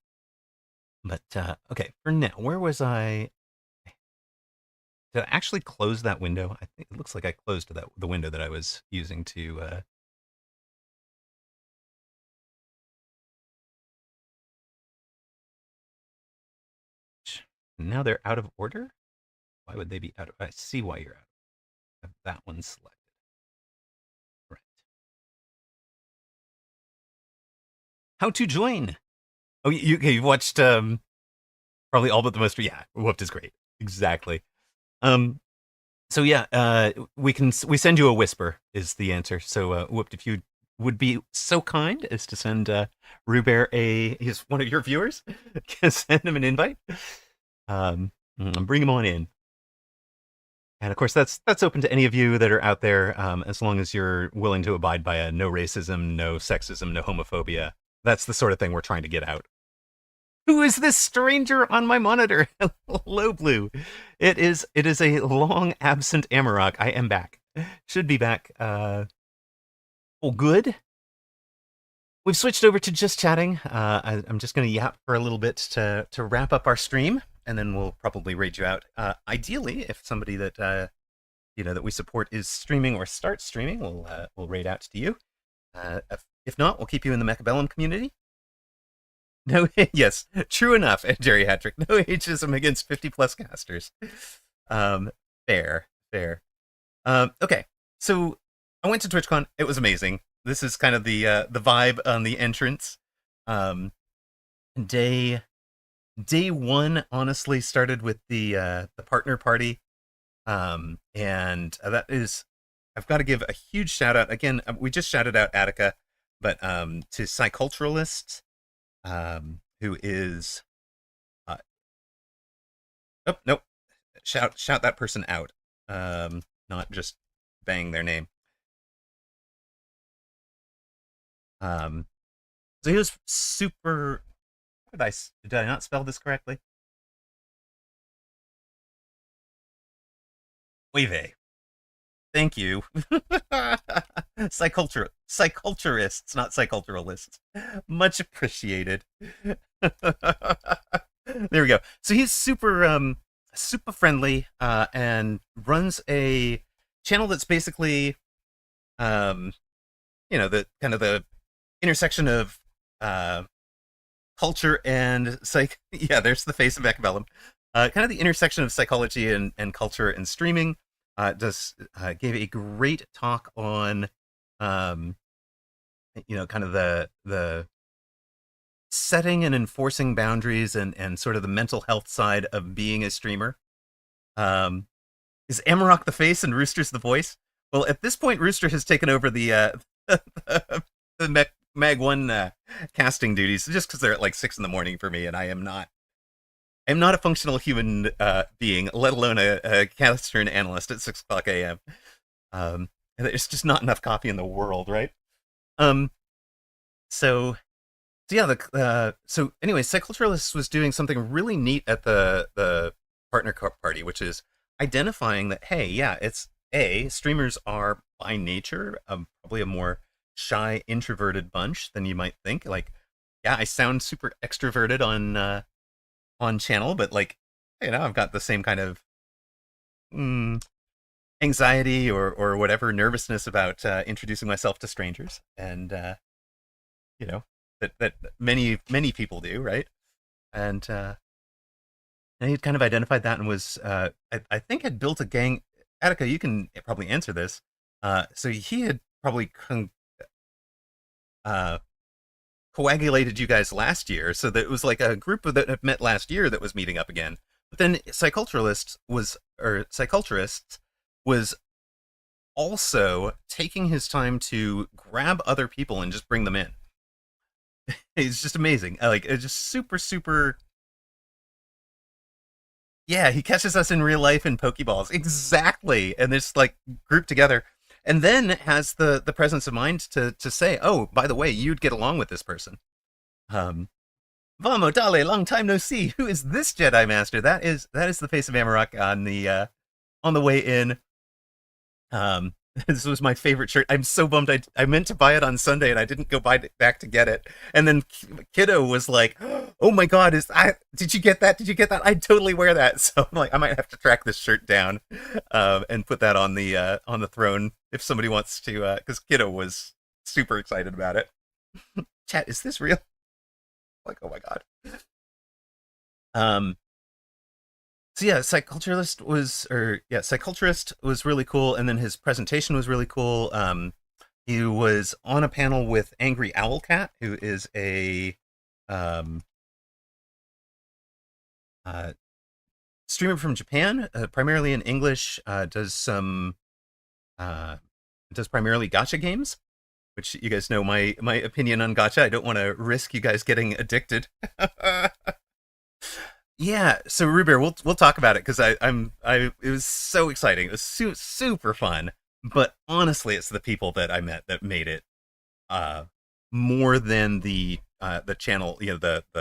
but okay, for now, where was I? Did I actually close that window? I think it looks like I closed the window that I was using to. Now they're out of order. Why would they be out of? I see why you're out of that one selected. Right. How to join? Oh, you've watched probably all but the most. Yeah, Whooped is great. Exactly. Um. So yeah, we send you a whisper is the answer. So Whooped, if you would be so kind as to send Ruber he's one of your viewers, send him an invite. Bring him on in. And of course, that's open to any of you that are out there, as long as you're willing to abide by a no racism, no sexism, no homophobia. That's the sort of thing we're trying to get out. Who is this stranger on my monitor? Hello, Blue. It is a long absent Amarok. I am back. Should be back. Oh, good. We've switched over to just chatting. I'm just going to yap for a little bit to wrap up our stream, and then we'll probably raid you out. Ideally, if somebody that that we support is streaming or starts streaming, we'll raid out to you. If not, we'll keep you in the Mechabellum community. No, yes, true enough, Jerry Hattrick. No ageism against 50+ casters. Fair, fair. Okay, so I went to TwitchCon. It was amazing. This is kind of the vibe on the entrance. Day one honestly started with the partner party, and that is, I've got to give a huge shout out again. We just shouted out Attica, but to Psyculturalists, who is oh nope, shout that person out, not just bang their name. So he was super. Did I not spell this correctly? Wave. Thank you. Psyculturists, not psyculturalists. Much appreciated. There we go. So he's super friendly, and runs a channel that's basically the kind of the intersection of culture and psych. Yeah, there's the face of Mechabellum. Kind of the intersection of psychology and culture and streaming. Gave a great talk on kind of the setting and enforcing boundaries and sort of the mental health side of being a streamer. Is Amarok the face and Rooster's the voice? Well, at this point, Rooster has taken over the Mag 1 casting duties, just because they're at like 6 in the morning for me, and I am not a functional human being, let alone a caster and analyst at 6 o'clock a.m. There's just not enough coffee in the world, right? So yeah, so anyway, Psyculturalists was doing something really neat at the partner party, which is identifying that, hey, yeah, it's streamers are by nature probably a more shy, introverted bunch than you might think. Like, yeah, I sound super extroverted on channel, but like, I've got the same kind of anxiety or whatever nervousness about introducing myself to strangers, and that many people do, right? And he kind of identified that and was I think had built a gang. Attica, you can probably answer this. So he had probably coagulated you guys last year, so that it was like a group that had met last year that was meeting up again. But then Psyculturists was also taking his time to grab other people and just bring them in. It's just amazing. Like, it's just super Yeah, he catches us in real life in Pokeballs. Exactly. And it's like grouped together. And then has the presence of mind to say, oh, by the way, you'd get along with this person. Um, Vamo Dale, long time no see. Who is this Jedi Master? That is the face of Amarok on the way in. Um, this was my favorite shirt. I'm so bummed. I meant to buy it on Sunday and I didn't go back to get it. And then Kiddo was like, "Oh my God, did you get that? Did you get that? I'd totally wear that." So I'm like, I might have to track this shirt down, and put that on the throne if somebody wants to, because Kiddo was super excited about it. Chat, is this real? Like, oh my God. Um, so yeah, Psyculturist was really cool, and then his presentation was really cool. He was on a panel with Angry Owlcat, who is a um, uh, streamer from Japan, primarily in English. Uh, does primarily gacha games, which you guys know my opinion on gacha. I don't want to risk you guys getting addicted. Yeah, so Ruber, we'll talk about it because I it was so exciting. It was super fun. But honestly, it's the people that I met that made it uh more than the channel, the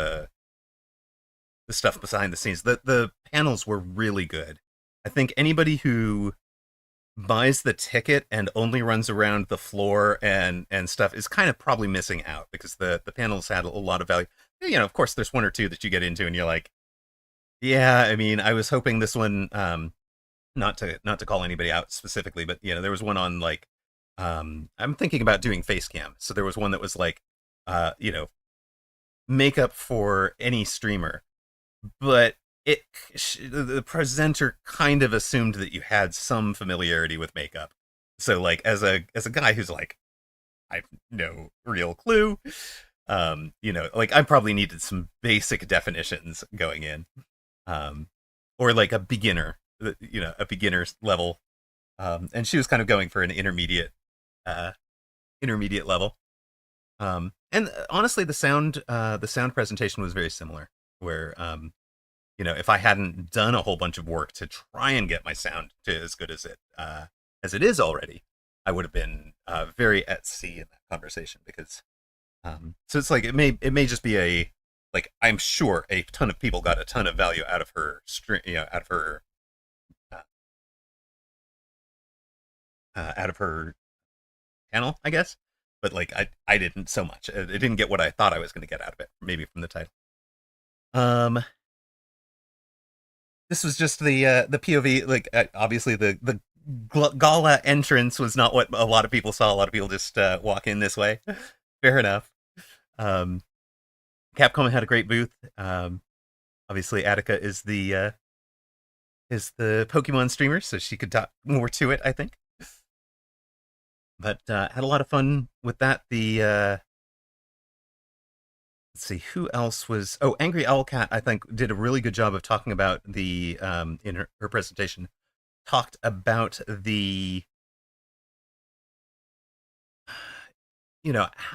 stuff behind the scenes. The panels were really good. I think anybody who buys the ticket and only runs around the floor and stuff is kind of probably missing out because the panels had a lot of value. Of course, there's one or two that you get into and you're like, yeah, I mean, I was hoping this one, not to call anybody out specifically, but there was one on like, I'm thinking about doing face cam. So there was one that was like, uh, you know, makeup for any streamer, but the presenter kind of assumed that you had some familiarity with makeup. So like as a guy who's like, I've no real clue, like I probably needed some basic definitions going in, um, or like a beginner's level. And she was kind of going for an uh, intermediate level. And honestly, the sound presentation was very similar. Where if I hadn't done a whole bunch of work to try and get my sound to as good as it is already, I would have been very at sea in that conversation because so it's like it may just be a like I'm sure a ton of people got a ton of value out of her out of her uh, out of her channel, I guess. But like I didn't so much. I didn't get what I thought I was going to get out of it, maybe from the title. Um, this was just the POV. Like obviously the gala entrance was not what a lot of people saw. A lot of people just walk in this way. Fair enough. Um, Capcom had a great booth. Obviously Attica is the Pokemon streamer, so she could talk more to it, I think. But had a lot of fun with that. Let's see who else was. Oh, Angry Owlcat, I think, did a really good job of talking about the in her presentation. Talked about the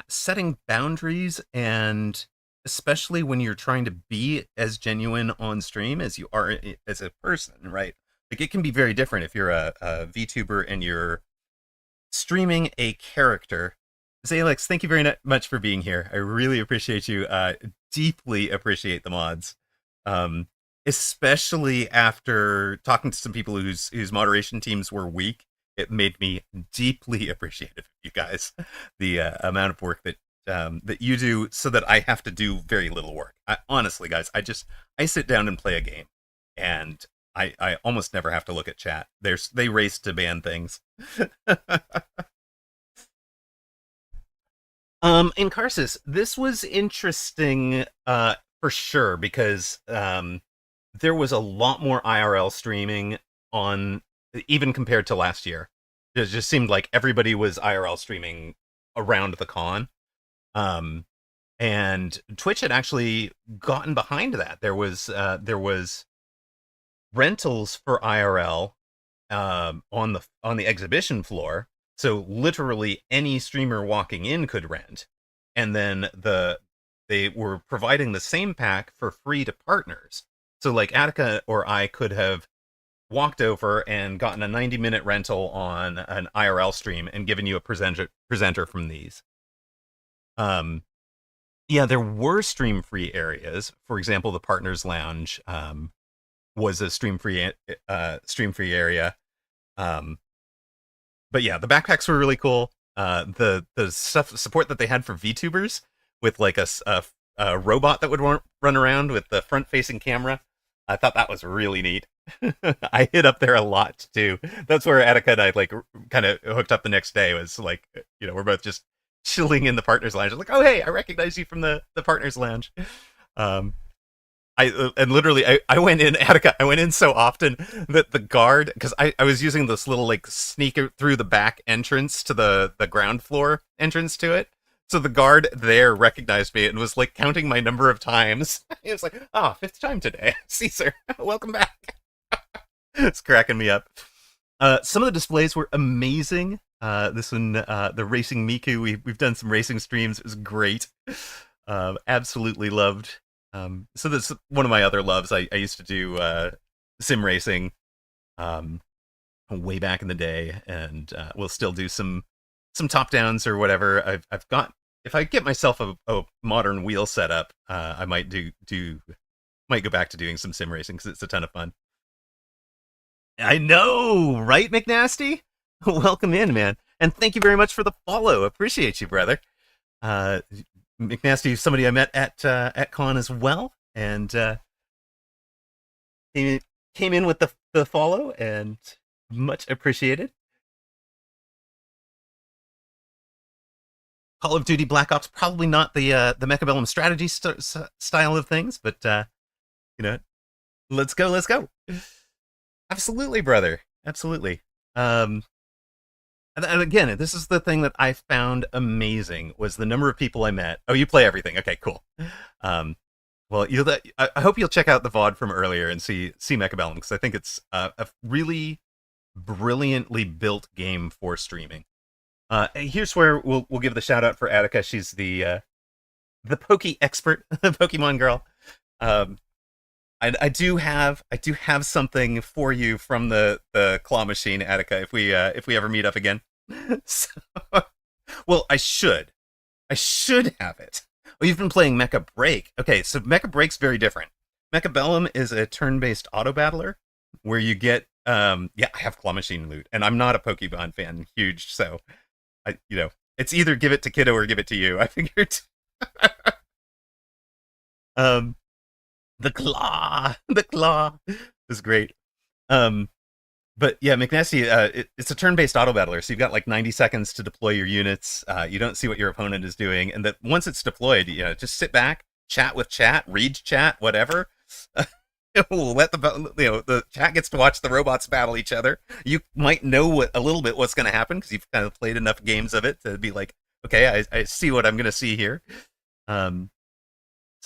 setting boundaries, and especially when you're trying to be as genuine on stream as you are as a person, right? Like it can be very different if you're a VTuber and you're streaming a character. Zalex, thank you very much for being here. I really appreciate you. Deeply appreciate the mods. Um, Especially after talking to some people whose moderation teams were weak. It made me deeply appreciative of you guys. The amount of work that you do, so that I have to do very little work. Honestly, guys, I sit down and play a game, and I almost never have to look at chat. They race to ban things. In Karsus, this was interesting, for sure, because there was a lot more IRL streaming on, even compared to last year. It just seemed like everybody was IRL streaming around the con. Um, and Twitch had actually gotten behind that. There was rentals for IRL on the exhibition floor. So literally any streamer walking in could rent, and then they were providing the same pack for free to partners. So like Attica or I could have walked over and gotten a 90-minute rental on an IRL stream and given you a presenter from these. Yeah, there were stream free areas. For example, the Partners Lounge was a stream free area. But yeah, the backpacks were really cool. The support that they had for VTubers with like a robot that would run around with the front facing camera. I thought that was really neat. I hit up there a lot too. That's where Attica and I like kind of hooked up the next day. Was like, we're both just chilling in the Partners Lounge. I was like, oh hey, I recognize you from the Partners Lounge. And literally I went in Attica. I went in so often that the guard, because I was using this little like sneak through the back entrance to the ground floor entrance to it. So the guard there recognized me and was like counting my number of times. He was like, fifth time today. Caesar, welcome back. It's cracking me up. Some of the displays were amazing. This one, the Racing Miku, we've done some racing streams. It was great. Absolutely loved. So that's one of my other loves. I used to do sim racing way back in the day, and we'll still do some top downs or whatever. I've got, if I get myself a modern wheel setup, I might might go back to doing some sim racing because it's a ton of fun. I know, right, McNasty? Welcome in, man, and thank you very much for the follow. Appreciate you, brother. McNasty is somebody I met at con as well, and came in with the follow, and much appreciated. Call of Duty Black Ops, probably not the Mechabellum strategy style of things, but let's go. Absolutely, brother. Absolutely. And again, this is the thing that I found amazing was the number of people I met. Oh, you play everything. Okay, cool. Well, I hope you'll check out the VOD from earlier and see Mechabellum, because I think it's a really brilliantly built game for streaming. Here's where we'll give the shout out for Attica. She's the Poke expert, the Pokemon girl. I do have something for you from the claw machine, Attica, if we ever meet up again. So, well, I should have it. Well, you've been playing Mecha Break. Okay, so Mecha Break's very different. Mechabellum is a turn-based auto battler where you get I have claw machine loot, and I'm not a Pokemon fan, huge, so it's either give it to Kiddo or give it to you. I figured. The claw is great. But yeah, McNasty, it's a turn-based auto battler, so you've got like 90 seconds to deploy your units. You don't see what your opponent is doing, and that once it's deployed, just sit back, chat with chat, read chat, whatever. We'll let the chat gets to watch the robots battle each other. You might know a little bit what's going to happen because you've kind of played enough games of it to be like, okay, I see what I'm going to see here. So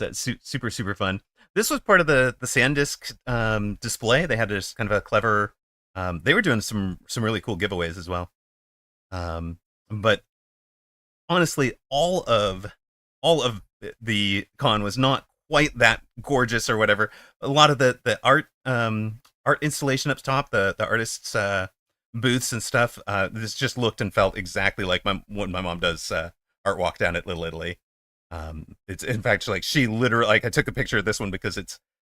it's super fun. This was part of the SanDisk display. They had this kind of a clever. They were doing some really cool giveaways as well. But honestly, all of the con was not quite that gorgeous or whatever. A lot of the art installation up top, the artists' booths and stuff. This just looked and felt exactly like when my mom does art walk down at Little Italy. It's in fact like she literally, like, I took a picture of this one because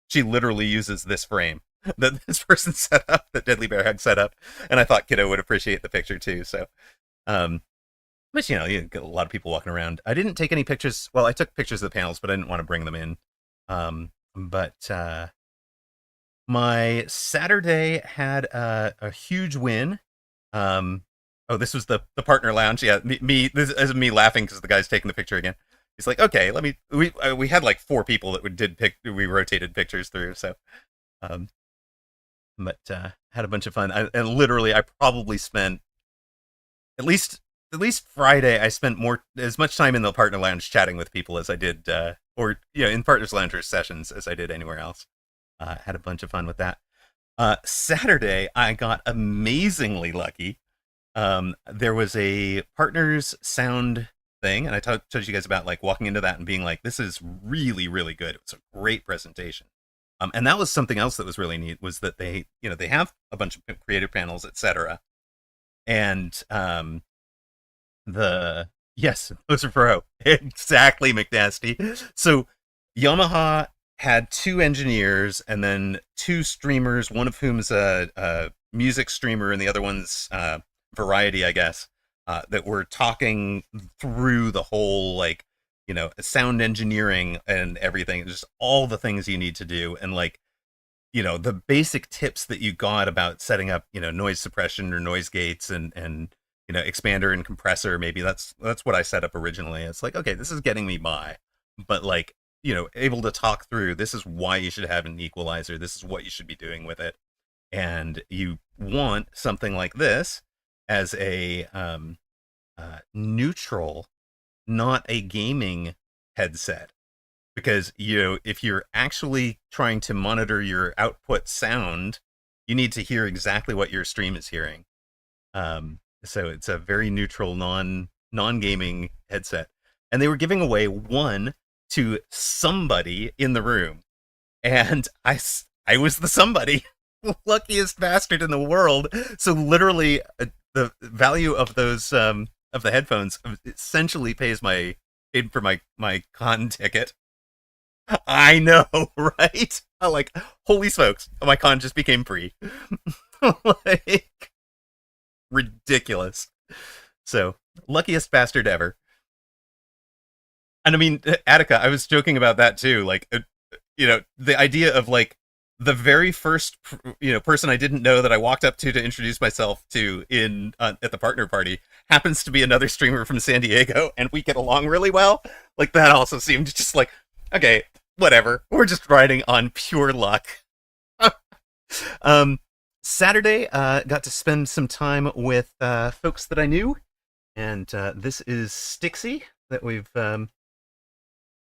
she literally uses this frame that this person set up, that Deadly Bear had set up, and I thought Kiddo would appreciate the picture too. So, but you get a lot of people walking around. I didn't take any pictures. Well, I took pictures of the panels, but I didn't want to bring them in. But my Saturday had a huge win. Oh, this was the partner lounge. Yeah, this is me laughing because the guy's taking the picture again. He's like, okay, we had like 4 people that we rotated pictures through. So, but had a bunch of fun. And literally, I probably spent at least Friday. I spent as much time in the partner lounge chatting with people as I did, in partners lounge sessions as I did anywhere else. Had a bunch of fun with that. Saturday, I got amazingly lucky. There was a partners sound thing, and I told you guys about like walking into that and being like, this is really, really good. It's a great presentation. And that was something else that was really neat, was that they have a bunch of creative panels, etc. And the yes, Moser Pro, exactly, McNasty. So Yamaha had two engineers and then two streamers, one of whom's a music streamer and the other one's variety, I guess, that were talking through the whole, like, sound engineering and everything, just all the things you need to do, and like, the basic tips that you got about setting up, noise suppression or noise gates and expander and compressor. Maybe that's what I set up originally. It's like, okay, this is getting me by, but like, able to talk through, this is why you should have an equalizer, this is what you should be doing with it, and you want something like this as a neutral, not a gaming headset, because if you're actually trying to monitor your output sound, you need to hear exactly what your stream is hearing. So it's a very neutral, non-gaming headset, and they were giving away one to somebody in the room, and I was the somebody. Luckiest bastard in the world. So literally, the value of those of the headphones essentially paid for my con ticket. I know, right? I'm like, holy smokes, my con just became free. Like, ridiculous. So, luckiest bastard ever. And I mean, Attica, I was joking about that too. Like, the idea of like the very first, person I didn't know that I walked up to introduce myself to at the partner party happens to be another streamer from San Diego, and we get along really well. Like, that also seemed just like, okay, whatever. We're just riding on pure luck. Saturday, got to spend some time with folks that I knew, and this is Stixie that we've.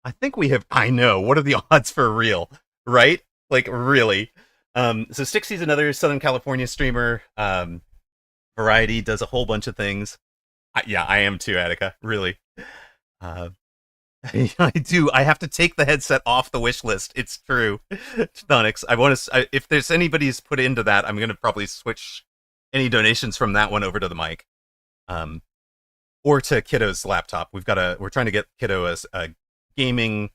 I think we have. I know. What are the odds for real? Right? Like, really. So Stixie's another Southern California streamer. Variety, does a whole bunch of things. Yeah, I am too, Attica. Really. I do. I have to take the headset off the wish list. It's true. Tonix, I want to. If there's anybody's put into that, I'm going to probably switch any donations from that one over to the mic, or to Kiddo's laptop. We're trying to get Kiddo a gaming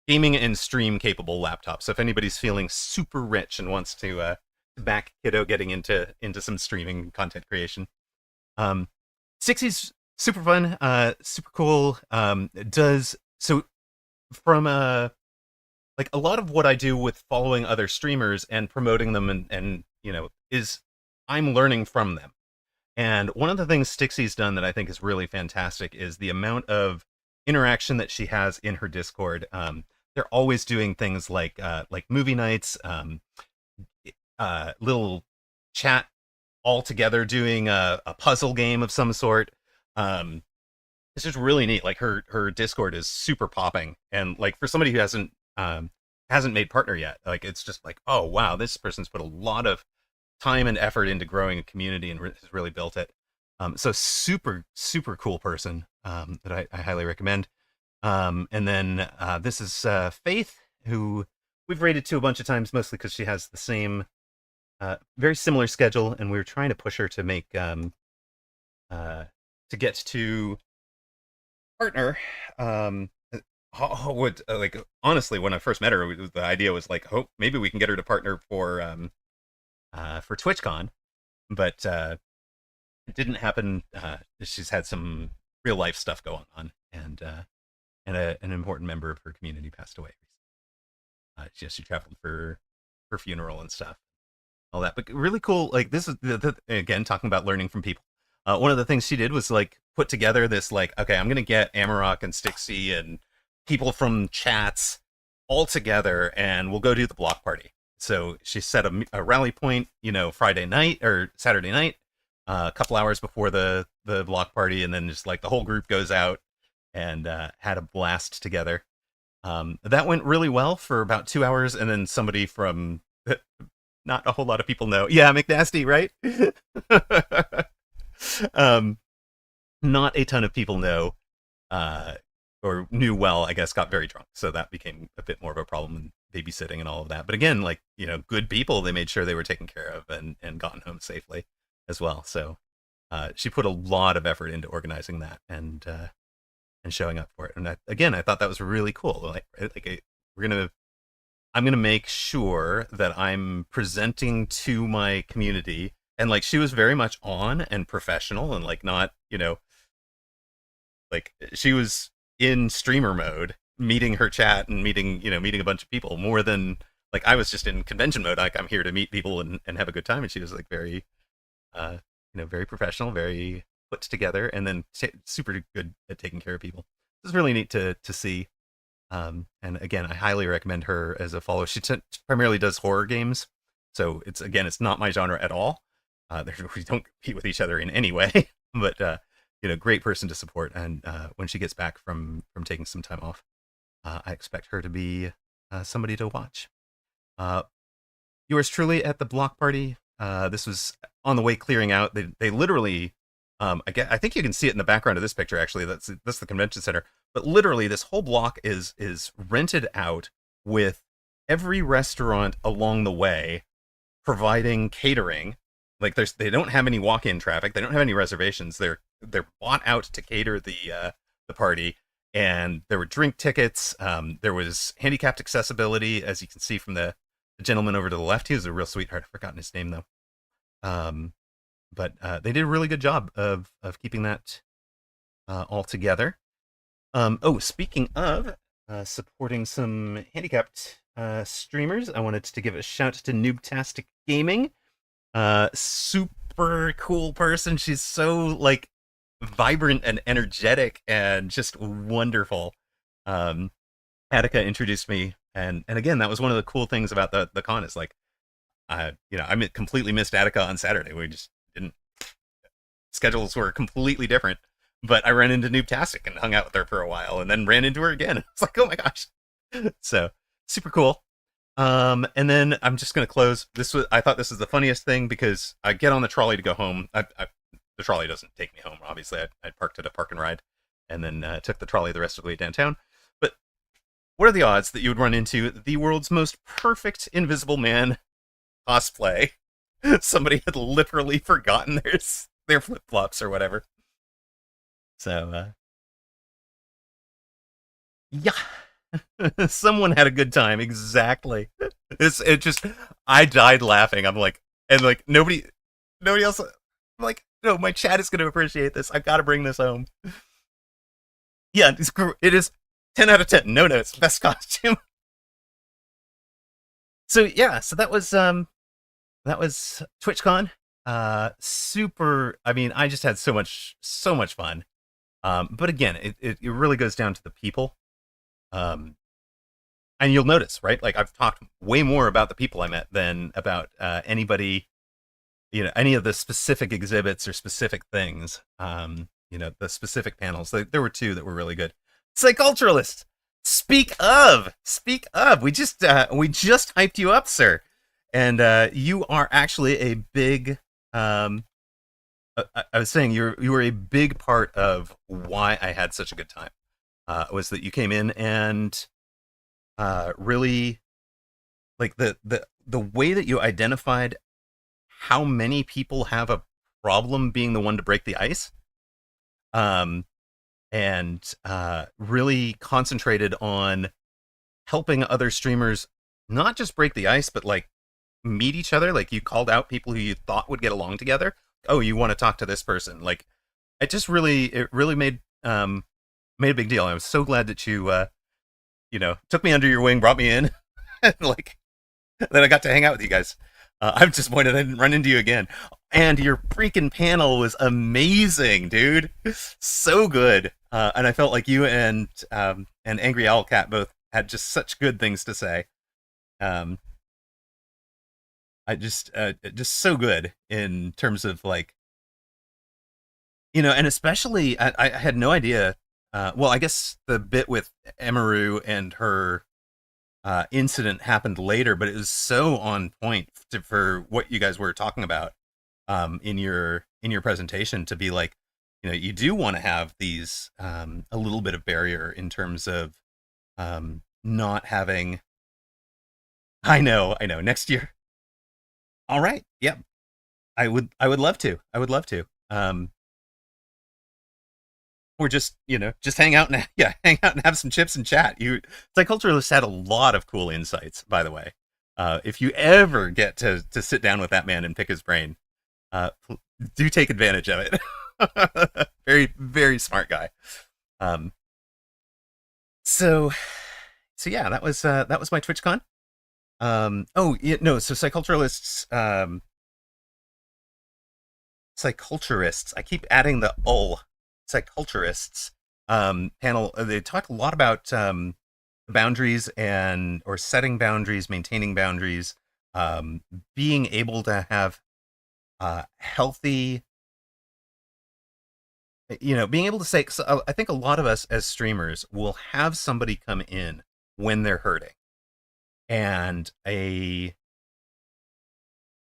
and stream capable laptop. So if anybody's feeling super rich and wants to back Kiddo getting into some streaming content creation, Stixie's super fun, super cool. Does so from like a lot of what I do with following other streamers and promoting them, and is I'm learning from them. And one of the things Stixie's done that I think is really fantastic is the amount of interaction that she has in her Discord. They're always doing things like movie nights, little chat all together, doing a puzzle game of some sort. It's just really neat. Like, her Discord is super popping, and like, for somebody who hasn't made partner yet, like, it's just like, oh wow, this person's put a lot of time and effort into growing a community and has really built it. So super cool person that I highly recommend. And then this is Faith, who we've rated to a bunch of times, mostly because she has the same very similar schedule, and we were trying to push her to make to get to partner. Like, honestly, when I first met her, the idea was like, oh, maybe we can get her to partner for TwitchCon, but it didn't happen. She's had some real life stuff going on, and an important member of her community passed away. She traveled for funeral and stuff, all that. But really cool. Like, this is again, talking about learning from people. One of the things she did was like put together this, like, okay, I'm gonna get Amarok and Stixie and people from chats all together, and we'll go do the block party. So she set a rally point, Friday night or Saturday night, a couple hours before the block party, and then just like the whole group goes out and had a blast together. That went really well for about 2 hours, and then somebody from not a whole lot of people know. Yeah, McNasty, right? Not a ton of people know, or knew well, I guess, got very drunk. So that became a bit more of a problem babysitting and all of that. But again, like, good people, they made sure they were taken care of and gotten home safely as well. So she put a lot of effort into organizing that and showing up for it. And again, I thought that was really cool. I'm gonna make sure that I'm presenting to my community, and like she was very much on and professional, and like not, like she was in streamer mode, meeting her chat and meeting a bunch of people more than like I was just in convention mode. Like I'm here to meet people and have a good time, and she was like very, very professional, very put together, and then super good at taking care of people. It was really neat to see. And again, I highly recommend her as a follow. She primarily does horror games, so it's not my genre at all. We don't compete with each other in any way, but great person to support. And when she gets back from taking some time off, I expect her to be somebody to watch. Yours truly at the block party. This was on the way clearing out. They literally, I think you can see it in the background of this picture. Actually, that's the convention center. But literally, this whole block is rented out, with every restaurant along the way providing catering. Like they don't have any walk-in traffic. They don't have any reservations. They're bought out to cater the party. And there were drink tickets. There was handicapped accessibility, as you can see from the gentleman over to the left. He was a real sweetheart. I've forgotten his name though. But they did a really good job of keeping that all together. Speaking of supporting some handicapped streamers, I wanted to give a shout to Noobtastic Gaming. Super cool person. She's so like vibrant and energetic and just wonderful. Attica introduced me, and again, that was one of the cool things about the con is like, I completely missed Attica on Saturday. We just didn't. Schedules were completely different, but I ran into Noobtastic and hung out with her for a while, and then ran into her again. It's like, oh my gosh, so super cool. And then I'm just gonna close. I thought this was the funniest thing because I get on the trolley to go home. The trolley doesn't take me home, obviously. I parked at a park and ride, and then took the trolley the rest of the way downtown. But what are the odds that you would run into the world's most perfect Invisible Man cosplay? Somebody had literally forgotten their flip-flops or whatever. So, yeah. Someone had a good time, exactly. I died laughing. I'm like, and like nobody else. I'm like, no, my chat is going to appreciate this. I've got to bring this home. Yeah, it is 10 out of 10. No notes, best costume. So yeah, so that was TwitchCon. Super. I mean, I just had so much fun. But again, it really goes down to the people. And you'll notice, right? Like I've talked way more about the people I met than about anybody, any of the specific exhibits or specific things. The specific panels. There were two that were really good. Psyculturalist. Speak of. We just hyped you up, sir, and you are actually a big. I was saying you were a big part of why I had such a good time. Was that you came in and really like the way that you identified how many people have a problem being the one to break the ice, and really concentrated on helping other streamers not just break the ice, but like meet each other. Like you called out people who you thought would get along together. Oh, you want to talk to this person? Like it really made a big deal. I was so glad that you took me under your wing, brought me in, and like then I got to hang out with you guys. I'm disappointed I didn't run into you again. And your freaking panel was amazing, dude. So good. And I felt like you and Angry Owlcat both had just such good things to say. I just so good in terms of like, and especially I had no idea. Well, I guess the bit with Emaru and her incident happened later, but it was so on point for what you guys were talking about in your presentation, to be like, you do want to have these a little bit of barrier in terms of not having I know. Next year. All right. Yep. I would love to. I would love to. Or just, just hang out and yeah, hang out and have some chips and chat. Psychculturalists had a lot of cool insights, by the way. If you ever get to sit down with that man and pick his brain, uh, do take advantage of it. Very, very smart guy. Um, so, so yeah, that was my TwitchCon. Oh, yeah, no, so psychculturists. I keep adding the psychculturists panel. They talk a lot about boundaries and or setting boundaries, maintaining boundaries, being able to have healthy, being able to say. So I think a lot of us as streamers will have somebody come in when they're hurting, and a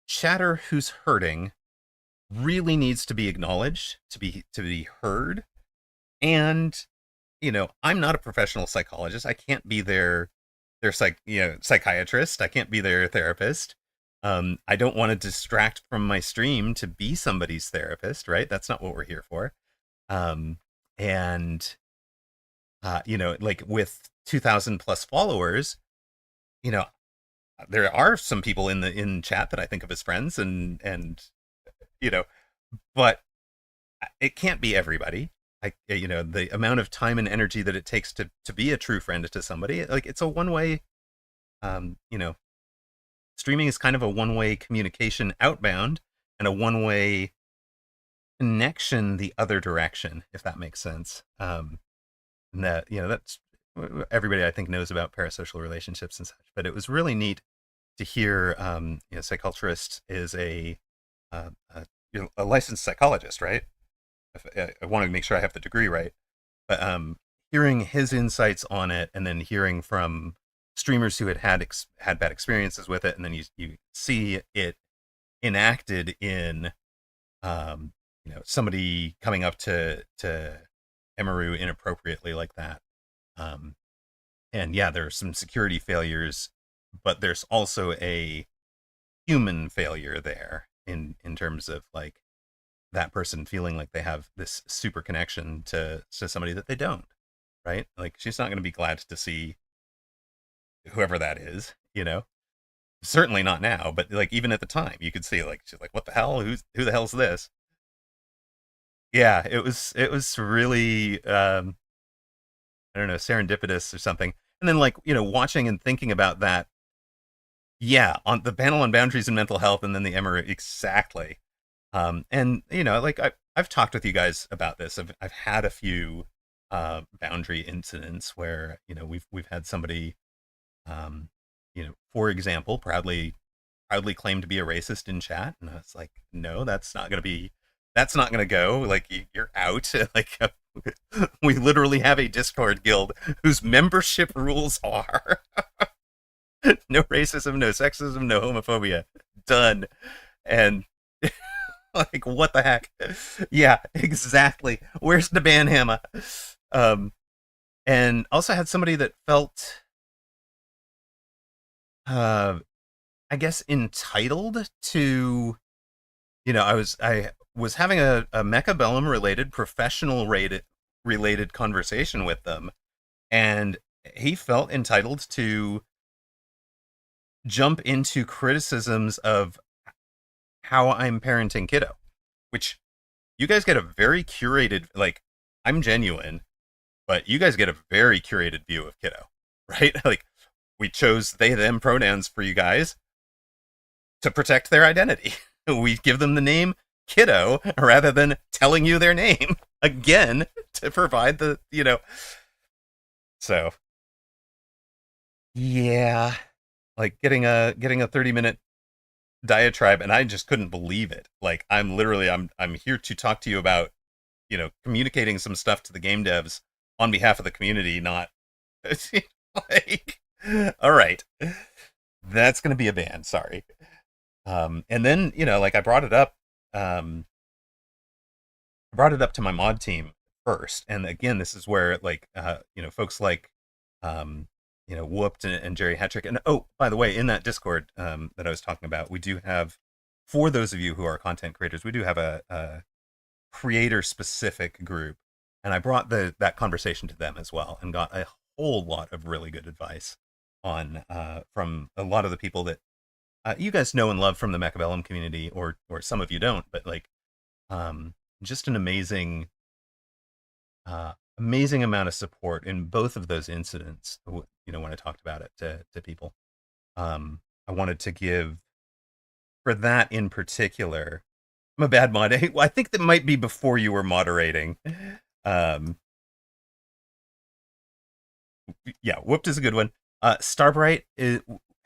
chatter who's hurting really needs to be acknowledged, to be heard. And I'm not a professional psychologist. I can't be their psychiatrist. I can't be their therapist. I don't want to distract from my stream to be somebody's therapist, right? That's not what we're here for. And like with 2,000 plus followers, you know, there are some people in chat that I think of as friends, and you know, but it can't be everybody. The amount of time and energy that it takes to be a true friend to somebody, like it's a one way. Um, you know, Streaming is kind of a one way communication outbound and a one way connection the other direction, if that makes sense. And that that's everybody I think knows about parasocial relationships and such. But it was really neat to hear. Psychulturist is uh, a, a licensed psychologist, right? I want to make sure I have the degree right. But hearing his insights on it, and then hearing from streamers who had bad experiences with it, and then you see it enacted in somebody coming up to Emaru inappropriately like that. And yeah, there are some security failures, but there's also a human failure there in terms of like that person feeling like they have this super connection to somebody that they don't, right? Like she's not going to be glad to see whoever that is, certainly not now, but like even at the time you could see like she's like, what the hell, who the hell's this? Yeah, it was really I don't know, serendipitous or something. And then like watching and thinking about that, yeah, on the panel on boundaries and mental health, and then the Emery, exactly. And like I've talked with you guys about this. I've had a few boundary incidents where we've had somebody for example, proudly claim to be a racist in chat, and I was like, no, that's not gonna go. Like you're out. Like we literally have a Discord guild whose membership rules are no racism, no sexism, no homophobia. Done. And like, what the heck? Yeah, exactly. Where's the ban hammer? And also had somebody that felt I guess entitled to, I was having a Mechabellum related professional related conversation with them, and he felt entitled to jump into criticisms of how I'm parenting kiddo, which you guys get a very curated, like, I'm genuine, but you guys get a very curated view of kiddo, right? Like, we chose they them pronouns for you guys to protect their identity. We give them the name kiddo rather than telling you their name again to provide so yeah, like getting a 30-minute diatribe, and I just couldn't believe it. Like I'm here to talk to you about communicating some stuff to the game devs on behalf of the community, not like, all right, that's gonna be a ban, sorry. And then like I brought it up to my mod team first, and again, this is where like folks like Whooped and Jerry Hetrick. And oh, by the way, in that Discord that I was talking about, we do have, for those of you who are content creators, we do have a creator specific group, and I brought that conversation to them as well, and got a whole lot of really good advice on from a lot of the people that you guys know and love from the Mechabellum community, or some of you don't, but like just an amazing amount of support in both of those incidents. When I talked about it to people, I wanted to give, for that in particular, I'm a bad mod. I think that might be before you were moderating. Yeah, Whooped is a good one. Starbright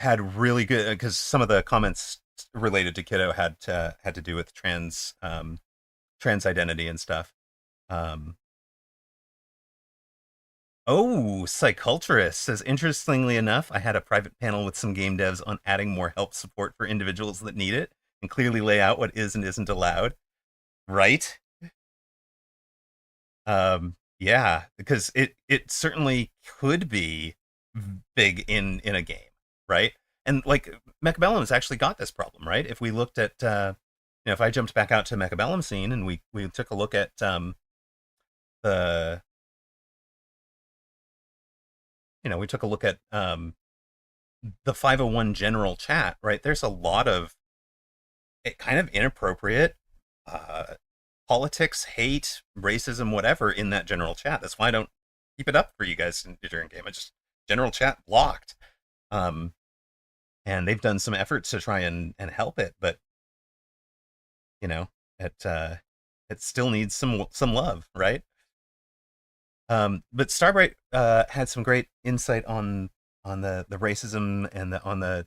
had really good, because some of the comments related to Kiddo had to do with trans identity and stuff. Oh, Psyculturist says, interestingly enough, I had a private panel with some game devs on adding more help support for individuals that need it, and clearly lay out what is and isn't allowed. Right? Yeah, because it certainly could be big in a game, right? And like Mechabellum has actually got this problem, right? If we looked at if I jumped back out to Mechabellum scene and we took a look at the we took a look at the 501 general chat, right? There's a lot of kind of inappropriate politics, hate, racism, whatever in that general chat. That's why I don't keep it up for you guys during game. I just general chat blocked. And they've done some efforts to try and help it, but it still needs some love, right? But Starbright had some great insight on the racism and on the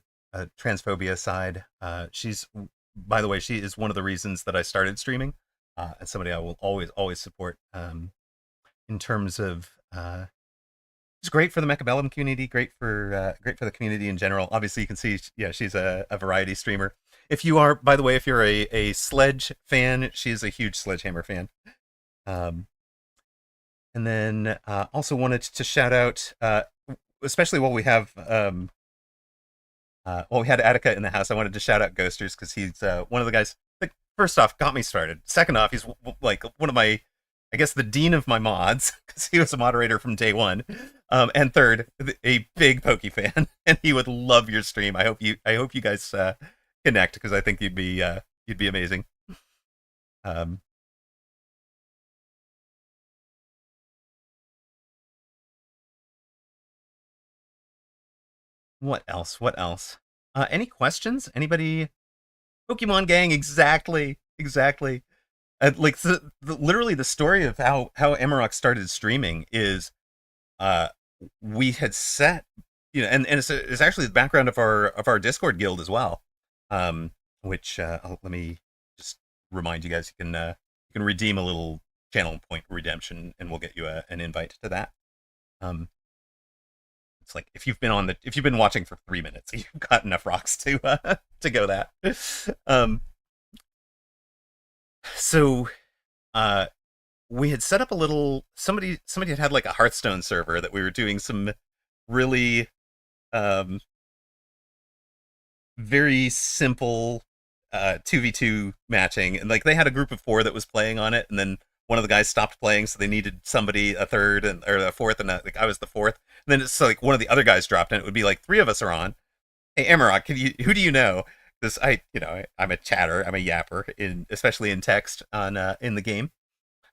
transphobia side. She's, by the way, she is one of the reasons that I started streaming, and somebody I will always support. In terms of, it's great for the Mechabellum community, great for the community in general. Obviously, you can see, she's a variety streamer. If you are, by the way, if you're a Sledge fan, she's a huge Sledgehammer fan. And then also wanted to shout out, especially while we have we had Attica in the house, I wanted to shout out Ghosters, because he's one of the guys that, first off, got me started. Second off, he's like one of my, I guess, the dean of my mods, because he was a moderator from day one. And third, a big Pokey fan, and he would love your stream. I hope you guys connect, because I think you'd be amazing. What else? Any questions? Anybody? Pokemon Gang, exactly. Like literally the story of how Amarok started streaming is, we had set, and it's actually the background of our Discord guild as well, which let me just remind you guys, you can redeem a little channel point redemption, and we'll get you an invite to that. It's like if you've been watching for 3 minutes, you've got enough rocks to go that. So we had set up a little, somebody had like a Hearthstone server that we were doing some really very simple 2v2 matching, and like they had a group of 4 that was playing on it, and then one of the guys stopped playing, so they needed somebody, a third or a fourth, and like I was the fourth. And then it's like one of the other guys dropped, and it would be like 3 of us are on. Hey, Amarok, who do you know? This I'm a chatter, I'm a yapper, especially in text on in the game,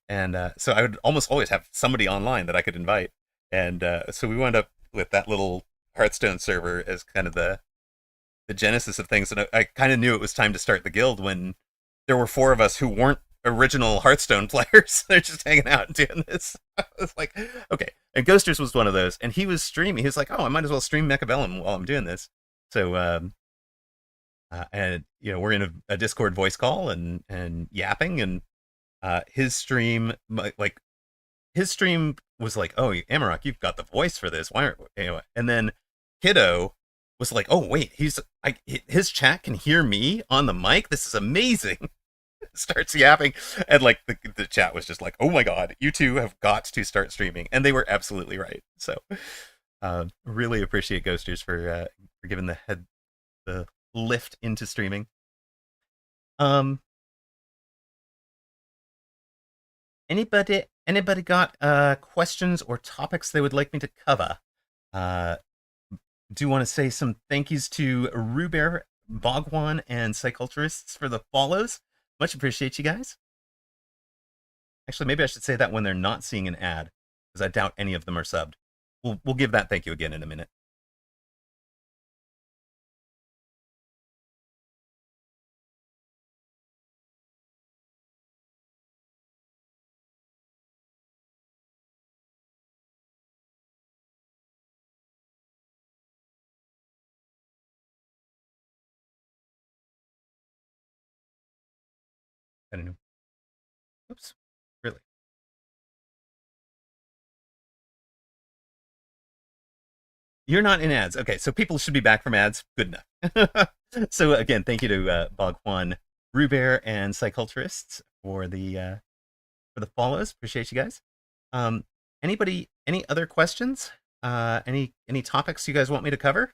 and so I would almost always have somebody online that I could invite, and so we wound up with that little Hearthstone server as kind of the genesis of things. And I kind of knew it was time to start the guild when there were 4 of us who weren't original Hearthstone players. They're just hanging out and doing this. I was like, okay. And Ghosters was one of those, and he was streaming. He was like, oh, I might as well stream Mechabellum while I'm doing this. So and we're in a Discord voice call and yapping, and his stream, like his stream was like, oh, Amarok, you've got the voice for this. Why aren't anyway? And then Kiddo was like, oh wait, his chat can hear me on the mic. This is amazing. Starts yapping, and like the chat was just like, oh my god, you two have got to start streaming, and they were absolutely right. So Really appreciate Ghosters for giving the lift into streaming. Um, anybody got questions or topics they would like me to cover? Uh, do want to say some thank yous to Ruber, Bogwan, and Psyculturists for the follows. Much appreciate you guys. Actually, maybe I should say that when they're not seeing an ad, because I doubt any of them are subbed. We'll give that thank you again in a minute. I don't know. Oops. Really? You're not in ads. Okay, so people should be back from ads. Good enough. So again, thank you to Bogwan, Ruber, and Psyculturists for the follows. Appreciate you guys. Um, any other questions? Any topics you guys want me to cover?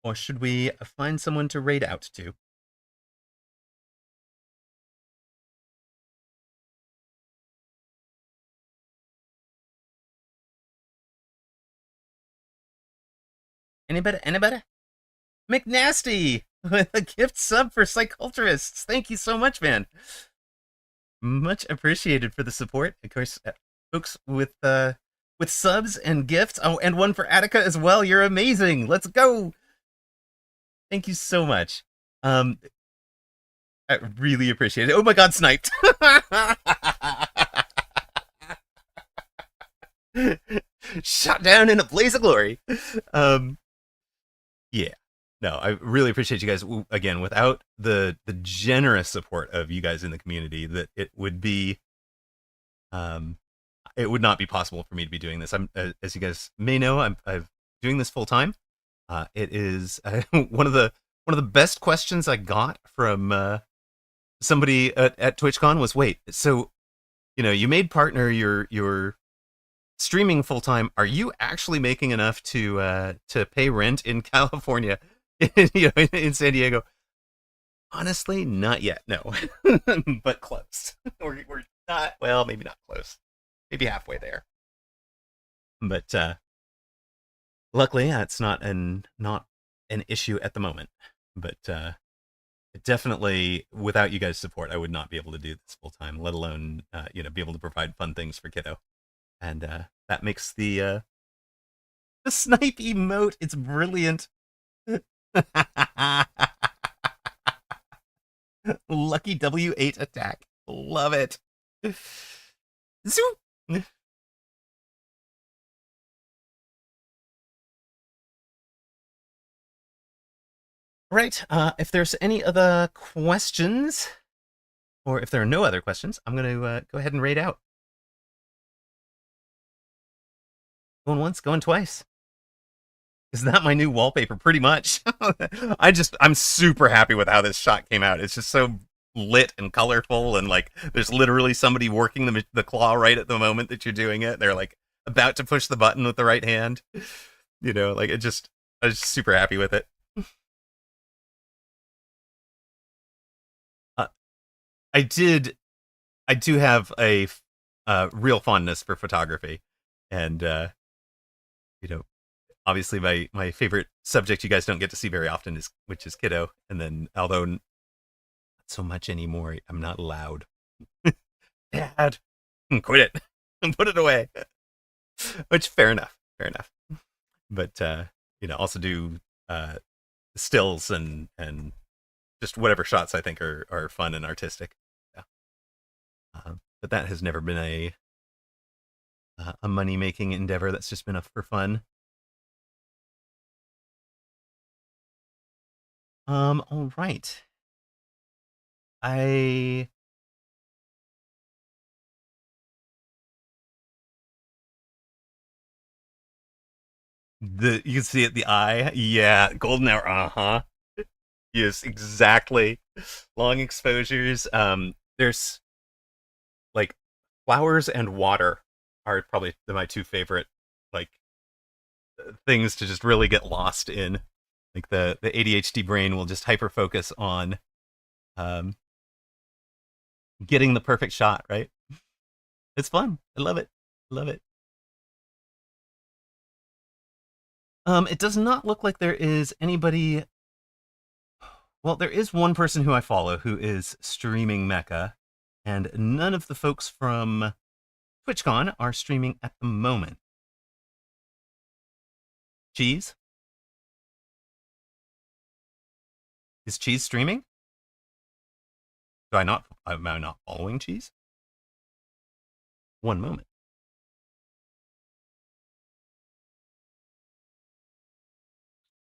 Or should we find someone to raid out to? Anybody? Anybody? McNasty with a gift sub for Psyculturists. Thank you so much, man. Much appreciated for the support. Of course, folks with subs and gifts. Oh, and one for Attica as well. You're amazing. Let's go. Thank you so much. I really appreciate it. Oh my god, sniped. Shot down in a blaze of glory. Yeah. No, I really appreciate you guys. Again, without the generous support of you guys in the community, that it would not be possible for me to be doing this. I'm, as you guys may know, I'm doing this full time. It is one of the best questions I got from somebody at TwitchCon was, wait, so you made partner your streaming full time. Are you actually making enough to pay rent in California, in San Diego? Honestly, not yet. No, but close. We're not. Well, maybe not close. Maybe halfway there. But luckily, it's not an issue at the moment. But definitely, without you guys' support, I would not be able to do this full time. Let alone, be able to provide fun things for kiddo. And that makes the snipe emote. It's brilliant. Lucky W8 attack. Love it. Zoom. Right. If there's any other questions, or if there are no other questions, I'm going to go ahead and raid out. Going once, going twice. Is that my new wallpaper? Pretty much. I'm super happy with how this shot came out. It's just so lit and colorful, and like there's literally somebody working the claw right at the moment that you're doing it. They're like about to push the button with the right hand. Like I was super happy with it. Uh, I do have a real fondness for photography, and obviously my favorite subject you guys don't get to see very often is kiddo, and then although not so much anymore, I'm not allowed. Dad, quit it. Put it away. Which fair enough. But also do stills and just whatever shots I think are fun and artistic. Yeah. But that has never been a money making endeavor. That's just been for fun. All right. You can see it, the eye. Yeah, golden hour. Uh-huh. Yes, exactly. Long exposures. There's like flowers and water are probably my two favorite like things to just really get lost in. Like the ADHD brain will just hyper focus on um, getting the perfect shot, right? It's fun. I love it. Love it. It does not look like there is anybody. Well, there is one person who I follow who is streaming Mecha, and none of the folks from TwitchCon are streaming at the moment. Cheese? Is Cheese streaming? Am I not following Cheese? One moment.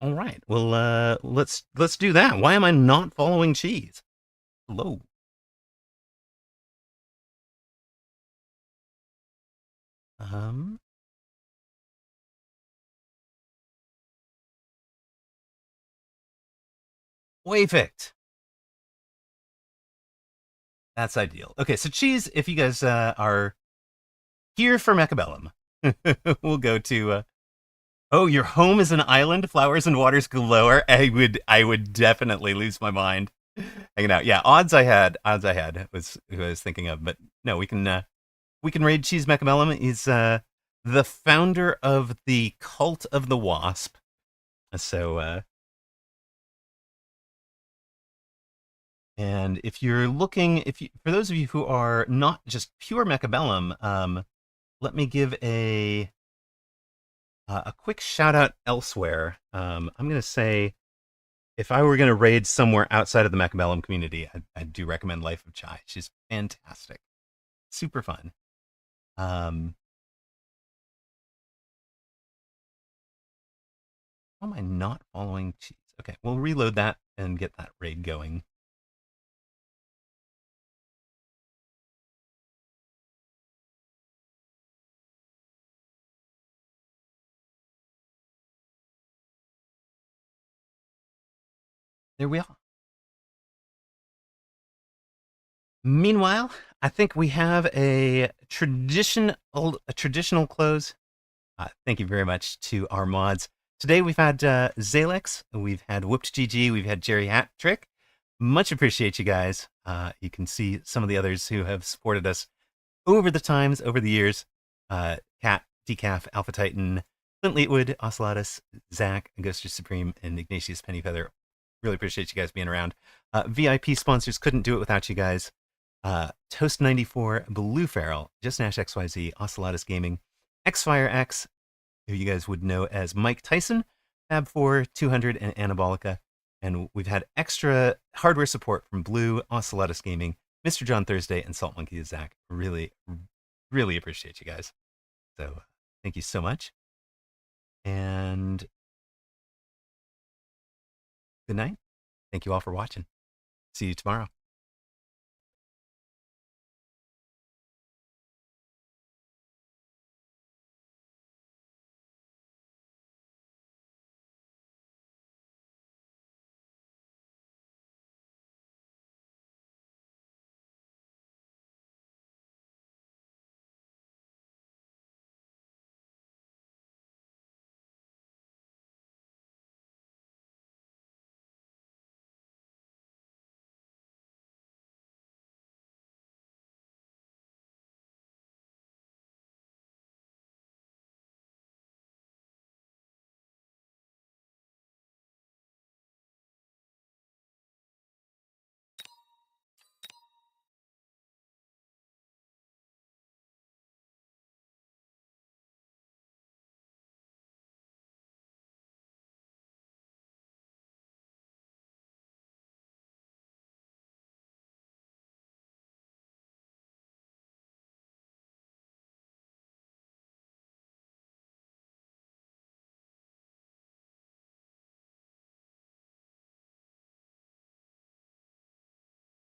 All right. Well, let's do that. Why am I not following Cheese? Hello. Um. Wayfict. That's ideal. Okay, so Cheese, if you guys are here for Mechabellum, we'll go to. Oh, your home is an island, flowers and waters galore. I would definitely lose my mind hanging out. Yeah, odds I had was who I was thinking of, but no, we can raid Cheese Mechabellum. He's the founder of the Cult of the Wasp. So and if you're looking, if you, for those of you who are not just pure Mechabellum, let me give a quick shout out elsewhere. I'm gonna say if I were gonna raid somewhere outside of the Mechabellum community, I do recommend Life of Chai. She's fantastic, super fun. How am I not following Cheese? Okay, we'll reload that and get that raid going. There we are. Meanwhile, I think we have a traditional close. Thank you very much to our mods. Today we've had Zalex, we've had Whooped GG, we've had Jerry Hattrick. Much appreciate you guys. You can see some of the others who have supported us over the times, over the years. Cat, Decaf, Alpha Titan, Clint Leetwood, Ocellatus, Zach, Ghoster Supreme, and Ignatius Pennyfeather. Really appreciate you guys being around. VIP sponsors, couldn't do it without you guys. Toast94, Blue Feral, Just Nash XYZ, Ocellatus Gaming, Xfire X, who you guys would know as Mike Tyson, Fab4, 200, and Anabolica. And we've had extra hardware support from Blue, Ocellatus Gaming, Mr. John Thursday, and Salt Monkey Zach. Really, really appreciate you guys. So thank you so much. And good night. Thank you all for watching. See you tomorrow.